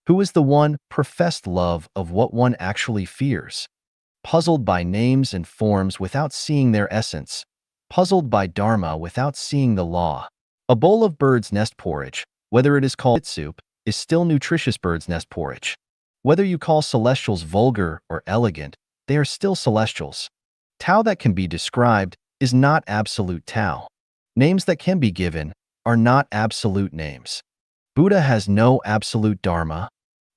Who is the one professed love of what one actually fears? Puzzled by names and forms without seeing their essence. Puzzled by dharma without seeing the law. A bowl of bird's nest porridge, whether it is called soup, is still nutritious bird's nest porridge. Whether you call celestials vulgar or elegant, they are still celestials. Tao that can be described is not absolute Tao. Names that can be given are not absolute names. Buddha has no absolute dharma,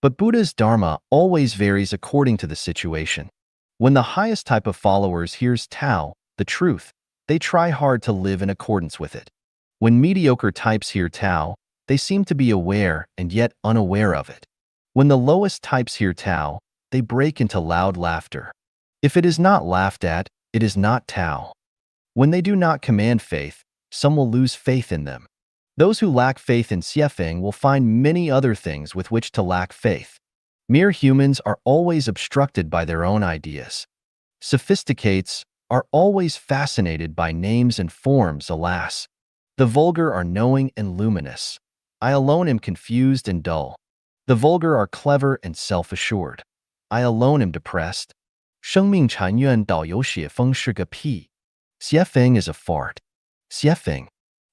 but Buddha's dharma always varies according to the situation. When the highest type of followers hears Tao, the truth, they try hard to live in accordance with it. When mediocre types hear Tao, they seem to be aware and yet unaware of it. When the lowest types hear Tao, they break into loud laughter. If it is not laughed at, it is not Tao. When they do not command faith, some will lose faith in them. Those who lack faith in Xiefeng will find many other things with which to lack faith. Mere humans are always obstructed by their own ideas. Sophisticates are always fascinated by names and forms, alas. The vulgar are knowing and luminous. I alone am confused and dull. The vulgar are clever and self-assured. I alone am depressed. 生命禅院导游写风是个屁. Xiefeng is a fart. Xiefeng.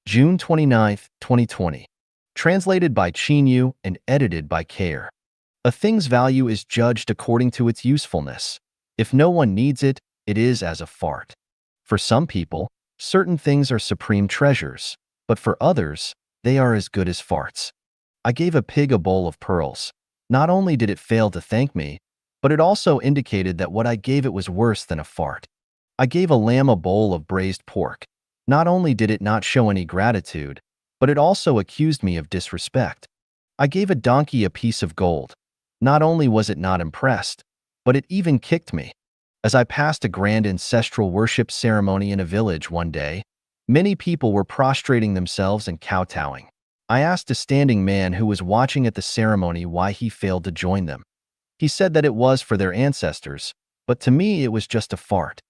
June 29th, 2020. Translated by Qinyu and edited by Care. A thing's value is judged according to its usefulness. If no one needs it, it is as a fart. For some people, certain things are supreme treasures, but for others, they are as good as farts. I gave a pig a bowl of pearls. Not only did it fail to thank me, but it also indicated that what I gave it was worse than a fart. I gave a lamb a bowl of braised pork. Not only did it not show any gratitude, but it also accused me of disrespect. I gave a donkey a piece of gold. Not only was it not impressed, but it even kicked me. As I passed a grand ancestral worship ceremony in a village one day, many people were prostrating themselves and kowtowing. I asked a standing man who was watching at the ceremony why he failed to join them. He said that it was for their ancestors, but to me it was just a fart.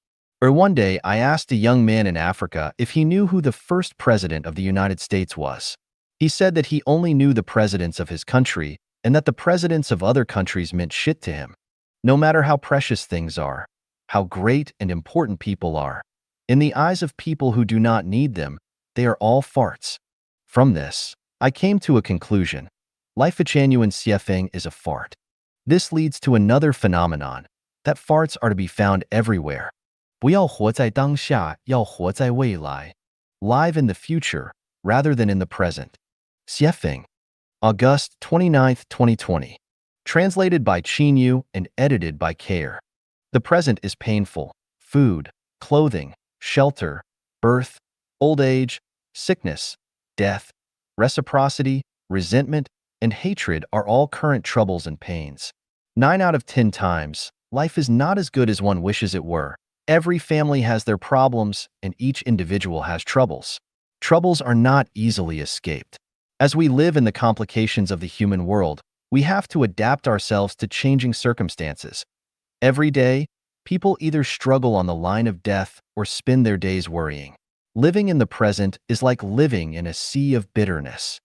Or one day I asked a young man in Africa if he knew who the first president of the United States was. He said that he only knew the presidents of his country and that the presidents of other countries meant shit to him. No matter how precious things are, how great and important people are, in the eyes of people who do not need them, they are all farts. From this, I came to a conclusion. Life-genuine Xiefeng is a fart. This leads to another phenomenon, that farts are to be found everywhere. 不要活在当下，要活在未来. Live in the future, rather than in the present. Xiefeng. August 29th, 2020. Translated by Qinyu and edited by Care. The present is painful. Food, clothing, shelter, birth, old age, sickness, death, reciprocity, resentment, and hatred are all current troubles and pains. 9 out of 10 times, life is not as good as one wishes it were. Every family has their problems, and each individual has troubles. Troubles are not easily escaped. As we live in the complications of the human world, we have to adapt ourselves to changing circumstances. Every day, people either struggle on the line of death or spend their days worrying. Living in the present is like living in a sea of bitterness.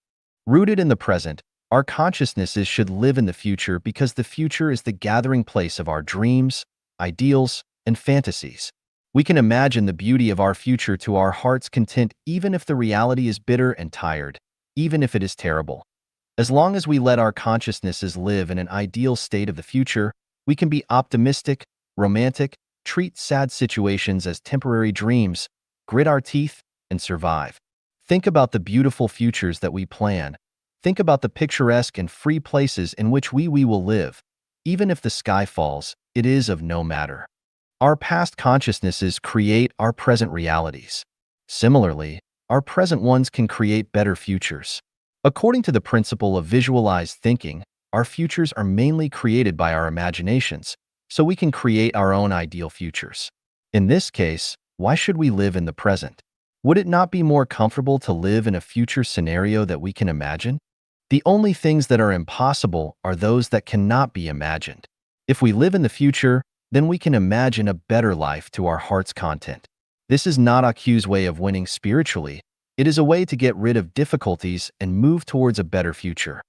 Rooted in the present, our consciousnesses should live in the future because the future is the gathering place of our dreams, ideals, and fantasies. We can imagine the beauty of our future to our heart's content even if the reality is bitter and tired, even if it is terrible. As long as we let our consciousnesses live in an ideal state of the future, we can be optimistic, romantic, treat sad situations as temporary dreams, grit our teeth, and survive. Think about the beautiful futures that we plan. Think about the picturesque and free places in which we will live. Even if the sky falls, it is of no matter. Our past consciousnesses create our present realities. Similarly, our present ones can create better futures. According to the principle of visualized thinking, our futures are mainly created by our imaginations, so we can create our own ideal futures. In this case, why should we live in the present? Would it not be more comfortable to live in a future scenario that we can imagine? The only things that are impossible are those that cannot be imagined. If we live in the future, then we can imagine a better life to our heart's content. This is not Aku's way of winning spiritually. It is a way to get rid of difficulties and move towards a better future.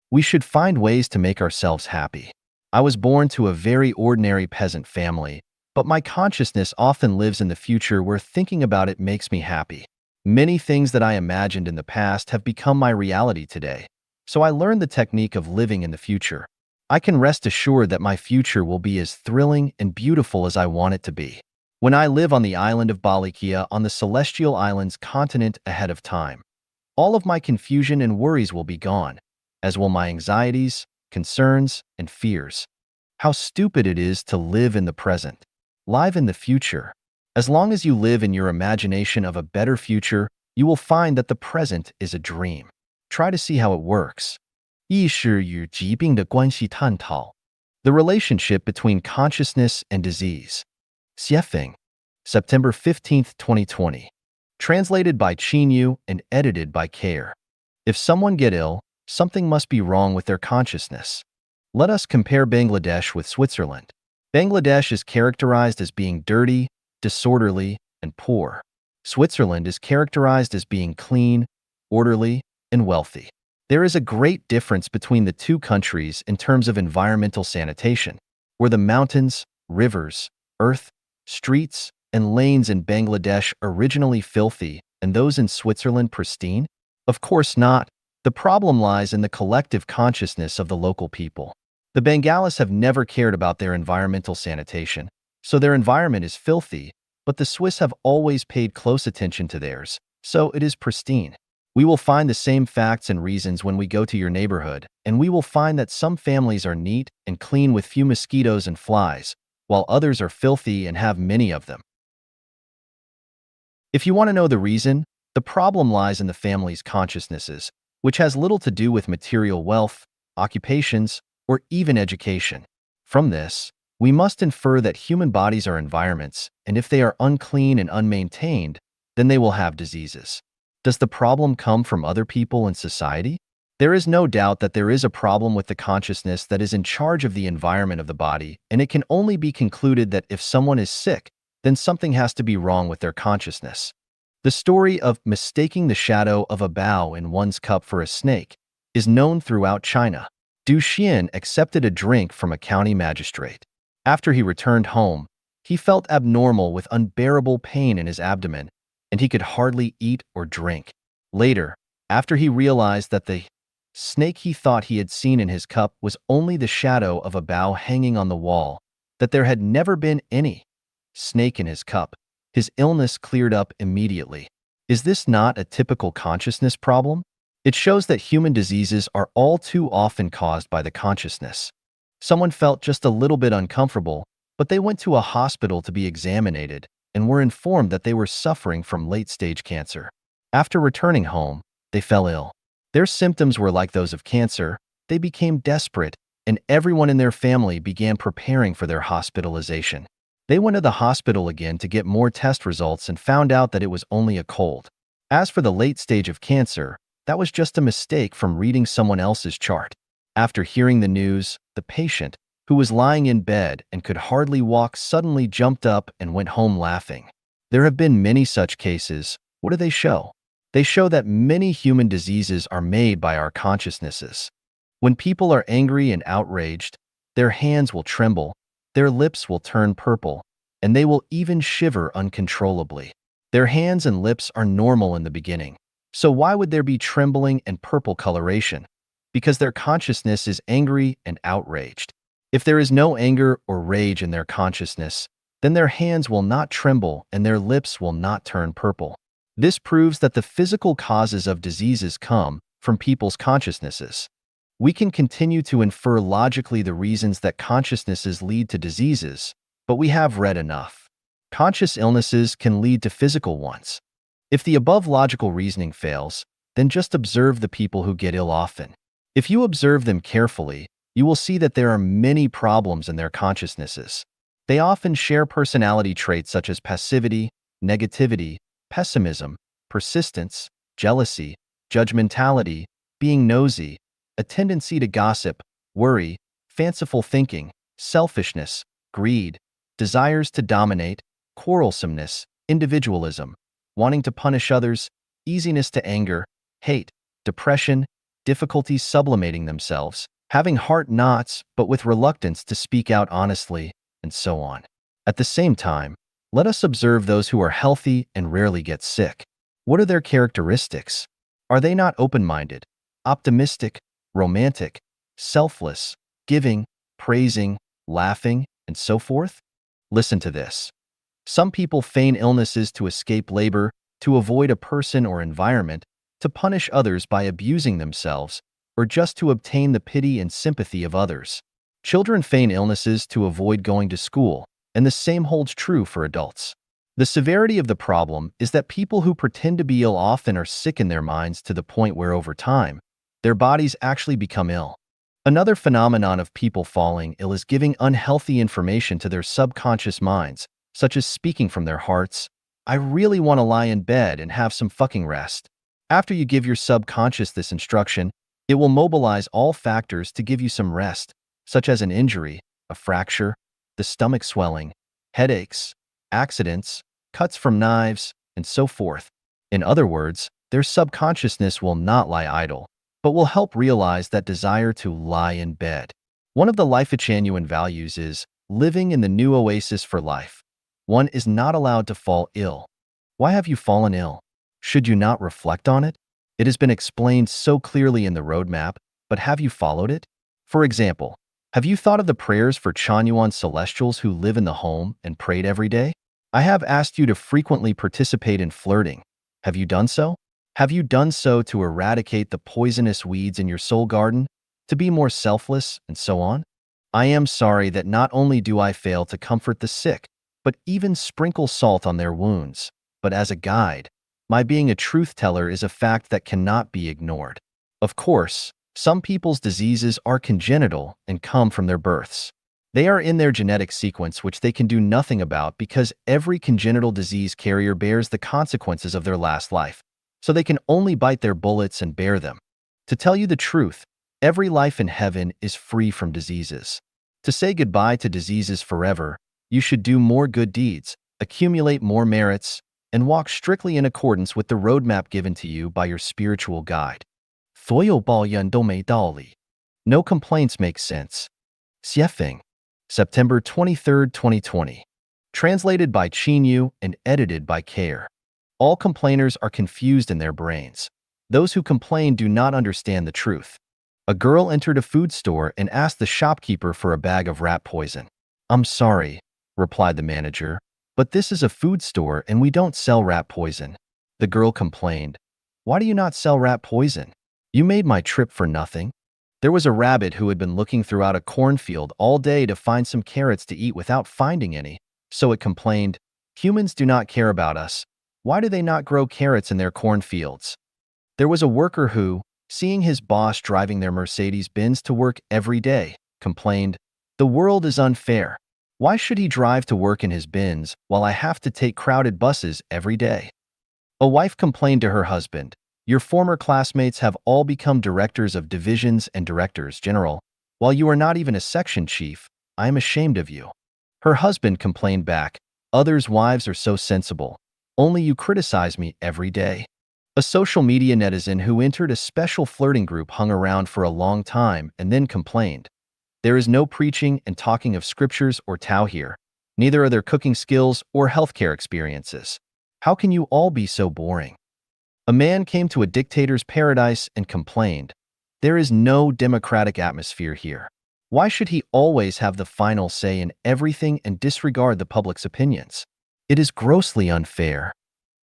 We should find ways to make ourselves happy. I was born to a very ordinary peasant family, but my consciousness often lives in the future where thinking about it makes me happy. Many things that I imagined in the past have become my reality today, so I learned the technique of living in the future. I can rest assured that my future will be as thrilling and beautiful as I want it to be. When I live on the island of Balikia on the Celestial Islands continent ahead of time, all of my confusion and worries will be gone, as will my anxieties, concerns, and fears. How stupid it is to live in the present. Live in the future. As long as you live in your imagination of a better future, you will find that the present is a dream. Try to see how it works. 意识与疾病的关系探讨. The relationship between consciousness and disease. Xiefeng. September 15th, 2020. Translated by Qinyu and edited by Care. If someone get ill, something must be wrong with their consciousness. Let us compare Bangladesh with Switzerland. Bangladesh is characterized as being dirty, disorderly, and poor. Switzerland is characterized as being clean, orderly, and wealthy. There is a great difference between the two countries in terms of environmental sanitation. Were the mountains, rivers, earth, streets, and lanes in Bangladesh originally filthy and those in Switzerland pristine? Of course not. The problem lies in the collective consciousness of the local people. The Bengalis have never cared about their environmental sanitation, so their environment is filthy, but the Swiss have always paid close attention to theirs, so it is pristine. We will find the same facts and reasons when we go to your neighborhood, and we will find that some families are neat and clean with few mosquitoes and flies, while others are filthy and have many of them. If you want to know the reason, the problem lies in the family's consciousnesses, which has little to do with material wealth, occupations, or even education. From this, we must infer that human bodies are environments, and if they are unclean and unmaintained, then they will have diseases. Does the problem come from other people in society? There is no doubt that there is a problem with the consciousness that is in charge of the environment of the body, and it can only be concluded that if someone is sick, then something has to be wrong with their consciousness. The story of mistaking the shadow of a bough in one's cup for a snake is known throughout China. Du Xian accepted a drink from a county magistrate. After he returned home, he felt abnormal with unbearable pain in his abdomen, and he could hardly eat or drink. Later, after he realized that the snake he thought he had seen in his cup was only the shadow of a bough hanging on the wall, that there had never been any snake in his cup, his illness cleared up immediately. Is this not a typical consciousness problem? It shows that human diseases are all too often caused by the consciousness. Someone felt just a little bit uncomfortable, but they went to a hospital to be examined and were informed that they were suffering from late-stage cancer. After returning home, they fell ill. Their symptoms were like those of cancer. They became desperate, and everyone in their family began preparing for their hospitalization. They went to the hospital again to get more test results and found out that it was only a cold. As for the late stage of cancer, that was just a mistake from reading someone else's chart. After hearing the news, the patient, who was lying in bed and could hardly walk, suddenly jumped up and went home laughing. There have been many such cases. What do they show? They show that many human diseases are made by our consciousnesses. When people are angry and outraged, their hands will tremble, their lips will turn purple, and they will even shiver uncontrollably. Their hands and lips are normal in the beginning. So why would there be trembling and purple coloration? Because their consciousness is angry and outraged. If there is no anger or rage in their consciousness, then their hands will not tremble and their lips will not turn purple. This proves that the physical causes of diseases come from people's consciousnesses. We can continue to infer logically the reasons that consciousnesses lead to diseases, but we have read enough. Conscious illnesses can lead to physical ones. If the above logical reasoning fails, then just observe the people who get ill often. If you observe them carefully, you will see that there are many problems in their consciousnesses. They often share personality traits such as passivity, negativity, pessimism, persistence, jealousy, judgmentality, being nosy, a tendency to gossip, worry, fanciful thinking, selfishness, greed, desires to dominate, quarrelsomeness, individualism, wanting to punish others, easiness to anger, hate, depression, difficulties sublimating themselves, having heart knots but with reluctance to speak out honestly, and so on. At the same time, let us observe those who are healthy and rarely get sick. What are their characteristics? Are they not open-minded, optimistic, romantic, selfless, giving, praising, laughing, and so forth? Listen to this. Some people feign illnesses to escape labor, to avoid a person or environment, to punish others by abusing themselves, or just to obtain the pity and sympathy of others. Children feign illnesses to avoid going to school, and the same holds true for adults. The severity of the problem is that people who pretend to be ill often are sick in their minds to the point where over time, their bodies actually become ill. Another phenomenon of people falling ill is giving unhealthy information to their subconscious minds, such as speaking from their hearts. I really want to lie in bed and have some fucking rest. After you give your subconscious this instruction, it will mobilize all factors to give you some rest, such as an injury, a fracture, the stomach swelling, headaches, accidents, cuts from knives, and so forth. In other words, their subconsciousness will not lie idle, but will help realize that desire to lie in bed. One of the Life Genuine values is living in the new oasis for life. One is not allowed to fall ill. Why have you fallen ill? Should you not reflect on it? It has been explained so clearly in the roadmap, but have you followed it? For example, have you thought of the prayers for Chanyuan celestials who live in the home and prayed every day? I have asked you to frequently participate in flirting. Have you done so? Have you done so to eradicate the poisonous weeds in your soul garden, to be more selfless, and so on? I am sorry that not only do I fail to comfort the sick, but even sprinkle salt on their wounds. But as a guide, my being a truth teller is a fact that cannot be ignored. Of course, some people's diseases are congenital and come from their births. They are in their genetic sequence, which they can do nothing about because every congenital disease carrier bears the consequences of their last life, so they can only bite their bullets and bear them. To tell you the truth, every life in heaven is free from diseases. To say goodbye to diseases forever, you should do more good deeds, accumulate more merits, and walk strictly in accordance with the roadmap given to you by your spiritual guide. 所有抱怨都没道理. No complaints make sense. Xiefeng, September 23, 2020. Translated by Qinyu and edited by Care. All complainers are confused in their brains. Those who complain do not understand the truth. A girl entered a food store and asked the shopkeeper for a bag of rat poison. "I'm sorry," replied the manager, "but this is a food store and we don't sell rat poison." The girl complained, "Why do you not sell rat poison? You made my trip for nothing." There was a rabbit who had been looking throughout a cornfield all day to find some carrots to eat without finding any, so it complained, "Humans do not care about us. Why do they not grow carrots in their cornfields?" There was a worker who, seeing his boss driving their Mercedes-Benz to work every day, complained, "The world is unfair. Why should he drive to work in his Benz while I have to take crowded buses every day?" A wife complained to her husband, "Your former classmates have all become directors of divisions and directors general, while you are not even a section chief. I am ashamed of you." Her husband complained back, "Others' wives are so sensible. Only you criticize me every day." A social media netizen who entered a special flirting group hung around for a long time and then complained, "There is no preaching and talking of scriptures or Tao here. Neither are there cooking skills or healthcare experiences. How can you all be so boring?" A man came to a dictator's paradise and complained, "There is no democratic atmosphere here. Why should he always have the final say in everything and disregard the public's opinions? It is grossly unfair."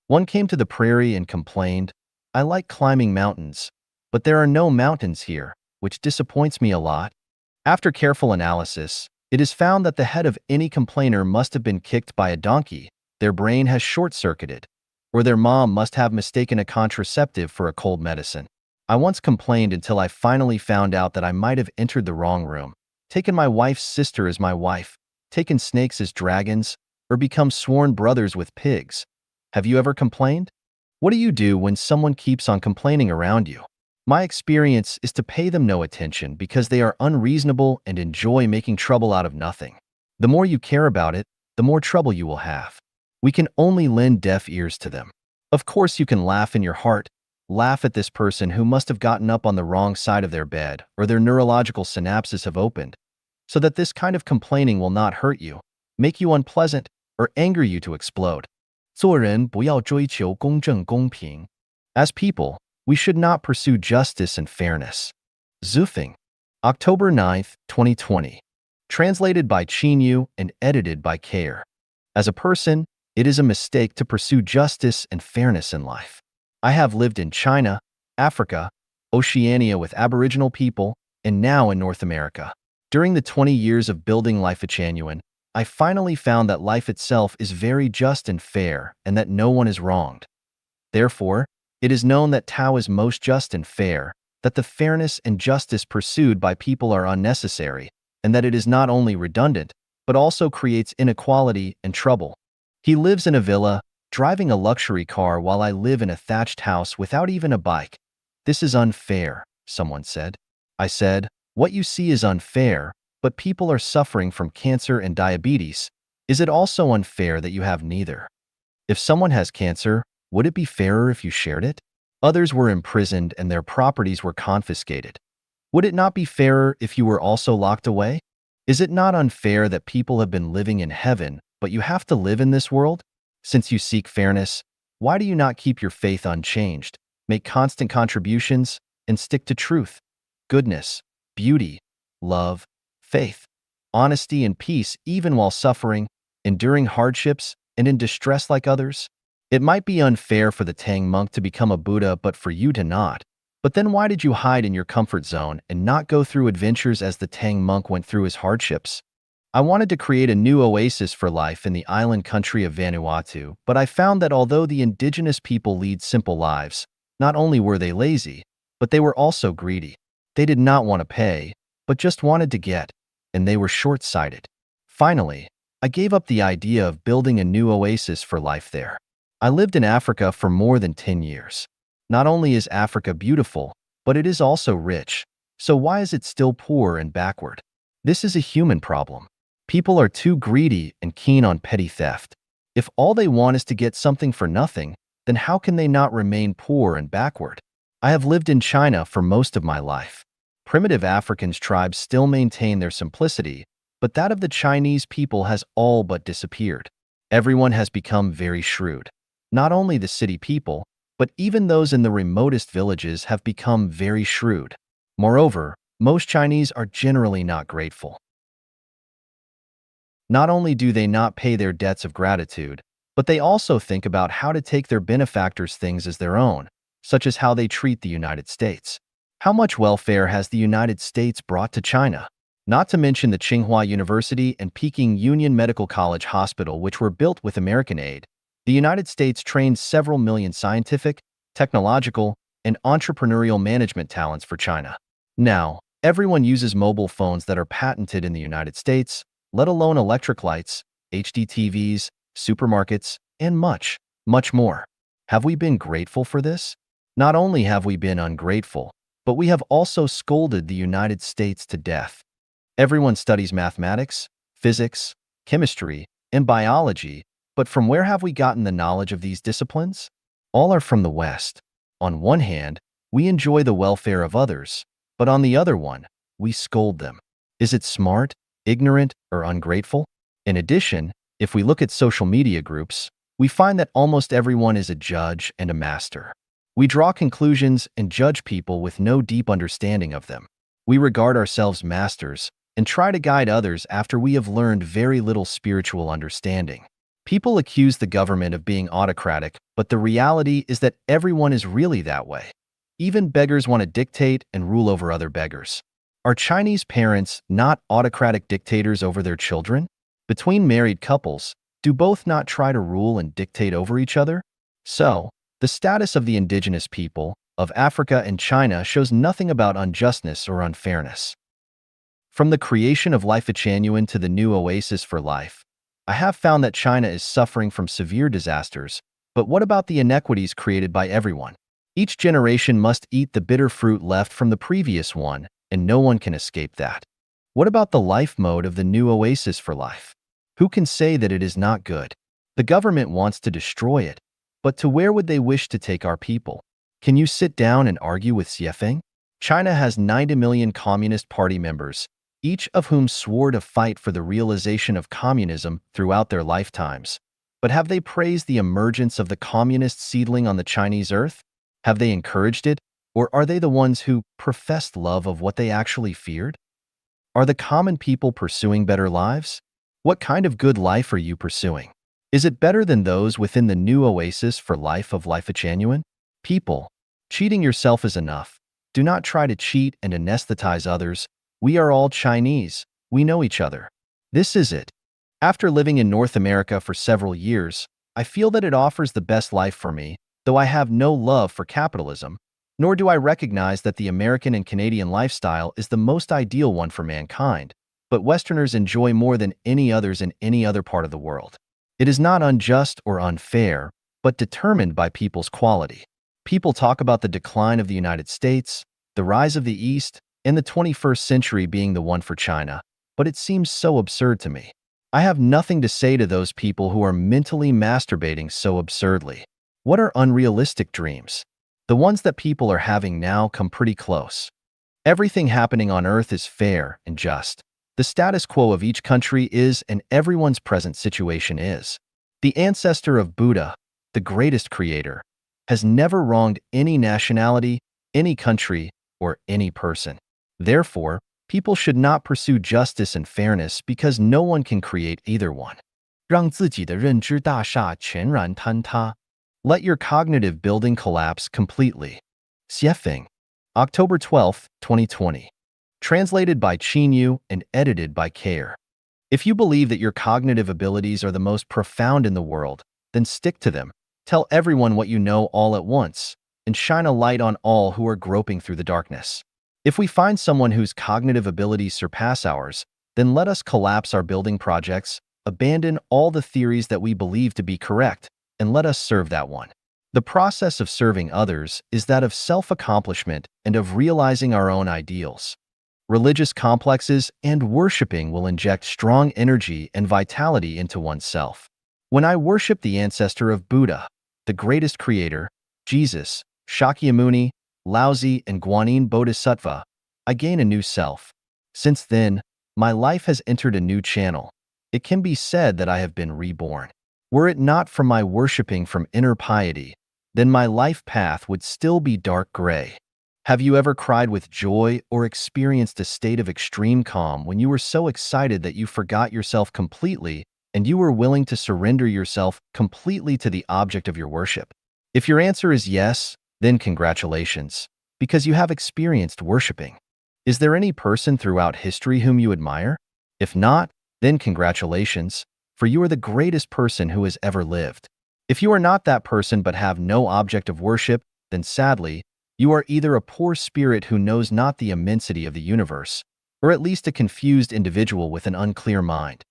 One came to the prairie and complained, "I like climbing mountains, but there are no mountains here, which disappoints me a lot." After careful analysis, it is found that the head of any complainer must have been kicked by a donkey, their brain has short-circuited, or their mom must have mistaken a contraceptive for a cold medicine. I once complained until I finally found out that I might have entered the wrong room, taken my wife's sister as my wife, taken snakes as dragons, or become sworn brothers with pigs. Have you ever complained? What do you do when someone keeps on complaining around you? My experience is to pay them no attention because they are unreasonable and enjoy making trouble out of nothing. The more you care about it, the more trouble you will have. We can only lend deaf ears to them. Of course, you can laugh in your heart, laugh at this person who must have gotten up on the wrong side of their bed or their neurological synapses have opened, so that this kind of complaining will not hurt you, make you unpleasant, or anger you to explode. 做人不要追求公正公平. As people, we should not pursue justice and fairness. Zufeng, October 9, 2020. Translated by Qinyu and edited by Care. As a person, it is a mistake to pursue justice and fairness in life. I have lived in China, Africa, Oceania with Aboriginal people, and now in North America. During the 20 years of building Life Genuine, I finally found that life itself is very just and fair and that no one is wronged. Therefore, it is known that Tao is most just and fair, that the fairness and justice pursued by people are unnecessary, and that it is not only redundant, but also creates inequality and trouble. He lives in a villa, driving a luxury car while I live in a thatched house without even a bike. This is unfair, someone said. I said, what you see is unfair, but people are suffering from cancer and diabetes. Is it also unfair that you have neither? If someone has cancer, would it be fairer if you shared it? Others were imprisoned and their properties were confiscated. Would it not be fairer if you were also locked away? Is it not unfair that people have been living in heaven, but you have to live in this world? Since you seek fairness, why do you not keep your faith unchanged, make constant contributions, and stick to truth, goodness, beauty, love, faith, honesty, and peace even while suffering, enduring hardships, and in distress like others? It might be unfair for the Tang monk to become a Buddha but for you to not. But then why did you hide in your comfort zone and not go through adventures as the Tang monk went through his hardships? I wanted to create a new oasis for life in the island country of Vanuatu, but I found that although the indigenous people lead simple lives, not only were they lazy, but they were also greedy. They did not want to pay, but just wanted to get, and they were short-sighted. Finally, I gave up the idea of building a new oasis for life there. I lived in Africa for more than 10 years. Not only is Africa beautiful, but it is also rich. So why is it still poor and backward? This is a human problem. People are too greedy and keen on petty theft. If all they want is to get something for nothing, then how can they not remain poor and backward? I have lived in China for most of my life. Primitive African tribes still maintain their simplicity, but that of the Chinese people has all but disappeared. Everyone has become very shrewd. Not only the city people, but even those in the remotest villages have become very shrewd. Moreover, most Chinese are generally not grateful. Not only do they not pay their debts of gratitude, but they also think about how to take their benefactors' things as their own, such as how they treat the United States. How much welfare has the United States brought to China? Not to mention the Tsinghua University and Peking Union Medical College Hospital, which were built with American aid. The United States trained several million scientific, technological, and entrepreneurial management talents for China. Now, everyone uses mobile phones that are patented in the United States, let alone electric lights, HD TVs, supermarkets, and much, much more. Have we been grateful for this? Not only have we been ungrateful, but we have also scolded the United States to death. Everyone studies mathematics, physics, chemistry, and biology, but from where have we gotten the knowledge of these disciplines? All are from the West. On one hand, we enjoy the welfare of others, but on the other one, we scold them. Is it smart, ignorant, or ungrateful? In addition, if we look at social media groups, we find that almost everyone is a judge and a master. We draw conclusions and judge people with no deep understanding of them. We regard ourselves masters and try to guide others after we have learned very little spiritual understanding. People accuse the government of being autocratic, but the reality is that everyone is really that way. Even beggars want to dictate and rule over other beggars. Are Chinese parents not autocratic dictators over their children? Between married couples, do both not try to rule and dictate over each other? So, the status of the indigenous people of Africa and China shows nothing about unjustness or unfairness. From the creation of Life Genuine to the new oasis for life, I have found that China is suffering from severe disasters, but what about the inequities created by everyone? Each generation must eat the bitter fruit left from the previous one, and no one can escape that. What about the life mode of the new oasis for life? Who can say that it is not good? The government wants to destroy it, but to where would they wish to take our people? Can you sit down and argue with Xiefeng? China has 90 million Communist Party members, each of whom swore to fight for the realization of communism throughout their lifetimes. But have they praised the emergence of the communist seedling on the Chinese earth? Have they encouraged it, or are they the ones who professed love of what they actually feared? Are the common people pursuing better lives? What kind of good life are you pursuing? Is it better than those within the new oasis for life of Life Genuine? People, cheating yourself is enough. Do not try to cheat and anesthetize others. We are all Chinese. We know each other. This is it. After living in North America for several years, I feel that it offers the best life for me, though I have no love for capitalism, nor do I recognize that the American and Canadian lifestyle is the most ideal one for mankind, but Westerners enjoy more than any others in any other part of the world. It is not unjust or unfair, but determined by people's quality. People talk about the decline of the United States, the rise of the East, and the 21st century being the one for China. but it seems so absurd to me. I have nothing to say to those people who are mentally masturbating so absurdly. What are unrealistic dreams? The ones that people are having now come pretty close. Everything happening on Earth is fair and just. The status quo of each country is, and everyone's present situation is. The ancestor of Buddha, the greatest creator, has never wronged any nationality, any country, or any person. Therefore, people should not pursue justice and fairness because no one can create either one. 让自己的认知大厦全然坍塌. Let your cognitive building collapse completely. Xiefeng. October 12, 2020. Translated by Qinyu and edited by Care. If you believe that your cognitive abilities are the most profound in the world, then stick to them. Tell everyone what you know all at once, and shine a light on all who are groping through the darkness. If we find someone whose cognitive abilities surpass ours, then let us collapse our building projects, abandon all the theories that we believe to be correct, and let us serve that one. The process of serving others is that of self-accomplishment and of realizing our own ideals. Religious complexes and worshiping will inject strong energy and vitality into oneself. When I worship the ancestor of Buddha, the greatest creator, Jesus, Shakyamuni, Laozi, and Guanyin Bodhisattva, I gain a new self. Since then, my life has entered a new channel. It can be said that I have been reborn. Were it not for my worshiping from inner piety, then my life path would still be dark gray. Have you ever cried with joy or experienced a state of extreme calm when you were so excited that you forgot yourself completely and you were willing to surrender yourself completely to the object of your worship? If your answer is yes, then congratulations, because you have experienced worshiping. Is there any person throughout history whom you admire? If not, then congratulations, for you are the greatest person who has ever lived. If you are not that person but have no object of worship, then sadly, you are either a poor spirit who knows not the immensity of the universe, or at least a confused individual with an unclear mind.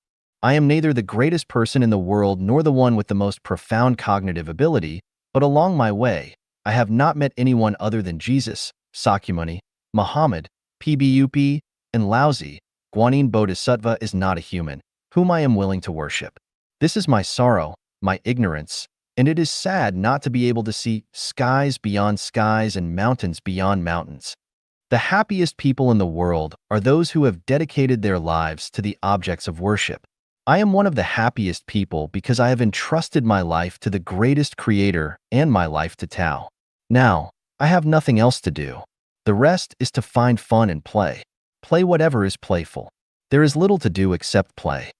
I am neither the greatest person in the world nor the one with the most profound cognitive ability, but along my way, I have not met anyone other than Jesus, Sakyamuni, Muhammad, Pbup, and Laozi. Guanyin Bodhisattva is not a human, whom I am willing to worship. This is my sorrow, my ignorance, and it is sad not to be able to see skies beyond skies and mountains beyond mountains. The happiest people in the world are those who have dedicated their lives to the objects of worship. I am one of the happiest people because I have entrusted my life to the greatest creator and my life to Tao. Now, I have nothing else to do. The rest is to find fun and play. Play whatever is playful. There is little to do except play.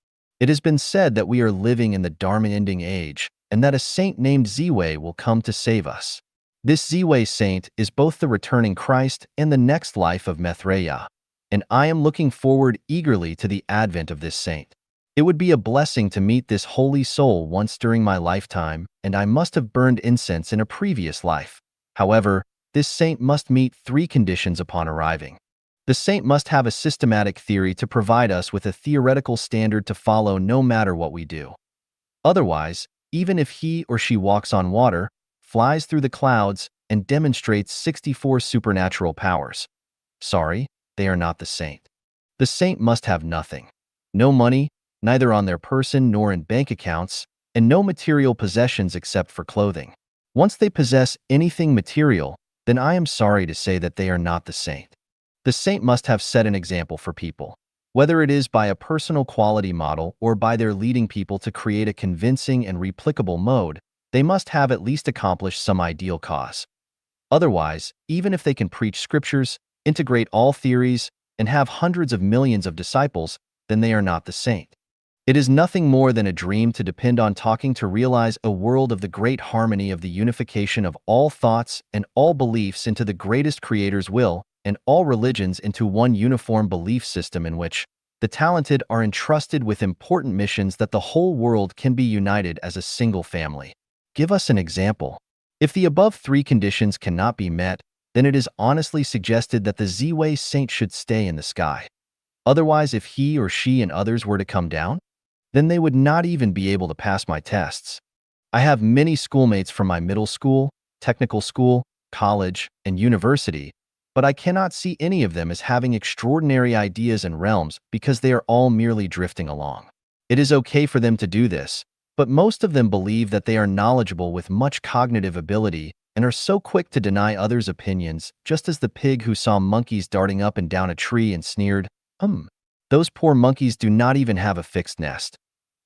It has been said that we are living in the Dharma-ending age, and that a saint named Ziwei will come to save us. This Ziwei saint is both the returning Christ and the next life of Maitreya, and I am looking forward eagerly to the advent of this saint. It would be a blessing to meet this holy soul once during my lifetime, and I must have burned incense in a previous life. However, this saint must meet 3 conditions upon arriving. The saint must have a systematic theory to provide us with a theoretical standard to follow no matter what we do. Otherwise, even if he or she walks on water, flies through the clouds, and demonstrates 64 supernatural powers, sorry, they are not the saint. The saint must have nothing. No money, neither on their person nor in bank accounts, and no material possessions except for clothing. Once they possess anything material, then I am sorry to say that they are not the saint. The saint must have set an example for people. Whether it is by a personal quality model or by their leading people to create a convincing and replicable mode, they must have at least accomplished some ideal cause. Otherwise, even if they can preach scriptures, integrate all theories, and have hundreds of millions of disciples, then they are not the saint. It is nothing more than a dream to depend on talking to realize a world of the great harmony of the unification of all thoughts and all beliefs into the greatest creator's will, and all religions into one uniform belief system in which the talented are entrusted with important missions that the whole world can be united as a single family. Give us an example. If the above 3 conditions cannot be met, then it is honestly suggested that the Ziwei saint should stay in the sky. Otherwise, if he or she and others were to come down, then they would not even be able to pass my tests. I have many schoolmates from my middle school, technical school, college, and university, but I cannot see any of them as having extraordinary ideas and realms because they are all merely drifting along. It is okay for them to do this, but most of them believe that they are knowledgeable with much cognitive ability and are so quick to deny others' opinions, just as the pig who saw monkeys darting up and down a tree and sneered, those poor monkeys do not even have a fixed nest.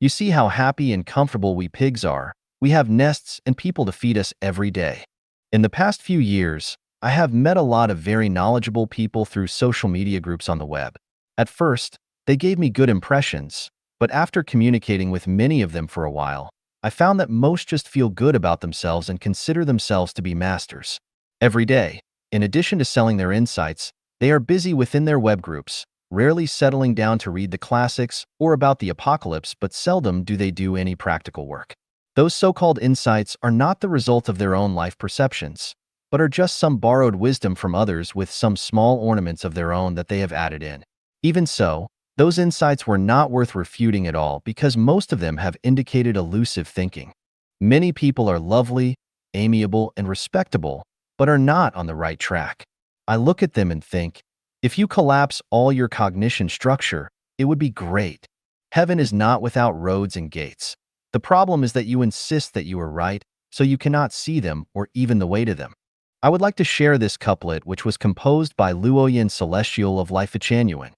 You see how happy and comfortable we pigs are. We have nests and people to feed us every day. In the past few years, I have met a lot of very knowledgeable people through social media groups on the web. At first, they gave me good impressions, but after communicating with many of them for a while, I found that most just feel good about themselves and consider themselves to be masters. Every day, in addition to selling their insights, they are busy within their web groups, rarely settling down to read the classics or about the apocalypse, but seldom do they do any practical work. Those so-called insights are not the result of their own life perceptions, but are just some borrowed wisdom from others with some small ornaments of their own that they have added in. Even so, those insights were not worth refuting at all because most of them have indicated elusive thinking. Many people are lovely, amiable, and respectable, but are not on the right track. I look at them and think, if you collapse all your cognition structure, it would be great. Heaven is not without roads and gates. The problem is that you insist that you are right, so you cannot see them or even the way to them. I would like to share this couplet, which was composed by Luoyan Celestial of Life Echanuan.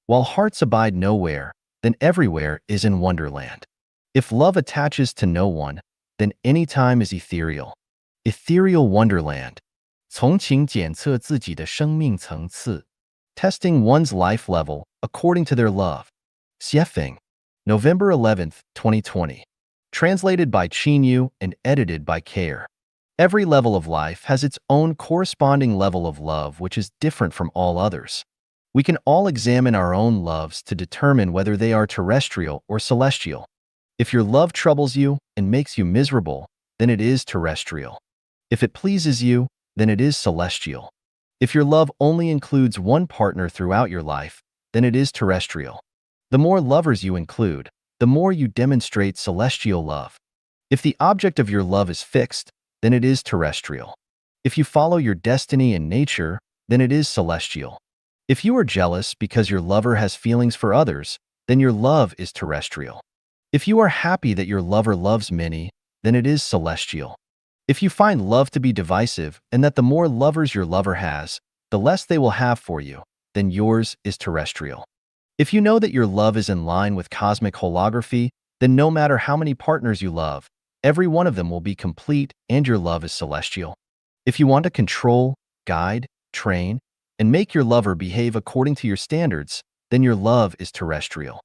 While hearts abide nowhere, then everywhere is in wonderland. If love attaches to no one, then any time is ethereal. Ethereal wonderland. 从情检测自己的生命层次. Testing one's life level according to their love. Xiefeng. November 11th, 2020. Translated by Qinyu and edited by Care. Every level of life has its own corresponding level of love, which is different from all others. We can all examine our own loves to determine whether they are terrestrial or celestial. If your love troubles you and makes you miserable, then it is terrestrial. If it pleases you, then it is celestial. If your love only includes one partner throughout your life, then it is terrestrial. The more lovers you include, the more you demonstrate celestial love. If the object of your love is fixed, then it is terrestrial. If you follow your destiny and nature, then it is celestial. If you are jealous because your lover has feelings for others, then your love is terrestrial. If you are happy that your lover loves many, then it is celestial. If you find love to be divisive and that the more lovers your lover has, the less they will have for you, then yours is terrestrial. If you know that your love is in line with cosmic holography, then no matter how many partners you love, every one of them will be complete and your love is celestial. If you want to control, guide, train, and make your lover behave according to your standards, then your love is terrestrial.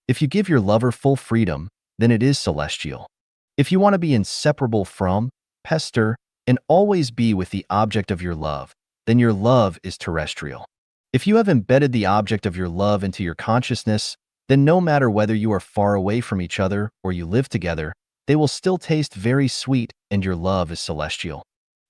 If you give your lover full freedom, then it is celestial. If you want to be inseparable from, pester, and always be with the object of your love, then your love is terrestrial. If you have embedded the object of your love into your consciousness, then no matter whether you are far away from each other or you live together, they will still taste very sweet and your love is celestial.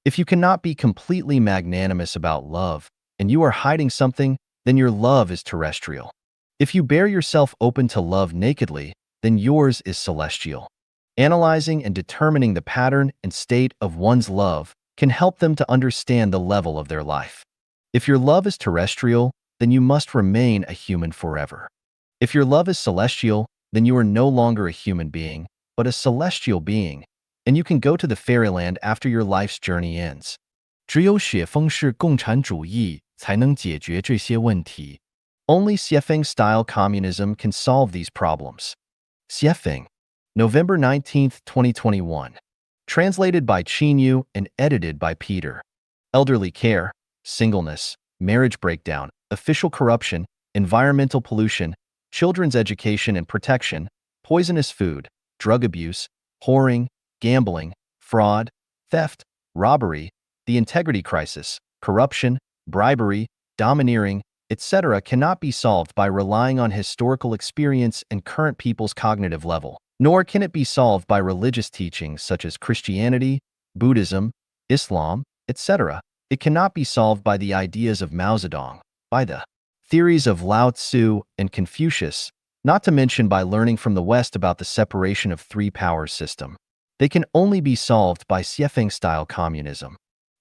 If you cannot be completely magnanimous about love, and you are hiding something, then your love is terrestrial. If you bear yourself open to love nakedly, then yours is celestial. Analyzing and determining the pattern and state of one's love can help them to understand the level of their life. If your love is terrestrial, then you must remain a human forever. If your love is celestial, then you are no longer a human being, but a celestial being, and you can go to the fairyland after your life's journey ends. 只有雪峰式共产主义才能解决这些问题. Only Xiefeng-style communism can solve these problems. Xiefeng. November 19th, 2021. Translated by Qinyu and edited by Peter. Elderly care, singleness, marriage breakdown, official corruption, environmental pollution, children's education and protection, poisonous food, drug abuse, whoring, gambling, fraud, theft, robbery, the integrity crisis, corruption, bribery, domineering, etc. cannot be solved by relying on historical experience and current people's cognitive level, nor can it be solved by religious teachings such as Christianity, Buddhism, Islam, etc. It cannot be solved by the ideas of Mao Zedong, by the theories of Lao Tzu and Confucius, not to mention by learning from the West about the separation of three powers system. They can only be solved by Xiefeng-style communism.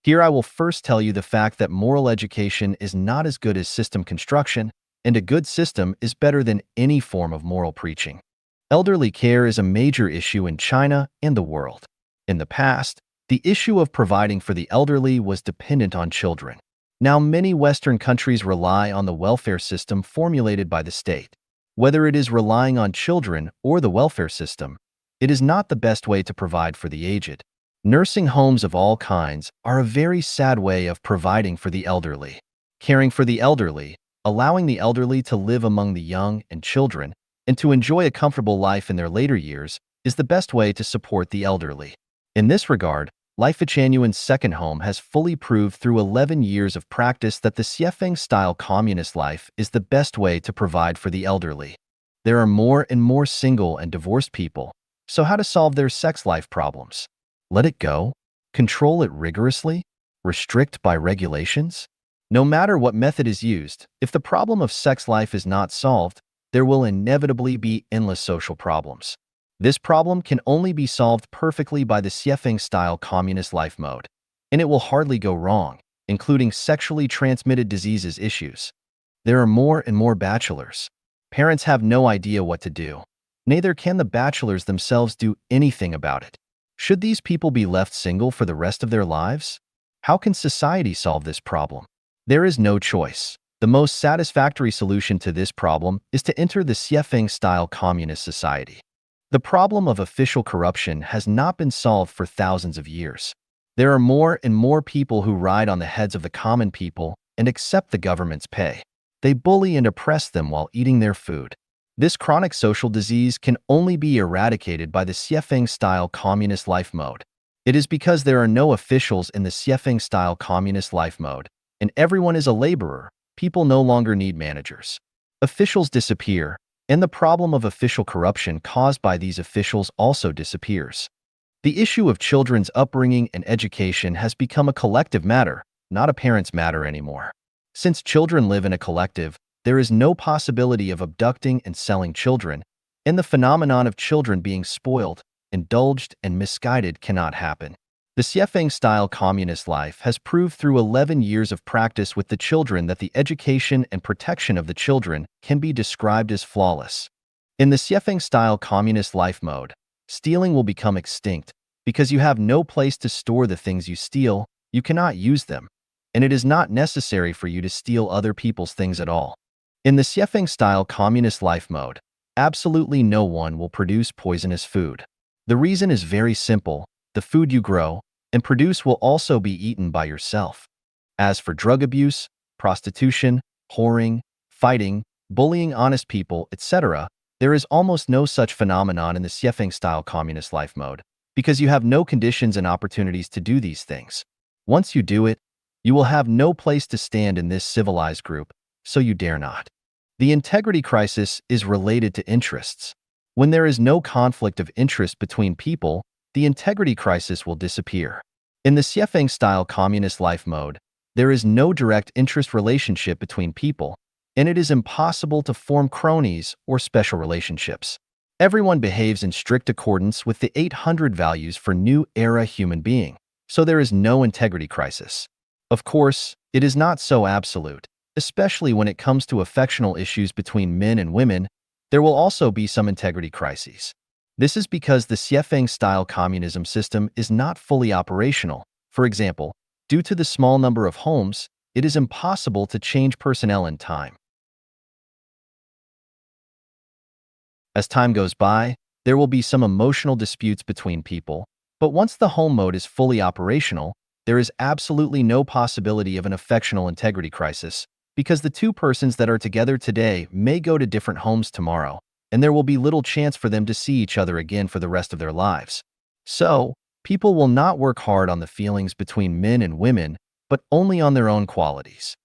Here I will first tell you the fact that moral education is not as good as system construction, and a good system is better than any form of moral preaching. Elderly care is a major issue in China and the world. In the past, the issue of providing for the elderly was dependent on children. Now many Western countries rely on the welfare system formulated by the state. Whether it is relying on children or the welfare system, it is not the best way to provide for the aged. Nursing homes of all kinds are a very sad way of providing for the elderly. Caring for the elderly, allowing the elderly to live among the young and children, and to enjoy a comfortable life in their later years, is the best way to support the elderly. In this regard, Life Genuine's second home has fully proved through 11 years of practice that the Siefeng-style communist life is the best way to provide for the elderly. There are more and more single and divorced people, so how to solve their sex life problems? Let it go? Control it rigorously? Restrict by regulations? No matter what method is used, if the problem of sex life is not solved, there will inevitably be endless social problems. This problem can only be solved perfectly by the Siefeng-style communist life mode, and it will hardly go wrong, including sexually transmitted diseases issues. There are more and more bachelors. Parents have no idea what to do. Neither can the bachelors themselves do anything about it. Should these people be left single for the rest of their lives? How can society solve this problem? There is no choice. The most satisfactory solution to this problem is to enter the Siefeng-style communist society. The problem of official corruption has not been solved for thousands of years. There are more and more people who ride on the heads of the common people and accept the government's pay. They bully and oppress them while eating their food. This chronic social disease can only be eradicated by the Siefeng-style communist life mode. It is because there are no officials in the Siefeng-style communist life mode, and everyone is a laborer. People no longer need managers. Officials disappear, and the problem of official corruption caused by these officials also disappears. The issue of children's upbringing and education has become a collective matter, not a parent's matter anymore. Since children live in a collective, there is no possibility of abducting and selling children, and the phenomenon of children being spoiled, indulged, and misguided cannot happen. The Siefeng-style communist life has proved through 11 years of practice with the children that the education and protection of the children can be described as flawless. In the Siefeng-style communist life mode, stealing will become extinct because you have no place to store the things you steal, you cannot use them, and it is not necessary for you to steal other people's things at all. In the Siefeng-style communist life mode, absolutely no one will produce poisonous food. The reason is very simple: the food you grow and produce will also be eaten by yourself. As for drug abuse, prostitution, whoring, fighting, bullying honest people, etc., there is almost no such phenomenon in the Siefeng-style communist life mode, because you have no conditions and opportunities to do these things. Once you do it, you will have no place to stand in this civilized group, so you dare not. The integrity crisis is related to interests. When there is no conflict of interest between people, the integrity crisis will disappear. In the Siefeng-style communist life mode, there is no direct interest relationship between people, and it is impossible to form cronies or special relationships. Everyone behaves in strict accordance with the 800 values for new era human being, so there is no integrity crisis. Of course, it is not so absolute. Especially when it comes to affectional issues between men and women, there will also be some integrity crises. This is because the Siefeng-style communism system is not fully operational. For example, due to the small number of homes, it is impossible to change personnel in time. As time goes by, there will be some emotional disputes between people, but once the home mode is fully operational, there is absolutely no possibility of an affectional integrity crisis, because the two persons that are together today may go to different homes tomorrow, and there will be little chance for them to see each other again for the rest of their lives. So, people will not work hard on the feelings between men and women, but only on their own qualities.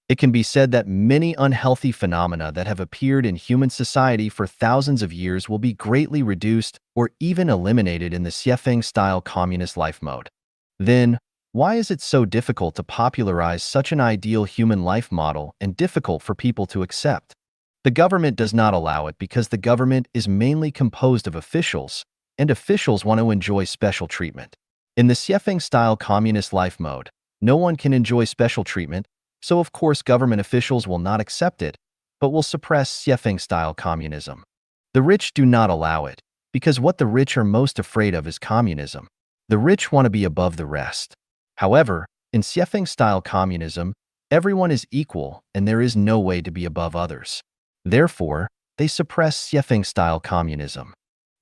It can be said that many unhealthy phenomena that have appeared in human society for thousands of years will be greatly reduced or even eliminated in the Siefeng-style communist life mode. Then, why is it so difficult to popularize such an ideal human life model and difficult for people to accept? The government does not allow it because the government is mainly composed of officials, and officials want to enjoy special treatment. In the Siefeng-style communist life mode, No one can enjoy special treatment, so of course government officials will not accept it, but will suppress Xiefeng-style communism. The rich do not allow it, because what the rich are most afraid of is communism. The rich want to be above the rest. However, in Xiefeng-style communism, everyone is equal and there is no way to be above others. Therefore, they suppress Xiefeng-style communism.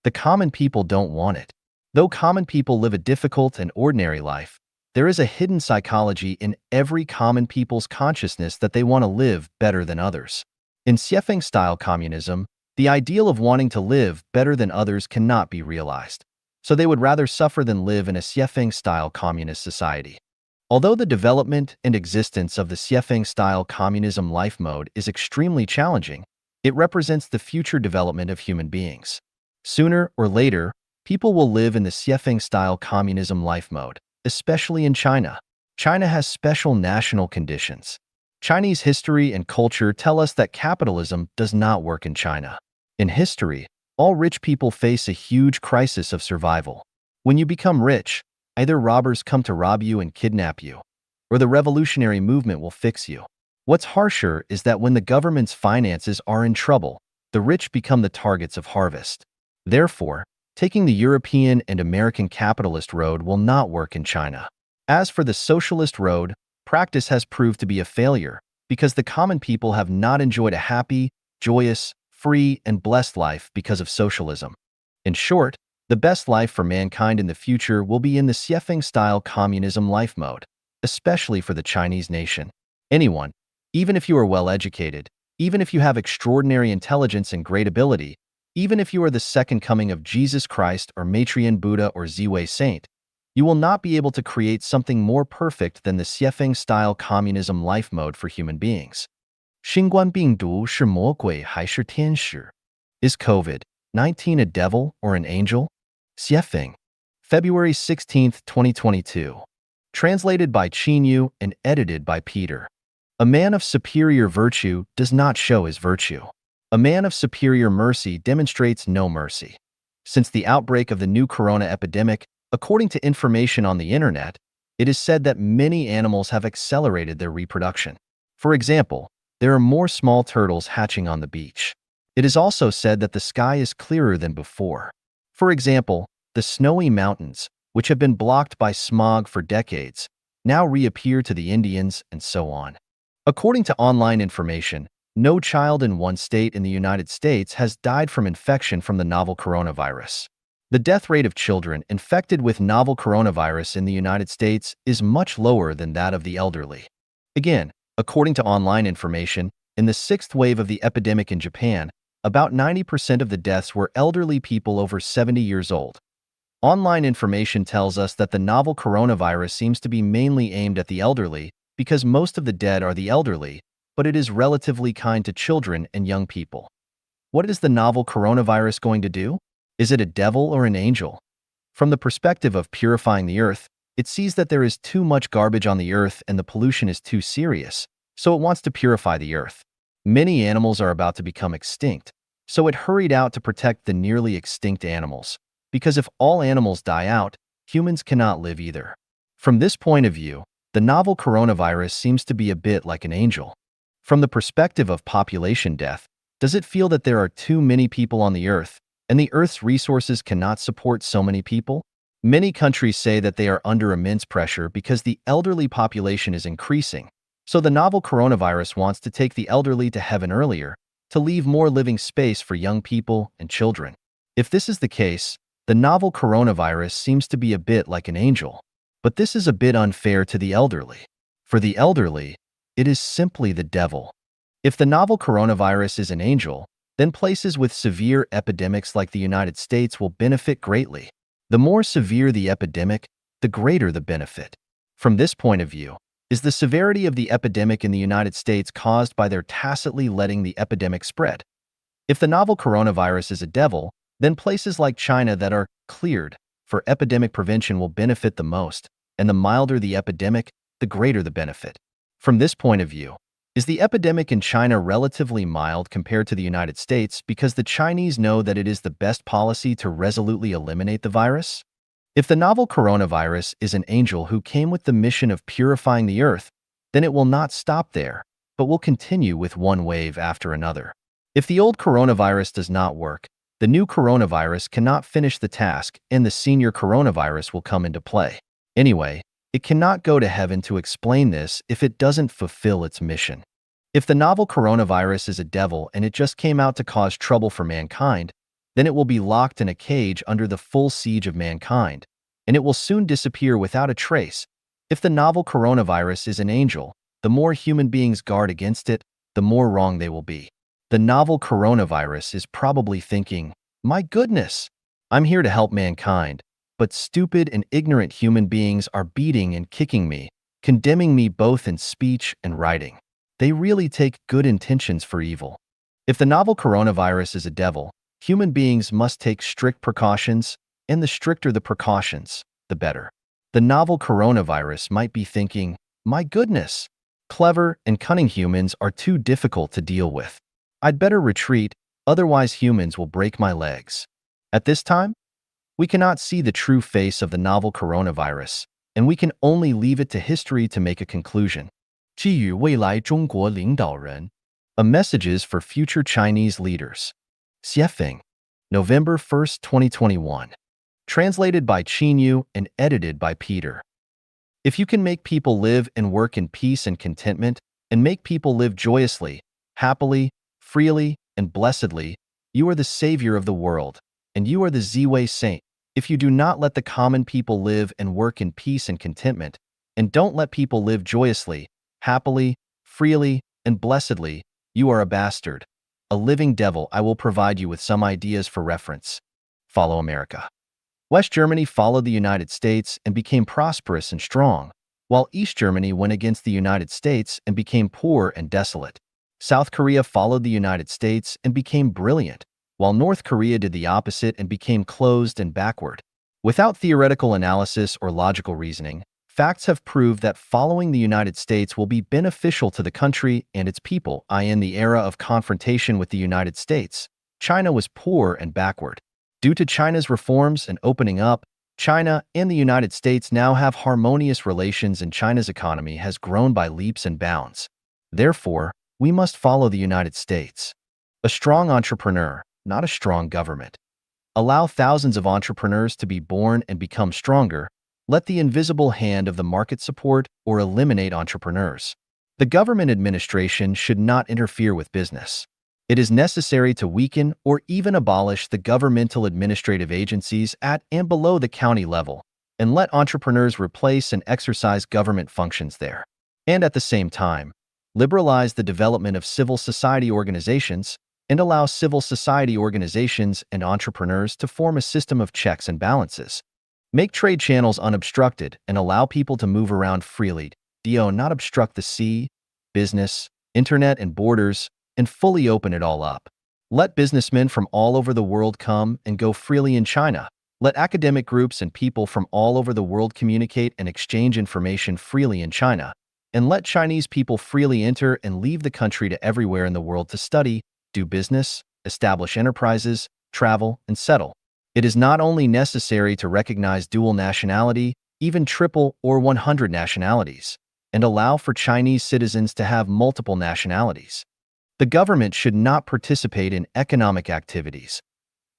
The common people don't want it. Though common people live a difficult and ordinary life, there is a hidden psychology in every common people's consciousness that they want to live better than others. In Xiefeng-style communism, the ideal of wanting to live better than others cannot be realized, so they would rather suffer than live in a Xiefeng-style communist society. Although the development and existence of the Xiefeng-style communism life mode is extremely challenging, it represents the future development of human beings. Sooner or later, people will live in the Xiefeng-style communism life mode, especially in China. China has special national conditions. Chinese history and culture tell us that capitalism does not work in China. In history, all rich people face a huge crisis of survival. When you become rich, either robbers come to rob you and kidnap you, or the revolutionary movement will fix you. What's harsher is that when the government's finances are in trouble, the rich become the targets of harvest. Therefore, taking the European and American capitalist road will not work in China. As for the socialist road, practice has proved to be a failure because the common people have not enjoyed a happy, joyous, free, and blessed life because of socialism. In short, the best life for mankind in the future will be in the Xiefeng-style communism life mode, especially for the Chinese nation. Anyone, even if you are well-educated, even if you have extraordinary intelligence and great ability, even if you are the second coming of Jesus Christ or Maitreyan Buddha or Ziwei Saint, you will not be able to create something more perfect than the Xiefeng-style communism life mode for human beings. 新冠病毒是魔鬼还是天使? Is COVID-19 a devil or an angel? Xiefeng. February 16, 2022. Translated by Qinyu and edited by Peter. A man of superior virtue does not show his virtue. A man of superior mercy demonstrates no mercy. Since the outbreak of the new corona epidemic, according to information on the internet, it is said that many animals have accelerated their reproduction. For example, there are more small turtles hatching on the beach. It is also said that the sky is clearer than before. For example, the snowy mountains, which have been blocked by smog for decades, now reappear to the Indians, and so on. According to online information, no child in one state in the United States has died from infection from the novel coronavirus. The death rate of children infected with novel coronavirus in the United States is much lower than that of the elderly. Again, according to online information, in the sixth wave of the epidemic in Japan, about 90% of the deaths were elderly people over 70 years old. Online information tells us that the novel coronavirus seems to be mainly aimed at the elderly because most of the dead are the elderly, but it is relatively kind to children and young people. What is the novel coronavirus going to do? Is it a devil or an angel? From the perspective of purifying the earth, it sees that there is too much garbage on the earth and the pollution is too serious, so it wants to purify the earth. Many animals are about to become extinct, so it hurried out to protect the nearly extinct animals, because if all animals die out, humans cannot live either. From this point of view, the novel coronavirus seems to be a bit like an angel. From the perspective of population death, does it feel that there are too many people on the earth, and the earth's resources cannot support so many people? Many countries say that they are under immense pressure because the elderly population is increasing, so the novel coronavirus wants to take the elderly to heaven earlier, to leave more living space for young people and children. If this is the case, the novel coronavirus seems to be a bit like an angel, but this is a bit unfair to the elderly. For the elderly, it is simply the devil. If the novel coronavirus is an angel, then places with severe epidemics like the United States will benefit greatly. The more severe the epidemic, the greater the benefit. From this point of view, is the severity of the epidemic in the United States caused by their tacitly letting the epidemic spread? If the novel coronavirus is a devil, then places like China that are cleared for epidemic prevention will benefit the most, and the milder the epidemic, the greater the benefit. From this point of view, is the epidemic in China relatively mild compared to the United States because the Chinese know that it is the best policy to resolutely eliminate the virus? If the novel coronavirus is an angel who came with the mission of purifying the earth, then it will not stop there, but will continue with one wave after another. If the old coronavirus does not work, the new coronavirus cannot finish the task and the senior coronavirus will come into play. Anyway, it cannot go to heaven to explain this if it doesn't fulfill its mission. If the novel coronavirus is a devil and it just came out to cause trouble for mankind, then it will be locked in a cage under the full siege of mankind, and it will soon disappear without a trace. If the novel coronavirus is an angel, the more human beings guard against it, the more wrong they will be. The novel coronavirus is probably thinking, "My goodness, I'm here to help mankind, but stupid and ignorant human beings are beating and kicking me, condemning me both in speech and writing. They really take good intentions for evil." If the novel coronavirus is a devil, human beings must take strict precautions, and the stricter the precautions, the better. The novel coronavirus might be thinking, "My goodness, clever and cunning humans are too difficult to deal with. I'd better retreat, otherwise humans will break my legs." At this time, we cannot see the true face of the novel coronavirus, and we can only leave it to history to make a conclusion. 寄予未来中国领导人 A Messages for Future Chinese Leaders. Xiefeng, November 1st, 2021. Translated by Qinyu and edited by Peter. If you can make people live and work in peace and contentment, and make people live joyously, happily, freely, and blessedly, you are the savior of the world, and you are the Ziwei saint. If you do not let the common people live and work in peace and contentment, and don't let people live joyously, happily, freely, and blessedly, you are a bastard, a living devil. I will provide you with some ideas for reference. Follow America. West Germany followed the United States and became prosperous and strong, while East Germany went against the United States and became poor and desolate. South Korea followed the United States and became brilliant, while North Korea did the opposite and became closed and backward. Without theoretical analysis or logical reasoning, facts have proved that following the United States will be beneficial to the country and its people. In the era of confrontation with the United States, China was poor and backward. Due to China's reforms and opening up, China and the United States now have harmonious relations and China's economy has grown by leaps and bounds. Therefore, we must follow the United States. A strong entrepreneur, not a strong government. Allow thousands of entrepreneurs to be born and become stronger. Let the invisible hand of the market support or eliminate entrepreneurs. The government administration should not interfere with business. It is necessary to weaken or even abolish the governmental administrative agencies at and below the county level, and let entrepreneurs replace and exercise government functions there. And at the same time, liberalize the development of civil society organizations and allow civil society organizations and entrepreneurs to form a system of checks and balances. Make trade channels unobstructed and allow people to move around freely. Not obstruct the sea, business, internet, and borders, and fully open it all up. Let businessmen from all over the world come and go freely in China. Let academic groups and people from all over the world communicate and exchange information freely in China. And let Chinese people freely enter and leave the country to everywhere in the world to study, do business, establish enterprises, travel, and settle. It is not only necessary to recognize dual nationality, even triple or 100 nationalities, and allow for Chinese citizens to have multiple nationalities. The government should not participate in economic activities.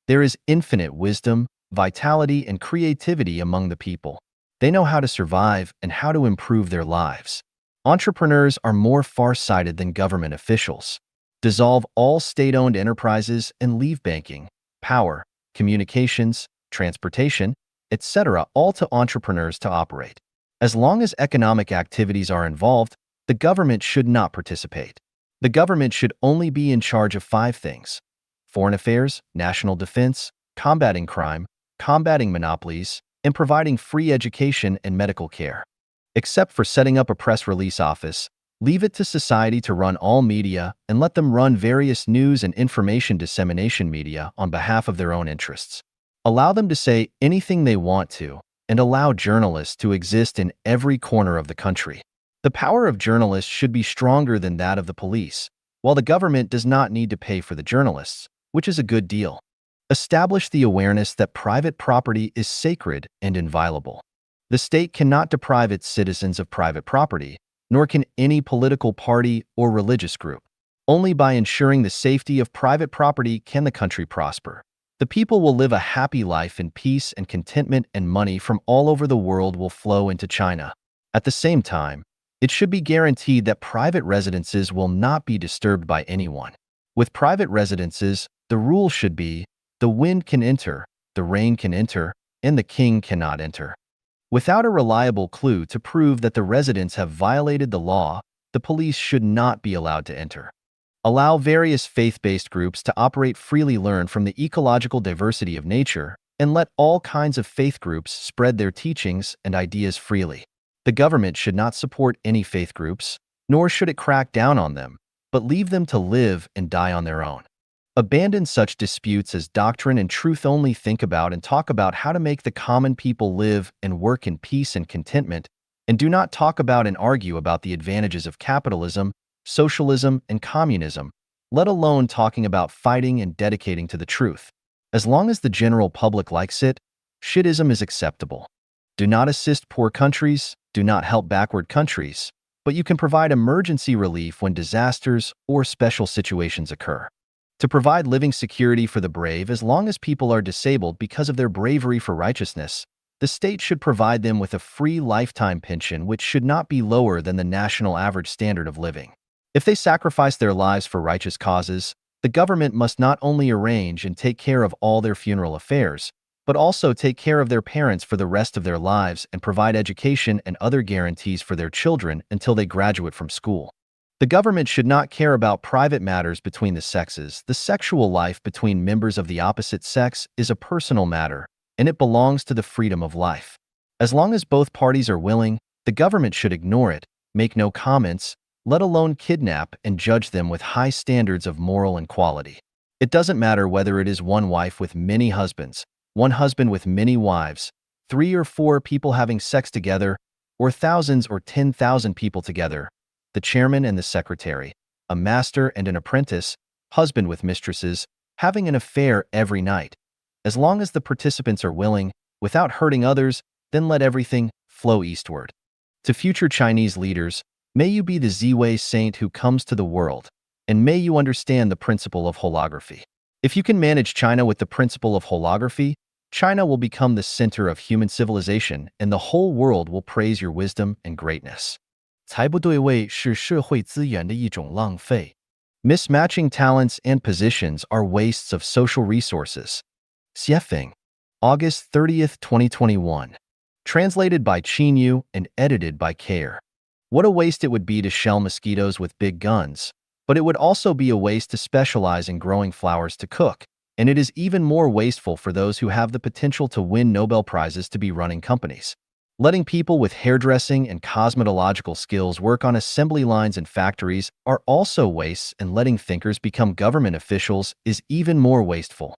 There is infinite wisdom, vitality, and creativity among the people. They know how to survive and how to improve their lives. Entrepreneurs are more far-sighted than government officials. Dissolve all state-owned enterprises and leave banking, power, communications, transportation, etc., all to entrepreneurs to operate. As long as economic activities are involved, the government should not participate. The government should only be in charge of 5 things: foreign affairs, national defense, combating crime, combating monopolies, and providing free education and medical care. Except for setting up a press release office, leave it to society to run all media and let them run various news and information dissemination media on behalf of their own interests. Allow them to say anything they want to, and allow journalists to exist in every corner of the country. The power of journalists should be stronger than that of the police, while the government does not need to pay for the journalists, which is a good deal. Establish the awareness that private property is sacred and inviolable. The state cannot deprive its citizens of private property, nor can any political party or religious group. Only by ensuring the safety of private property can the country prosper. The people will live a happy life in peace and contentment, and money from all over the world will flow into China. At the same time, it should be guaranteed that private residences will not be disturbed by anyone. With private residences, the rule should be, the wind can enter, the rain can enter, and the king cannot enter. Without a reliable clue to prove that the residents have violated the law, the police should not be allowed to enter. Allow various faith-based groups to operate freely, learn from the ecological diversity of nature, and let all kinds of faith groups spread their teachings and ideas freely. The government should not support any faith groups, nor should it crack down on them, but leave them to live and die on their own. Abandon such disputes as doctrine and truth. Only think about and talk about how to make the common people live and work in peace and contentment, and do not talk about and argue about the advantages of capitalism, socialism, and communism, let alone talking about fighting and dedicating to the truth. As long as the general public likes it, shitism is acceptable. Do not assist poor countries, do not help backward countries, but you can provide emergency relief when disasters or special situations occur. To provide living security for the brave. As long as people are disabled because of their bravery for righteousness, the state should provide them with a free lifetime pension, which should not be lower than the national average standard of living. If they sacrifice their lives for righteous causes, the government must not only arrange and take care of all their funeral affairs, but also take care of their parents for the rest of their lives and provide education and other guarantees for their children until they graduate from school. The government should not care about private matters between the sexes. The sexual life between members of the opposite sex is a personal matter, and it belongs to the freedom of life. As long as both parties are willing, the government should ignore it, make no comments, let alone kidnap and judge them with high standards of moral and quality. It doesn't matter whether it is one wife with many husbands, one husband with many wives, 3 or 4 people having sex together, or thousands or 10,000 people together, the chairman and the secretary, a master and an apprentice, husband with mistresses, having an affair every night. As long as the participants are willing, without hurting others, then let everything flow eastward. To future Chinese leaders, may you be the Ziwei saint who comes to the world, and may you understand the principle of holography. If you can manage China with the principle of holography, China will become the center of human civilization, and the whole world will praise your wisdom and greatness. 才不对位是社会资源的一种浪费. Mismatching talents and positions are wastes of social resources. Xiefeng, August 30th, 2021. Translated by Qinyu and edited by Care. What a waste it would be to shell mosquitoes with big guns, but it would also be a waste to specialize in growing flowers to cook, and it is even more wasteful for those who have the potential to win Nobel Prizes to be running companies. Letting people with hairdressing and cosmetological skills work on assembly lines in factories are also wastes, and letting thinkers become government officials is even more wasteful.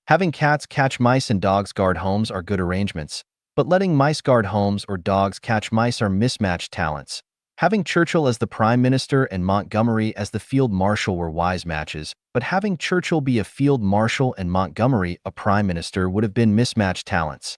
Having cats catch mice and dogs guard homes are good arrangements, but letting mice guard homes or dogs catch mice are mismatched talents. Having Churchill as the Prime Minister and Montgomery as the Field Marshal were wise matches, but having Churchill be a Field Marshal and Montgomery a Prime Minister would have been mismatched talents.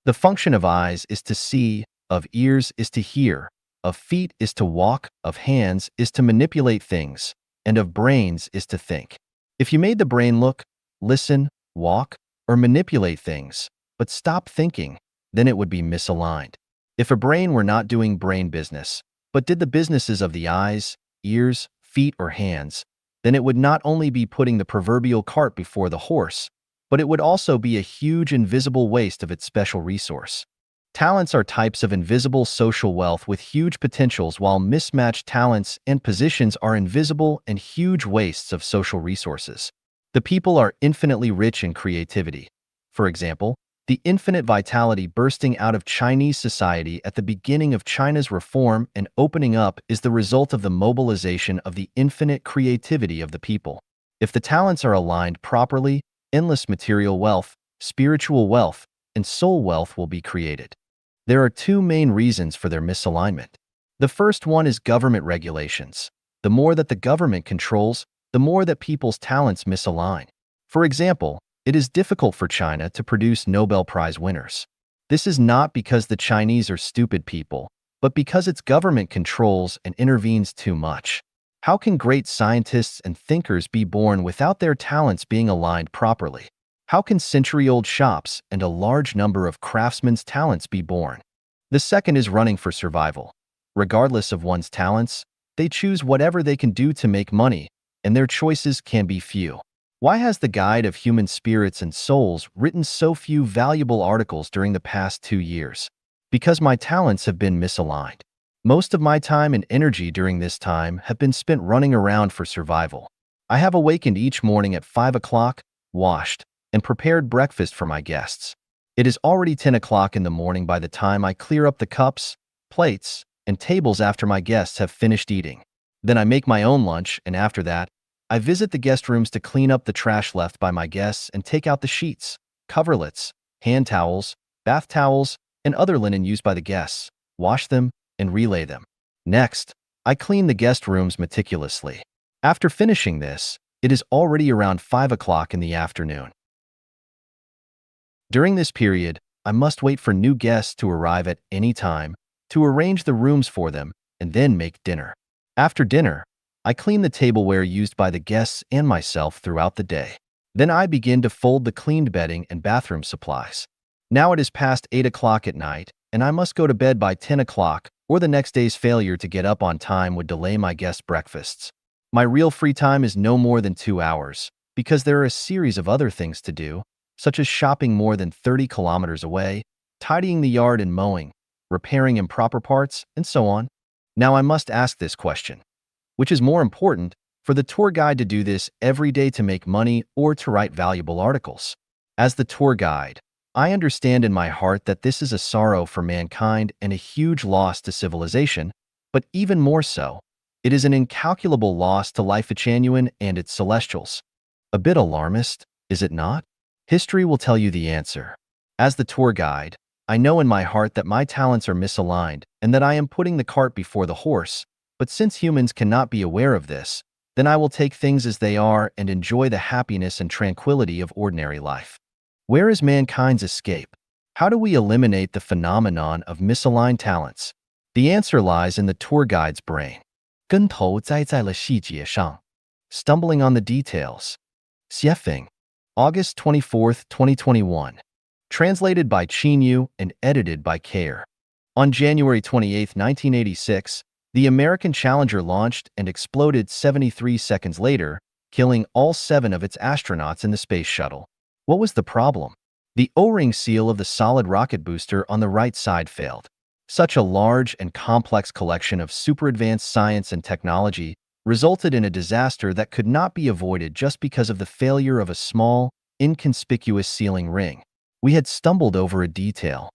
The function of eyes is to see, of ears is to hear, of feet is to walk, of hands is to manipulate things, and of brains is to think. If you made the brain look, listen, walk, or manipulate things, but stop thinking, then it would be misaligned. If a brain were not doing brain business, but did the businesses of the eyes, ears, feet, or hands, then it would not only be putting the proverbial cart before the horse, but it would also be a huge invisible waste of its special resource. Talents are types of invisible social wealth with huge potentials, while mismatched talents and positions are invisible and huge wastes of social resources. The people are infinitely rich in creativity. For example, the infinite vitality bursting out of Chinese society at the beginning of China's reform and opening up is the result of the mobilization of the infinite creativity of the people. If the talents are aligned properly, endless material wealth, spiritual wealth, and soul wealth will be created. There are 2 main reasons for their misalignment. The first one is government regulations. The more that the government controls, the more that people's talents misalign. For example, It is difficult for China to produce Nobel Prize winners. This is not because the Chinese are stupid people, but because its government controls and intervenes too much. How can great scientists and thinkers be born without their talents being aligned properly? How can century-old shops and a large number of craftsmen's talents be born? The second is running for survival. Regardless of one's talents, they choose whatever they can do to make money, and their choices can be few. Why has the Guide of Human Spirits and Souls written so few valuable articles during the past 2 years? Because my talents have been misaligned. Most of my time and energy during this time have been spent running around for survival. I have awakened each morning at 5 o'clock, washed, and prepared breakfast for my guests. It is already 10 o'clock in the morning by the time I clear up the cups, plates, and tables after my guests have finished eating. Then I make my own lunch, and after that, I visit the guest rooms to clean up the trash left by my guests and take out the sheets, coverlets, hand towels, bath towels, and other linen used by the guests, wash them, and relay them. Next, I clean the guest rooms meticulously. After finishing this, it is already around 5 o'clock in the afternoon. During this period, I must wait for new guests to arrive at any time, to arrange the rooms for them, and then make dinner. After dinner, I clean the tableware used by the guests and myself throughout the day. Then I begin to fold the cleaned bedding and bathroom supplies. Now it is past 8 o'clock at night, and I must go to bed by 10 o'clock, or the next day's failure to get up on time would delay my guests' breakfasts. My real free time is no more than 2 hours, because there are a series of other things to do, such as shopping more than 30 kilometers away, tidying the yard and mowing, repairing improper parts, and so on. Now I must ask this question. Which is more important, for the tour guide to do this every day to make money or to write valuable articles? As the tour guide, I understand in my heart that this is a sorrow for mankind and a huge loss to civilization, but even more so, it is an incalculable loss to life genuine and its celestials. A bit alarmist, is it not? History will tell you the answer. As the tour guide, I know in my heart that my talents are misaligned and that I am putting the cart before the horse, but since humans cannot be aware of this, then I will take things as they are and enjoy the happiness and tranquility of ordinary life. Where is mankind's escape? How do we eliminate the phenomenon of misaligned talents? The answer lies in the tour guide's brain. 根头栽在了细节上. Stumbling on the details. Xiefeng. August 24, 2021. Translated by Chinyu and edited by Care. On January 28, 1986, the American Challenger launched and exploded 73 seconds later, killing all 7 of its astronauts in the space shuttle. What was the problem? The O-ring seal of the solid rocket booster on the right side failed. Such a large and complex collection of super-advanced science and technology resulted in a disaster that could not be avoided just because of the failure of a small, inconspicuous sealing ring. We had stumbled over a detail.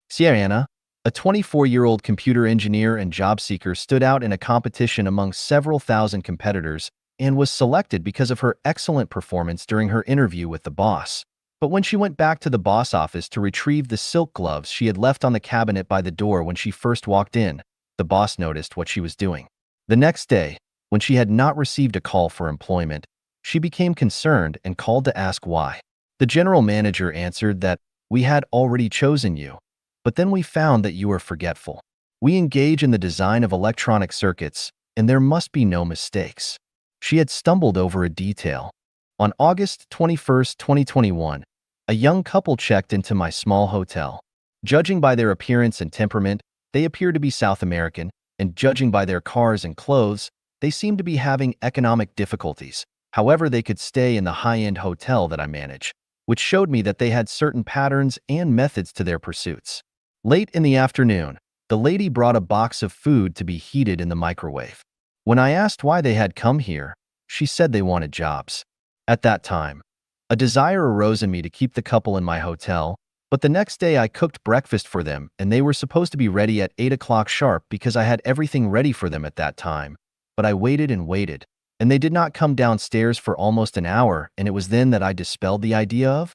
Sierra, a 24-year-old computer engineer and job seeker, stood out in a competition among several thousand competitors and was selected because of her excellent performance during her interview with the boss. But when she went back to the boss office to retrieve the silk gloves she had left on the cabinet by the door when she first walked in, the boss noticed what she was doing. The next day, when she had not received a call for employment, she became concerned and called to ask why. The general manager answered that, "We had already chosen you, but then we found that you were forgetful. We engage in the design of electronic circuits, and there must be no mistakes." She had stumbled over a detail. On August 21, 2021, a young couple checked into my small hotel. Judging by their appearance and temperament, they appeared to be South American, and judging by their cars and clothes, they seemed to be having economic difficulties. However, they could stay in the high-end hotel that I manage, which showed me that they had certain patterns and methods to their pursuits. Late in the afternoon, the lady brought a box of food to be heated in the microwave. When I asked why they had come here, she said they wanted jobs. At that time, a desire arose in me to keep the couple in my hotel, but the next day I cooked breakfast for them and they were supposed to be ready at 8 o'clock sharp because I had everything ready for them at that time. But I waited and waited, and they did not come downstairs for almost an hour, and it was then that I dispelled the idea of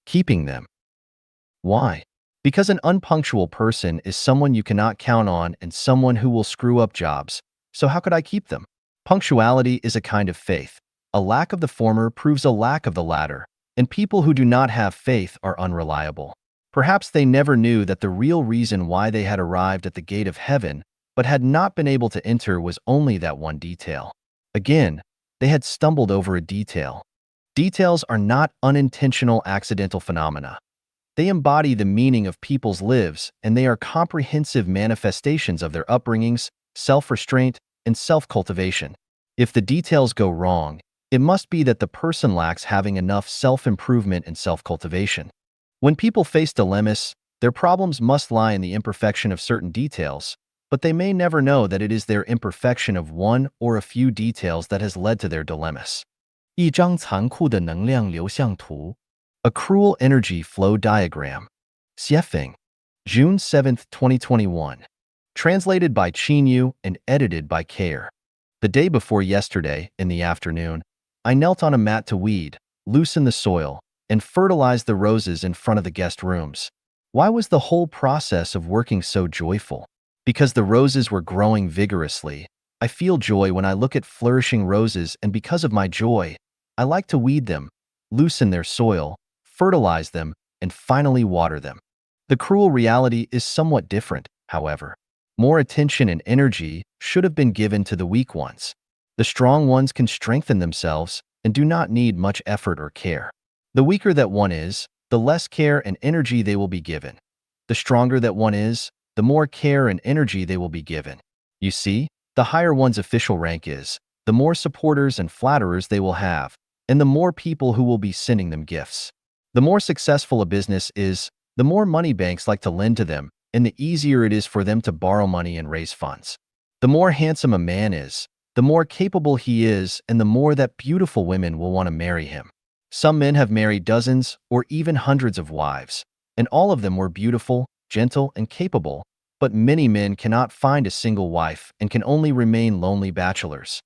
keeping them. Why? Because an unpunctual person is someone you cannot count on and someone who will screw up jobs. So how could I keep them? Punctuality is a kind of faith. A lack of the former proves a lack of the latter, and people who do not have faith are unreliable. Perhaps they never knew that the real reason why they had arrived at the gate of heaven but had not been able to enter was only that one detail. Again, they had stumbled over a detail. Details are not unintentional accidental phenomena. They embody the meaning of people's lives, and they are comprehensive manifestations of their upbringings, self-restraint, and self-cultivation. If the details go wrong, it must be that the person lacks having enough self-improvement and self-cultivation. When people face dilemmas, their problems must lie in the imperfection of certain details, but they may never know that it is their imperfection of one or a few details that has led to their dilemmas. 一张残酷的能量流向图 A cruel energy flow diagram. Xiefeng. June 7, 2021. Translated by Qinyu and edited by Care. The day before yesterday, in the afternoon, I knelt on a mat to weed, loosen the soil, and fertilize the roses in front of the guest rooms. Why was the whole process of working so joyful? Because the roses were growing vigorously. I feel joy when I look at flourishing roses, and because of my joy, I like to weed them, loosen their soil, fertilize them, and finally water them. The cruel reality is somewhat different, however. More attention and energy should have been given to the weak ones. The strong ones can strengthen themselves and do not need much effort or care. The weaker that one is, the less care and energy they will be given. The stronger that one is, the more care and energy they will be given. You see, the higher one's official rank is, the more supporters and flatterers they will have, and the more people who will be sending them gifts. The more successful a business is, the more money banks like to lend to them, and the easier it is for them to borrow money and raise funds. The more handsome a man is, the more capable he is, and the more that beautiful women will want to marry him. Some men have married dozens or even hundreds of wives, and all of them were beautiful, gentle, and capable, but many men cannot find a single wife and can only remain lonely bachelors.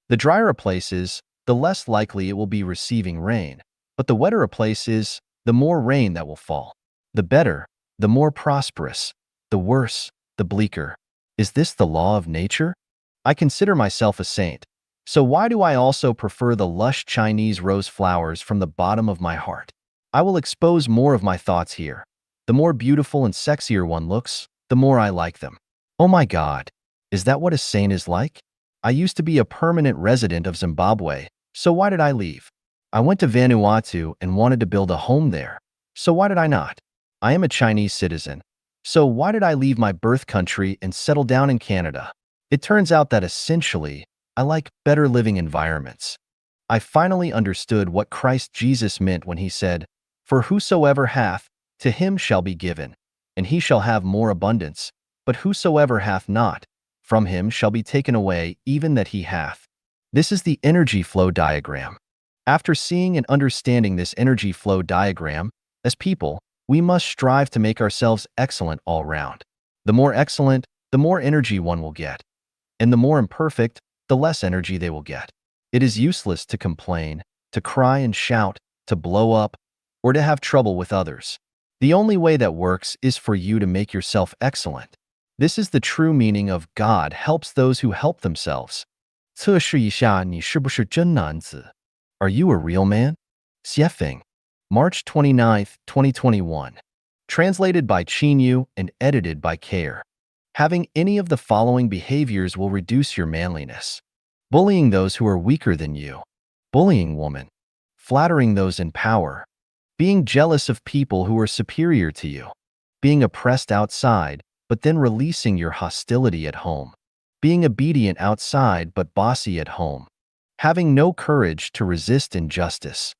The drier a place is, the less likely it will be receiving rain, but the wetter a place is, the more rain that will fall. The better, the more prosperous, the worse, the bleaker. Is this the law of nature? I consider myself a saint, so why do I also prefer the lush Chinese rose flowers from the bottom of my heart? I will expose more of my thoughts here. The more beautiful and sexier one looks, the more I like them. Oh my God, is that what a saint is like? I used to be a permanent resident of Zimbabwe, so why did I leave? I went to Vanuatu and wanted to build a home there, so why did I not? I am a Chinese citizen, so why did I leave my birth country and settle down in Canada? It turns out that essentially, I like better living environments. I finally understood what Christ Jesus meant when he said, "For whosoever hath, to him shall be given, and he shall have more abundance, but whosoever hath not, from him shall be taken away even that he hath." This is the energy flow diagram. After seeing and understanding this energy flow diagram, as people, we must strive to make ourselves excellent all round. The more excellent, the more energy one will get, and the more imperfect, the less energy they will get. It is useless to complain, to cry and shout, to blow up, or to have trouble with others. The only way that works is for you to make yourself excellent. This is the true meaning of God helps those who help themselves. 测试一下你是不是真男子? Are you a real man? Xiefeng. March 29, 2021. Translated by Qinyu and edited by Care. Having any of the following behaviors will reduce your manliness. Bullying those who are weaker than you. Bullying woman. Flattering those in power. Being jealous of people who are superior to you. Being oppressed outside, but then releasing your hostility at home. Being obedient outside but bossy at home. Having no courage to resist injustice.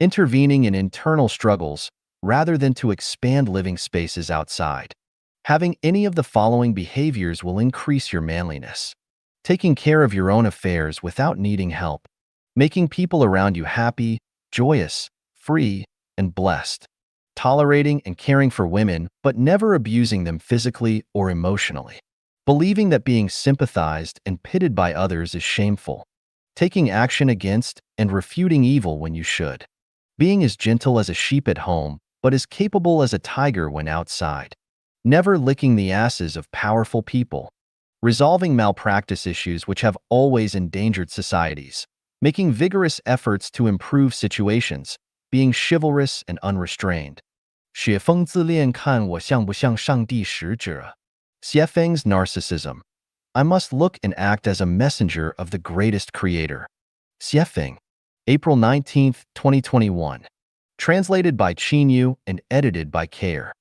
Intervening in internal struggles rather than to expand living spaces outside. Having any of the following behaviors will increase your manliness. Taking care of your own affairs without needing help. Making people around you happy, joyous, free, and blessed. Tolerating and caring for women, but never abusing them physically or emotionally. Believing that being sympathized and pitied by others is shameful. Taking action against and refuting evil when you should. Being as gentle as a sheep at home, but as capable as a tiger when outside. Never licking the asses of powerful people. Resolving malpractice issues which have always endangered societies. making vigorous efforts to improve situations, being chivalrous and unrestrained. 雪峰自恋看我像不像上帝使者. Xiefeng's narcissism. I must look and act as a messenger of the greatest creator. Xiefeng. April 19, 2021. Translated by Qinyu and edited by Care.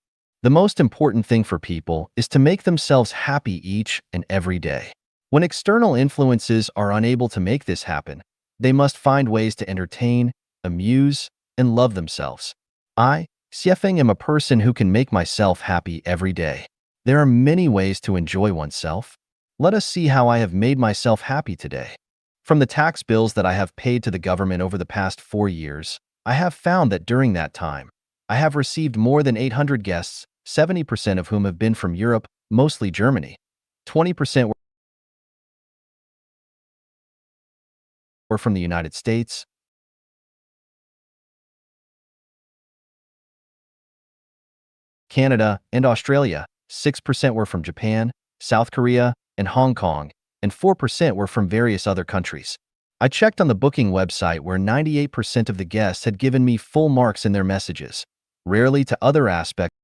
The most important thing for people is to make themselves happy each and every day. When external influences are unable to make this happen, they must find ways to entertain, amuse, and love themselves. I, Xiefeng, am a person who can make myself happy every day. There are many ways to enjoy oneself. Let us see how I have made myself happy today. From the tax bills that I have paid to the government over the past 4 years, I have found that during that time, I have received more than 800 guests, 70% of whom have been from Europe, mostly Germany. 20% were from the United States, Canada, and Australia. 6% were from Japan, South Korea, and Hong Kong, and 4% were from various other countries. I checked on the booking website where 98% of the guests had given me full marks in their messages, rarely to other aspects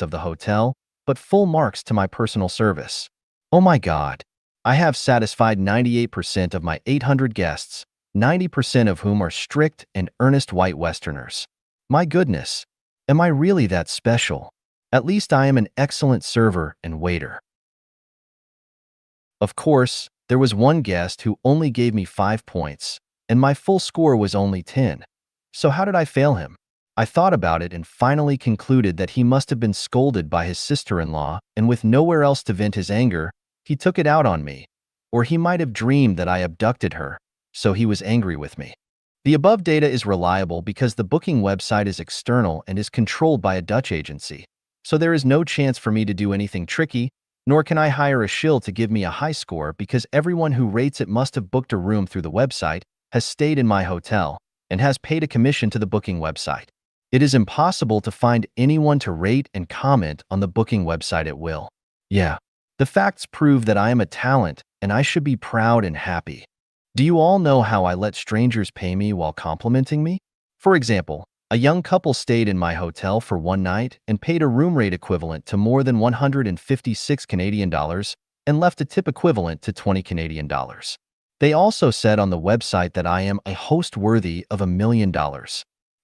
of the hotel, but full marks to my personal service. Oh my God! I have satisfied 98% of my 800 guests, 90% of whom are strict and earnest white Westerners. My goodness! Am I really that special? At least I am an excellent server and waiter. Of course, there was one guest who only gave me 5 points, and my full score was only 10. So how did I fail him? I thought about it and finally concluded that he must have been scolded by his sister-in-law, and with nowhere else to vent his anger, he took it out on me. Or he might have dreamed that I abducted her, so he was angry with me. The above data is reliable because the booking website is external and is controlled by a Dutch agency, so there is no chance for me to do anything tricky, nor can I hire a shill to give me a high score because everyone who rates it must have booked a room through the website, has stayed in my hotel, and has paid a commission to the booking website. It is impossible to find anyone to rate and comment on the booking website at will. Yeah, the facts prove that I am a talent and I should be proud and happy. Do you all know how I let strangers pay me while complimenting me? For example, a young couple stayed in my hotel for one night and paid a room rate equivalent to more than 156 Canadian dollars and left a tip equivalent to 20 Canadian dollars. They also said on the website that I am a host worthy of $1 million.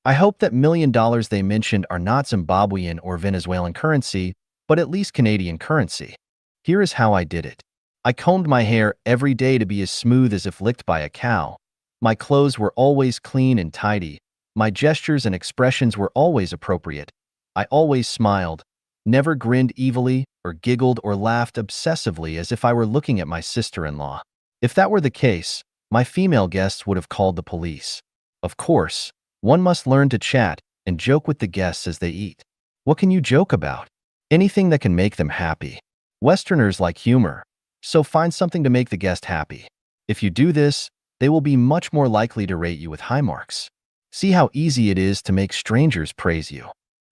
I hope that $1 million they mentioned are not Zimbabwean or Venezuelan currency, but at least Canadian currency. Here is how I did it. I combed my hair every day to be as smooth as if licked by a cow. My clothes were always clean and tidy. My gestures and expressions were always appropriate. I always smiled, never grinned evilly or giggled or laughed obsessively as if I were looking at my sister-in-law. If that were the case, my female guests would have called the police. Of course, one must learn to chat and joke with the guests as they eat. What can you joke about? Anything that can make them happy. Westerners like humor, so find something to make the guest happy. If you do this, they will be much more likely to rate you with high marks. See how easy it is to make strangers praise you.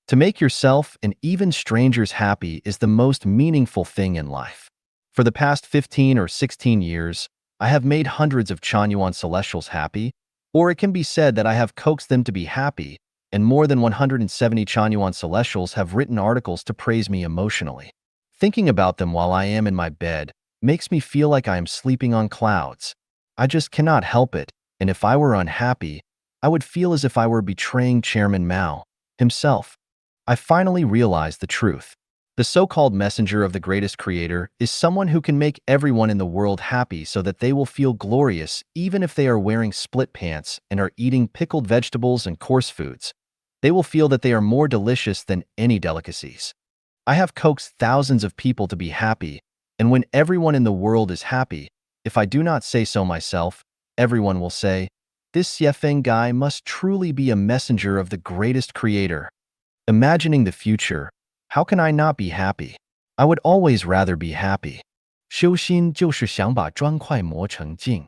To make yourself and even strangers happy is the most meaningful thing in life. For the past 15 or 16 years, I have made hundreds of Chanyuan Celestials happy, or it can be said that I have coaxed them to be happy, and more than 170 Chanyuan Celestials have written articles to praise me emotionally. Thinking about them while I am in my bed makes me feel like I am sleeping on clouds. I just cannot help it, and if I were unhappy, I would feel as if I were betraying Chairman Mao himself. I finally realized the truth. The so-called messenger of the greatest creator is someone who can make everyone in the world happy so that they will feel glorious even if they are wearing split pants and are eating pickled vegetables and coarse foods. They will feel that they are more delicious than any delicacies. I have coaxed thousands of people to be happy, and when everyone in the world is happy, if I do not say so myself, everyone will say, "This Xiefeng guy must truly be a messenger of the greatest creator." Imagining the future, how can I not be happy? I would always rather be happy. 修心就是想把砖块磨成镜.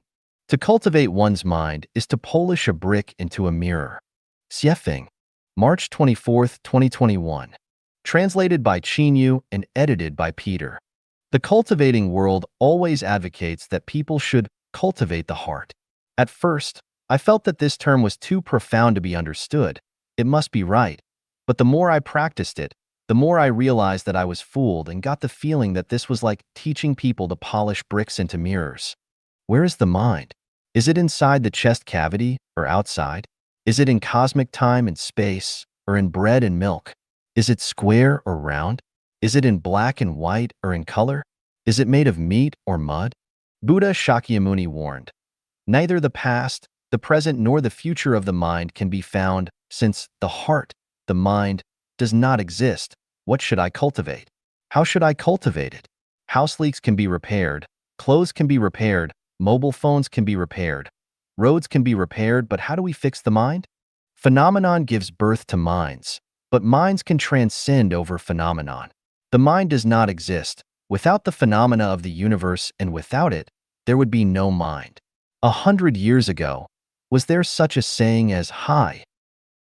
To cultivate one's mind is to polish a brick into a mirror. Xiefeng, March 24, 2021. Translated by Qinyu and edited by Peter. The cultivating world always advocates that people should cultivate the heart. At first, I felt that this term was too profound to be understood. It must be right. But the more I practiced it, the more I realized that I was fooled and got the feeling that this was like teaching people to polish bricks into mirrors. Where is the mind? Is it inside the chest cavity or outside? Is it in cosmic time and space or in bread and milk? Is it square or round? Is it in black and white or in color? Is it made of meat or mud? Buddha Shakyamuni warned, neither the past, the present, nor the future of the mind can be found, since the heart, the mind, does not exist. What should I cultivate? How should I cultivate it? House leaks can be repaired, clothes can be repaired, mobile phones can be repaired, roads can be repaired, but how do we fix the mind? Phenomenon gives birth to minds, but minds can transcend over phenomenon. The mind does not exist without the phenomena of the universe, and without it, there would be no mind. 100 years ago, was there such a saying as, "Hi,